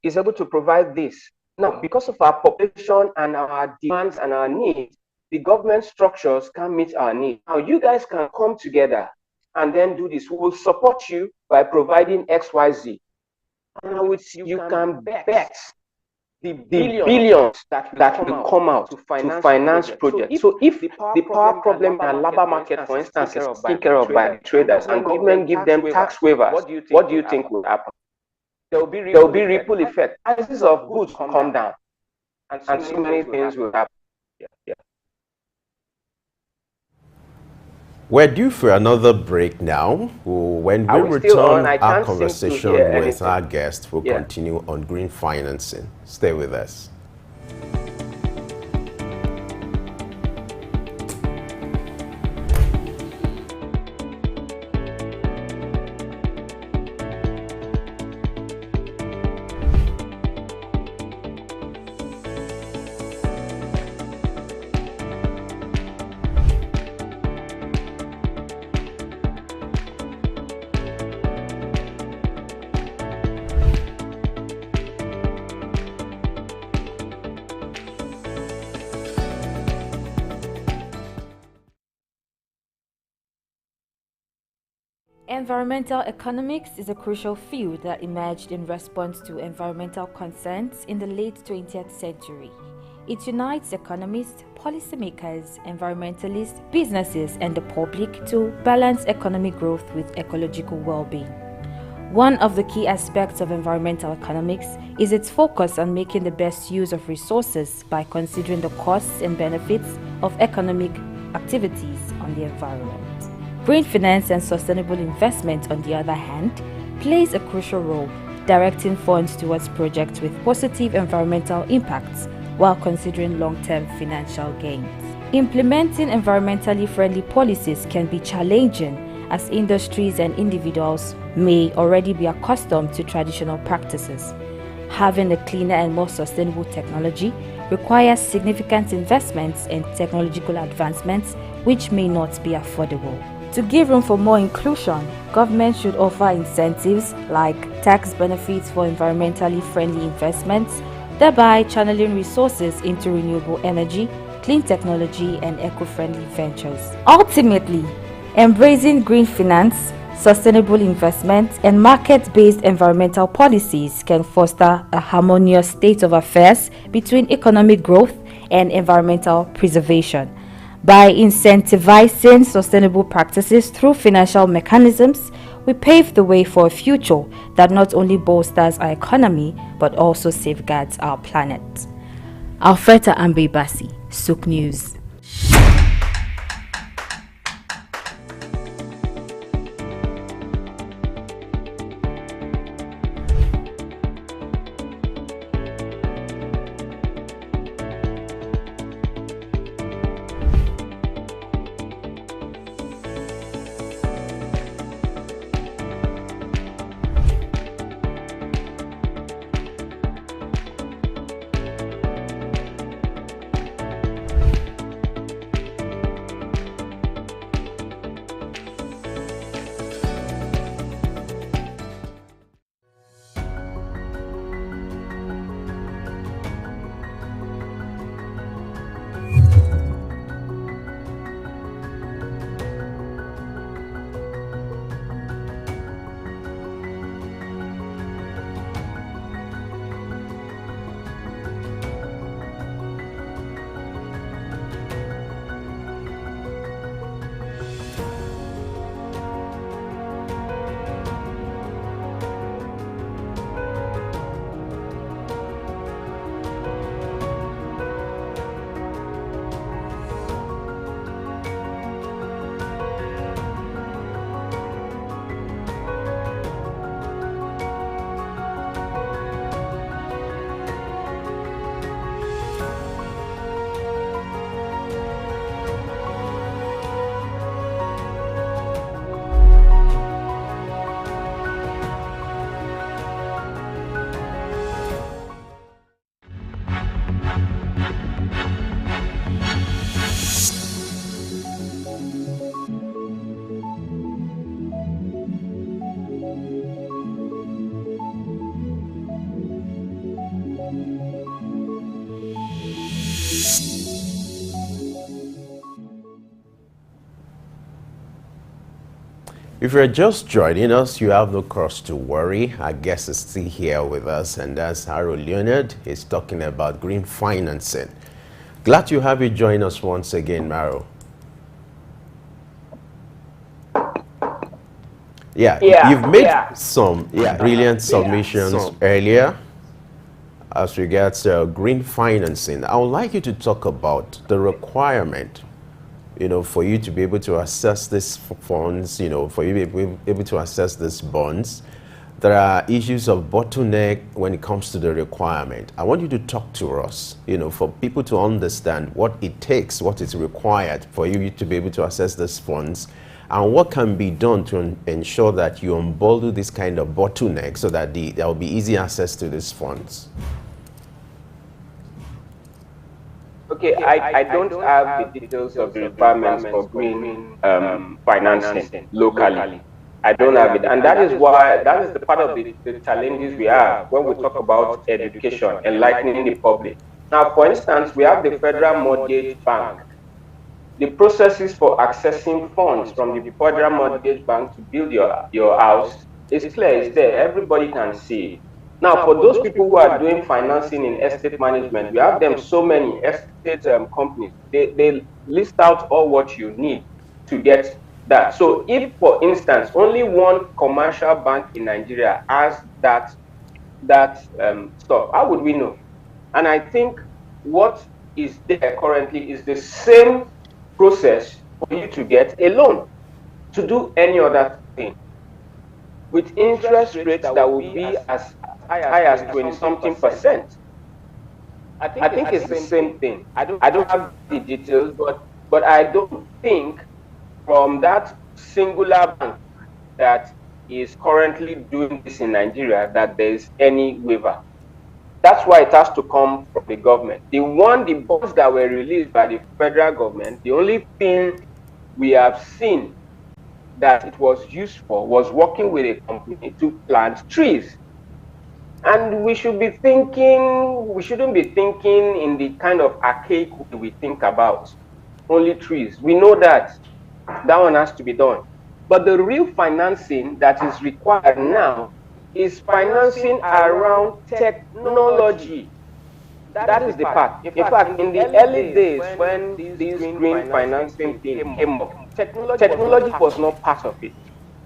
is able to provide this. Now, because of our population and our demands and our needs, the government structures can't meet our needs. Now, you guys can come together and then do this. We will support you by providing XYZ. And with you can bet the billions that will come out to finance projects. So if the power problem and labor market, for instance, is taken care of by traders and government give them tax waivers, what do you think will happen? There will be ripple effect. Prices of goods come down, and so many things will happen. Yeah. We're due for another break now. When we return, our conversation with our guest will continue on green financing. Stay with us. Environmental economics is a crucial field that emerged in response to environmental concerns in the late 20th century. It unites economists, policymakers, environmentalists, businesses, and the public to balance economic growth with ecological well-being. One of the key aspects of environmental economics is its focus on making the best use of resources by considering the costs and benefits of economic activities on the environment. Green finance and sustainable investment, on the other hand, plays a crucial role, directing funds towards projects with positive environmental impacts while considering long-term financial gains. Implementing environmentally friendly policies can be challenging, as industries and individuals may already be accustomed to traditional practices. Having a cleaner and more sustainable technology requires significant investments and technological advancements which may not be affordable. To give room for more inclusion, government should offer incentives like tax benefits for environmentally friendly investments, thereby channeling resources into renewable energy, clean technology, and eco-friendly ventures. Ultimately, embracing green finance, sustainable investment, and market-based environmental policies can foster a harmonious state of affairs between economic growth and environmental preservation. By incentivizing sustainable practices through financial mechanisms, we pave the way for a future that not only bolsters our economy but also safeguards our planet. Alfreda Ambebasi, Souk News. If you're just joining us, you have no cause to worry. Our guest is still here with us, and that's Harold Leonard. He's talking about green financing. Glad to have you join us once again, Maro. You've made some brilliant submissions earlier as regards green financing. I would like you to talk about the requirement, for you to be able to access these funds, for you to be able to access these bonds. There are issues of bottleneck when it comes to the requirement. I want you to talk to us, for people to understand what it takes, what is required for you to be able to access these funds, and what can be done to ensure that you unbundle this kind of bottleneck so that there will be easy access to these funds. Okay, I don't have the details of the requirements for green financing locally. I don't have it. And that is the part of the challenges we have when we talk about education, enlightening the public. Now, for instance, we have the Federal Mortgage Bank. The processes for accessing funds from the Federal Mortgage Bank to build your house is clear, it's there, everybody can see it. Now, for those people who are doing financing in estate management, we have them so many estate companies. They list out all what you need to get that. So if, for instance, only one commercial bank in Nigeria has that stuff, how would we know? And I think what is there currently is the same process for you to get a loan to do any other thing, with interest rates that will be as high as 20-something%. I think it's the same thing. I don't have the details, but I don't think from that singular bank that is currently doing this in Nigeria that there is any waiver. That's why it has to come from the government. The bonds that were released by the federal government, the only thing we have seen that it was used for was working with a company to plant trees. And we shouldn't be thinking in the kind of archaic way we think about only trees. We know that one has to be done. But the real financing that is required now is financing around technology. That is the part. In fact, in the early days when this green financing thing came up, technology was not part of it.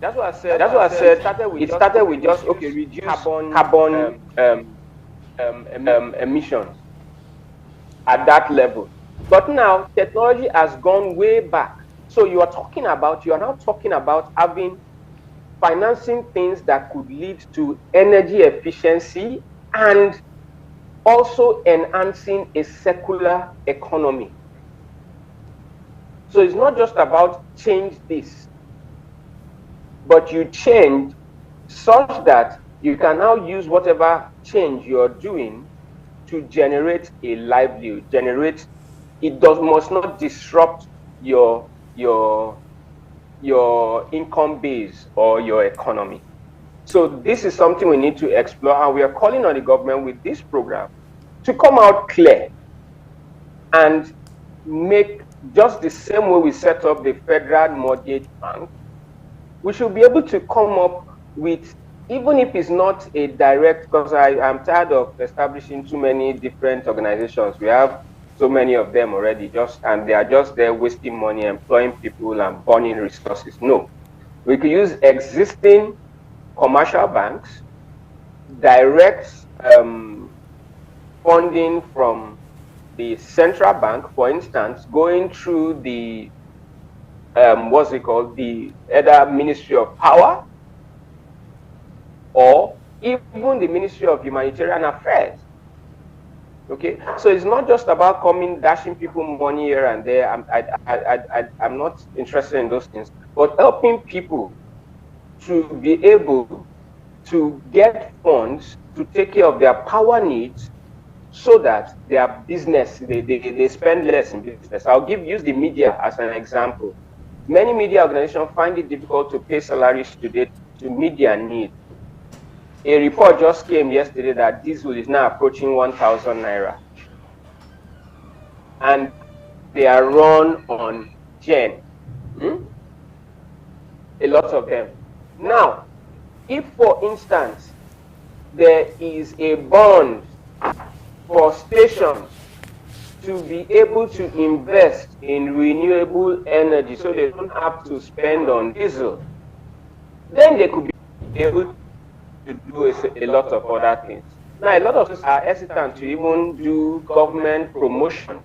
That's what I said. It started with just reduce carbon emissions at that level. But now technology has gone way back. So you are now talking about having financing things that could lead to energy efficiency and also enhancing a circular economy. So it's not just about change this, but you change such that you can now use whatever change you're doing to generate a livelihood, must not disrupt your income base or your economy. So this is something we need to explore, and we are calling on the government with this program to come out clear and make just the same way we set up the Federal Mortgage Bank. We should be able to come up with, even if it's not a direct, because I'm tired of establishing too many different organizations. We have so many of them already, and they are just there wasting money, employing people and burning resources. No, we could use existing commercial banks, direct funding from the central bank, for instance, going through the the either Ministry of Power or even the Ministry of Humanitarian Affairs. Okay, so it's not just about dashing people money here and there. I'm not interested in those things, but helping people to be able to get funds to take care of their power needs, so that their business, they spend less in business. I'll use the media as an example. Many media organizations find it difficult to pay salaries today to meet their needs. A report just came yesterday that diesel is now approaching 1,000 naira. And they are run on Gen. a lot of them. Now, if, for instance, there is a bond for stations to be able to invest in renewable energy so they don't have to spend on diesel, then they could be able to do a lot of other things. Now, a lot of us are hesitant to even do government promotion,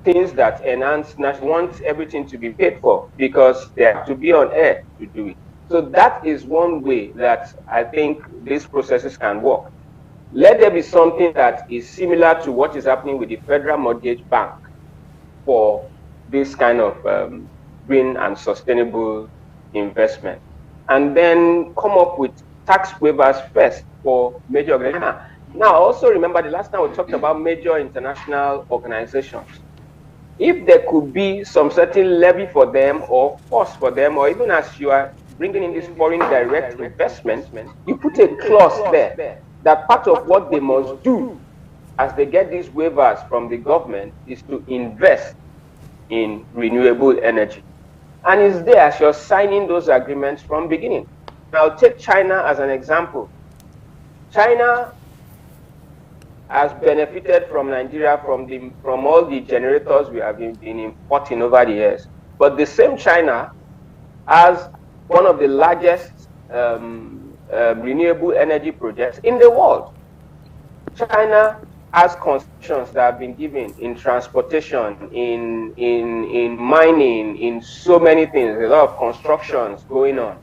things that enhance national, want everything to be paid for because they have to be on air to do it. So that is one way that I think these processes can work. Let there be something that is similar to what is happening with the Federal Mortgage Bank for this kind of green and sustainable investment. And then come up with tax waivers first for major organizations. Now, also remember the last time we talked about major international organizations. If there could be some certain levy for them or cost for them, or even as you are bringing in this foreign direct investment, you put a clause there that part of what they must do as they get these waivers from the government is to invest in renewable energy. And it's there as you're signing those agreements from beginning. Now, take China as an example. China has benefited from Nigeria from all the generators we have been importing over the years. But the same China has one of the largest renewable energy projects in the world. China has concessions that have been given in transportation, in mining, in so many things, a lot of constructions going on.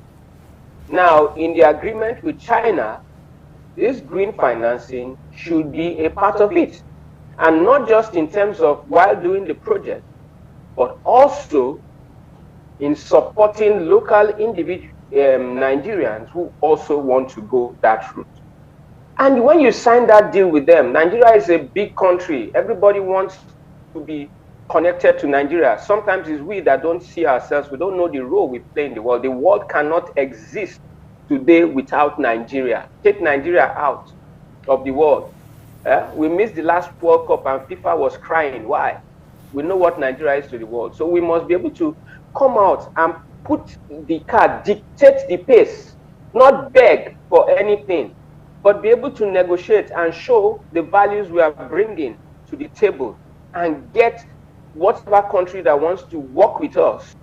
Now, in the agreement with China, this green financing should be a part of it. And not just in terms of while doing the project, but also in supporting local individual Nigerians who also want to go that route. And when you sign that deal with them, Nigeria is a big country. Everybody wants to be connected to Nigeria. Sometimes it's we that don't see ourselves. We don't know the role we play in the world. The world cannot exist today without Nigeria. Take Nigeria out of the world. We missed the last World Cup and FIFA was crying. Why? We know what Nigeria is to the world. So we must be able to come out and put the card, dictate the pace, not beg for anything, but be able to negotiate and show the values we are bringing to the table and get whatever country that wants to work with us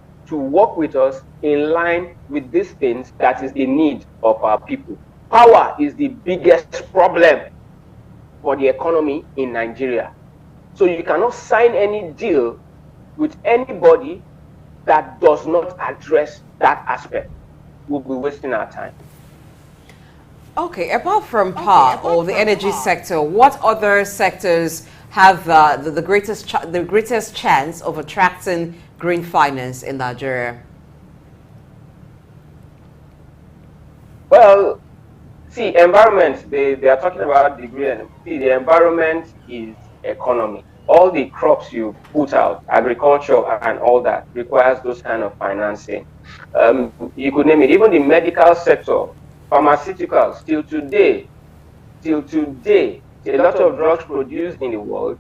in line with these things that is the need of our people. Power is the biggest problem for the economy in Nigeria. So you cannot sign any deal with anybody that does not address that aspect. We'll be wasting our time. Okay, apart from power or the energy sector, what other sectors have the greatest chance of attracting green finance in Nigeria? Well, see, environment, they are talking about the green. See, the environment is economy. All the crops you put out, agriculture and all that requires those kind of financing. You could name it, even the medical sector, pharmaceuticals, till today, a lot of drugs produced in the world,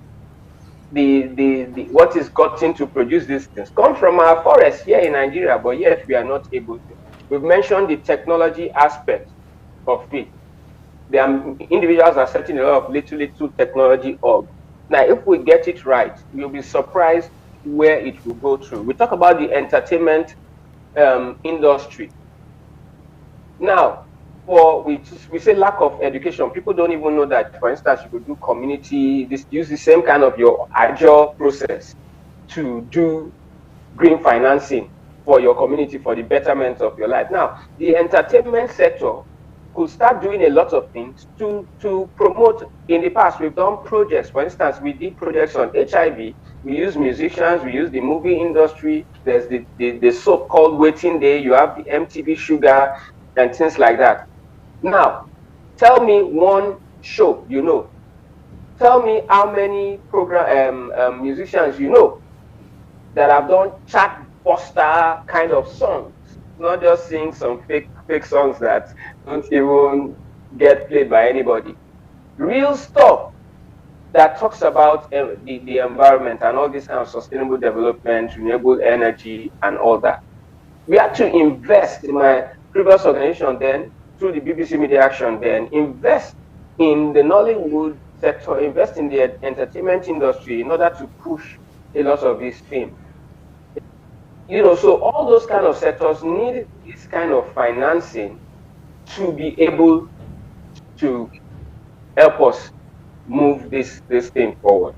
what is gotten to produce these things come from our forests here in Nigeria, but yet we are not able to. We've mentioned the technology aspect of it. The individuals are setting a lot of little technology up. Now, if we get it right, you'll be surprised where it will go through. We talk about the entertainment industry. Now, we say lack of education. People don't even know that, for instance, you could do community, use the same kind of your agile process to do green financing for your community, for the betterment of your life. Now, the entertainment sector could start doing a lot of things to promote. In the past, we've done projects. For instance, we did projects on HIV. We use musicians, we use the movie industry. There's the so-called waiting day. You have the MTV Sugar and things like that. Now, tell me one show you know. Tell me how many musicians you know that have done chart buster kind of songs, not just sing some fake songs that don't even get played by anybody. Real stuff that talks about the environment and all this kind of sustainable development, renewable energy, and all that. We had to invest in my previous organization then, through the BBC Media Action then, invest in the Nollywood sector, invest in the entertainment industry in order to push a lot of these things. So all those kind of sectors need this kind of financing to be able to help us move this thing forward.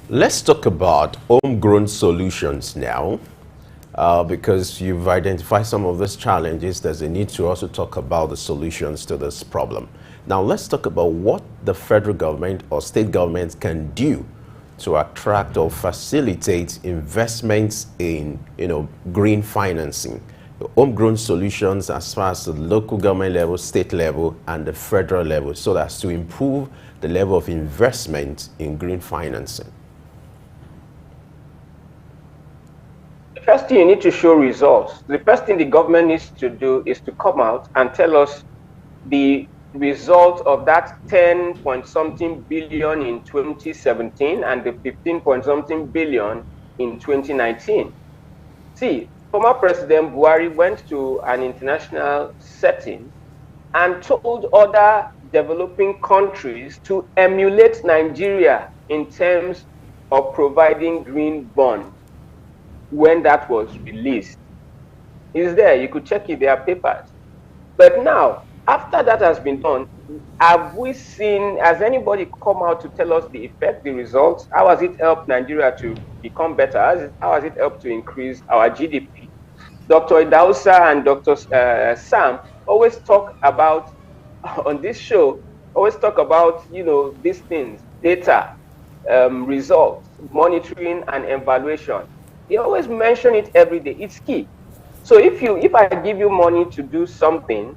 Let's talk about homegrown solutions now. Because you've identified some of these challenges, there's a need to also talk about the solutions to this problem. Now, let's talk about what the federal government or state governments can do to attract or facilitate investments in, green financing. The homegrown solutions as far as the local government level, state level, and the federal level, so as to improve the level of investment in green financing. First thing, you need to show results. The first thing the government needs to do is to come out and tell us the result of that 10 point something billion in 2017 and the 15 point something billion in 2019. See, former President Buhari went to an international setting and told other developing countries to emulate Nigeria in terms of providing green bonds. When that was released, is there. You could check it, there are papers. But now, after that has been done, has anybody come out to tell us the effect, the results? How has it helped Nigeria to become better? How has it helped to increase our GDP? Dr. Idausa and Dr. Sam always talk about, on this show, these things, data, results, monitoring and evaluation. They always mention it every day. It's key. So if I give you money to do something,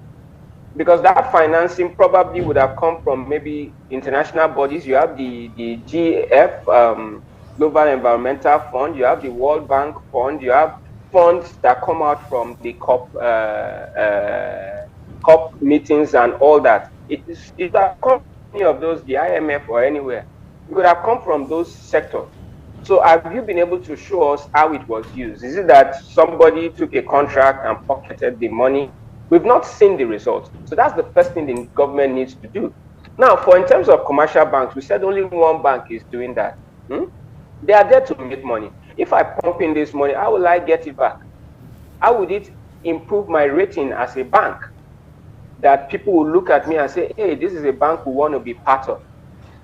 because that financing probably would have come from maybe international bodies, you have the GF, Global Environmental Fund, you have the World Bank Fund, you have funds that come out from the COP meetings and all that. It have come from any of those, the IMF or anywhere. It would have come from those sectors. So have you been able to show us how it was used? Is it that somebody took a contract and pocketed the money? We've not seen the results. So that's the first thing the government needs to do. Now, in terms of commercial banks, we said only one bank is doing that. They are there to make money. If I pump in this money, how will I get it back? How would it improve my rating as a bank? That people will look at me and say, hey, this is a bank we want to be part of.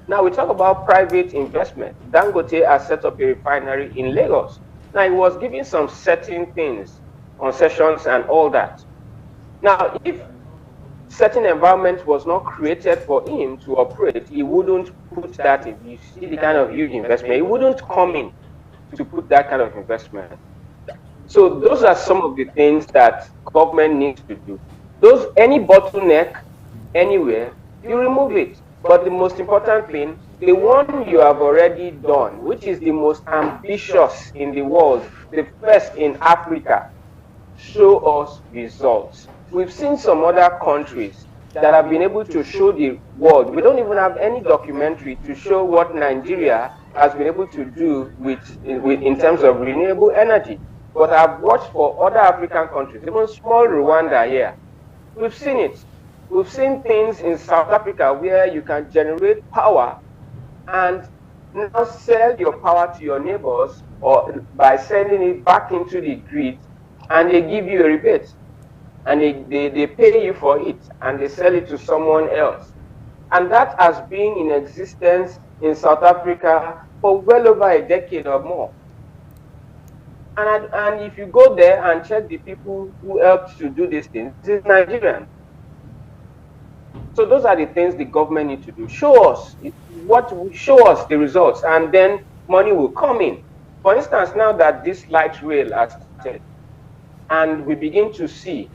Now, we talk about private investment. Dangote has set up a refinery in Lagos. Now, he was giving some certain things, concessions and all that. Now, if certain environment was not created for him to operate, he wouldn't put that in. You see the kind of huge investment. He wouldn't come in to put that kind of investment. So those are some of the things that government needs to do. Any bottleneck anywhere, you remove it. But the most important thing, the one you have already done, which is the most ambitious in the world, the first in Africa, show us results. We've seen some other countries that have been able to show the world. We don't even have any documentary to show what Nigeria has been able to do in terms of renewable energy. But I've watched for other African countries, even small Rwanda here. We've seen it. We've seen things in South Africa where you can generate power and now sell your power to your neighbors or by sending it back into the grid, and they give you a rebate. And they pay you for it and they sell it to someone else. And that has been in existence in South Africa for well over a decade or more. And if you go there and check the people who helped to do these things, it's Nigerian. So those are the things the government need to do. Show us the results, and then money will come in. For instance, now that this light rail has started, and we begin to see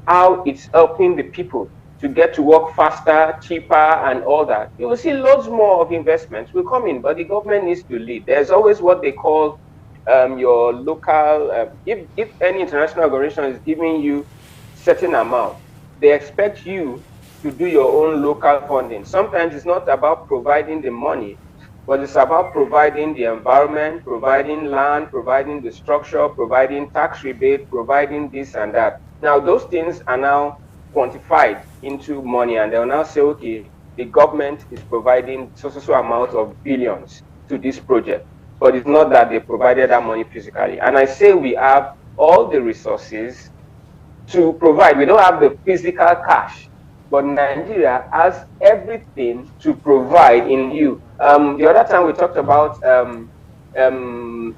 how it's helping the people to get to work faster, cheaper, and all that, you will see loads more of investments will come in, but the government needs to lead. There's always what they call your local, if any international organization is giving you certain amount, they expect you to do your own local funding. Sometimes it's not about providing the money, but it's about providing the environment, providing land, providing the structure, providing tax rebate, providing this and that. Now, those things are now quantified into money, and they'll now say, okay, the government is providing so amount of billions to this project. But it's not that they provided that money physically. And I say we have all the resources to provide. We don't have the physical cash, but Nigeria has everything to provide in you. The other time we talked about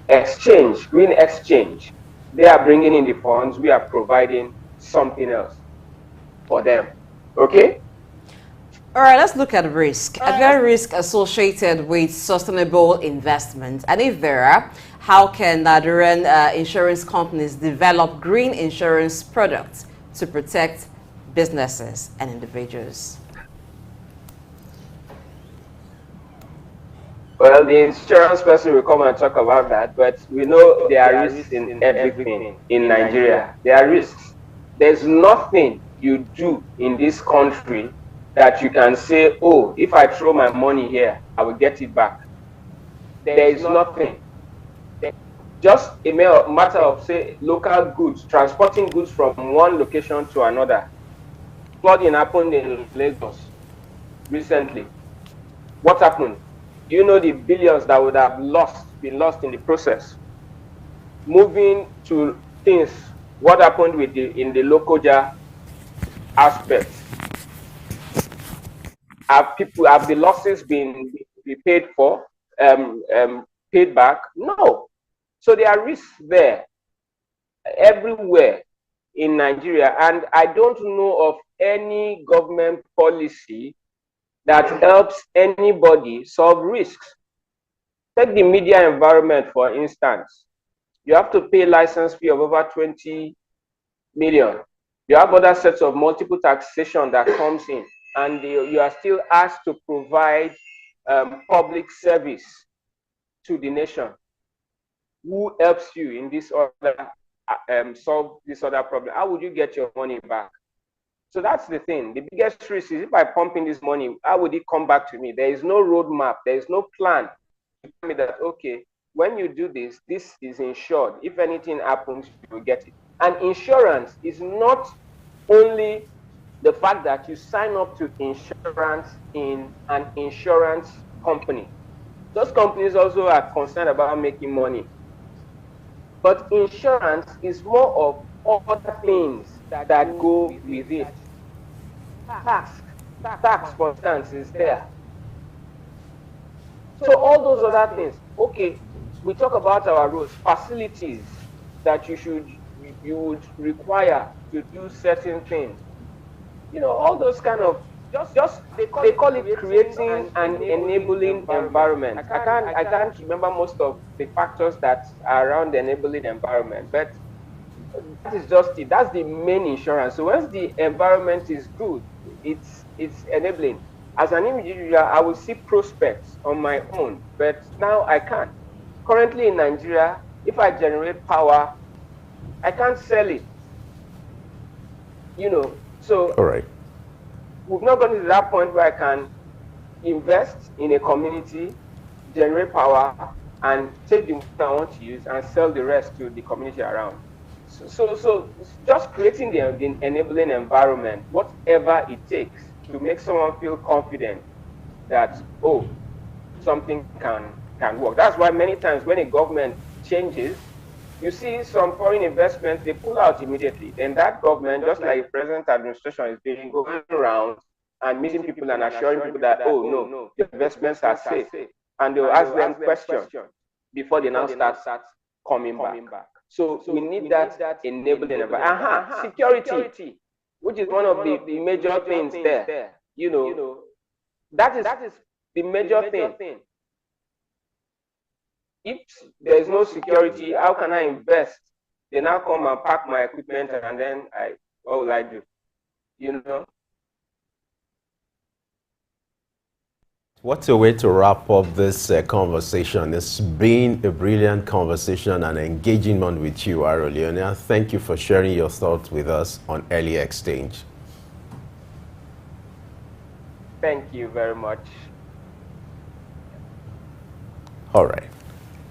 exchange, green exchange. They are bringing in the funds. We are providing something else for them. Okay? All right, let's look at risk. Are there risks associated with sustainable investment? And if there are, how can Nigerian insurance companies develop green insurance products to protect businesses and individuals? Well, the insurance person will come and talk about that, but we know there are risks in everything in Nigeria. There are risks. There's nothing you do in this country that you can say, oh, if I throw my money here, I will get it back. There is nothing. Just a matter of, say, local goods, transporting goods from one location to another. Flooding happened in Lagos recently. What happened? Do you know the billions that would have been lost in the process? Moving to things, what happened with in the Lokoja aspect? Have the losses been paid for, paid back? No. So there are risks there everywhere in Nigeria, and I don't know of any government policy that helps anybody solve risks. Take the media environment, for instance. You have to pay license fee of over 20 million. You have other sets of multiple taxation that comes in, and you are still asked to provide public service to the nation. Who helps you in this other solve this other problem? How would you get your money back? So that's the thing. The biggest risk is if I pump in this money, how would it come back to me? There is no roadmap. There is no plan to tell me that, okay, when you do this, this is insured. If anything happens, you will get it. And insurance is not only the fact that you sign up to insurance in an insurance company. Those companies also are concerned about making money. But insurance is more of other things that go with it. Tax, for instance, is there. So all those other things. Okay, we talk about our roads, facilities that you would require to do certain things. You know, all those kind of they call it creating an enabling environment. I can't remember most of the factors that are around the enabling environment, but that is just it. That's the main insurance. So once the environment is good, it's enabling. As an individual, I will see prospects on my own, but now I can't. Currently in Nigeria, if I generate power, I can't sell it. You know, so All right. We've not gotten to that point where I can invest in a community, generate power, and take the money I want to use and sell the rest to the community around. So just creating the enabling environment, whatever it takes to make someone feel confident that, oh, something can work. That's why many times when a government changes, you see some foreign investments, they pull out immediately. Then that government, just like the present administration is doing, going around and meeting people and assuring people that, oh, no, the investments are safe. And they'll ask them questions before they now start coming back. So we need that enabling environment. Security, which is one of the major things there. You know, that is the major thing. If there is no security, how can I invest? They now come and pack my equipment, and then what will I do? You know? What a way to wrap up this conversation. It's been a brilliant conversation and engaging one with you, Aroleonia. Thank you for sharing your thoughts with us on Early Exchange. Thank you very much. All right.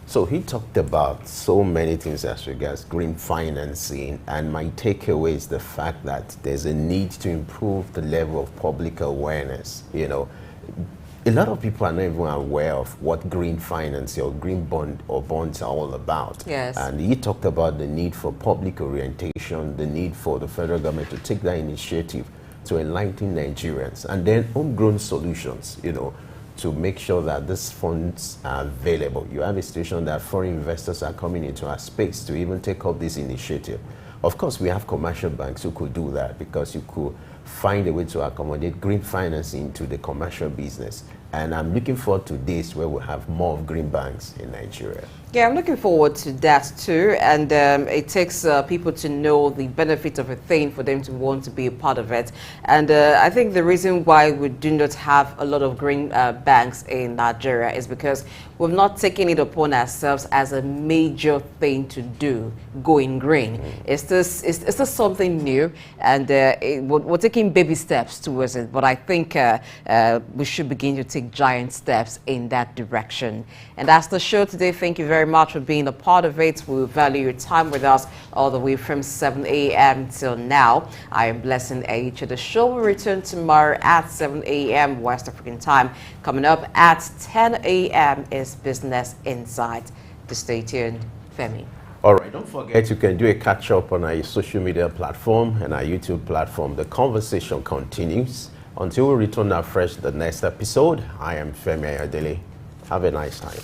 So he talked about so many things as regards green financing, and my takeaway is the fact that there's a need to improve the level of public awareness. You know, a lot of people are not even aware of what green finance or green bond or bonds are all about. Yes. And he talked about the need for public orientation, the need for the federal government to take that initiative to enlighten Nigerians, and then homegrown solutions, you know, to make sure that these funds are available. You have a situation that foreign investors are coming into our space to even take up this initiative. Of course, we have commercial banks who could do that, because you could find a way to accommodate green financing to the commercial business. And I'm looking forward to days where we have more of green banks in Nigeria. Yeah, I'm looking forward to that too. And it takes people to know the benefit of a thing for them to want to be a part of it. And I think the reason why we do not have a lot of green banks in Nigeria is because we've not taken it upon ourselves as a major thing to do, going green. It's just something new, and we're taking baby steps towards it. But I think we should begin to take giant steps in that direction. And that's the show today. Thank you very much for being a part of it. We value your time with us all the way from 7 a.m. till now. I am Blessing H. The show will return tomorrow at 7 a.m. West African time. Coming up at 10 a.m. is Business Insight. Just stay tuned. Femi. All right, don't forget you can do a catch-up on our social media platform and our YouTube platform. The conversation continues. Until we return afresh the next episode, I am Femi Ayodele. Have a nice time.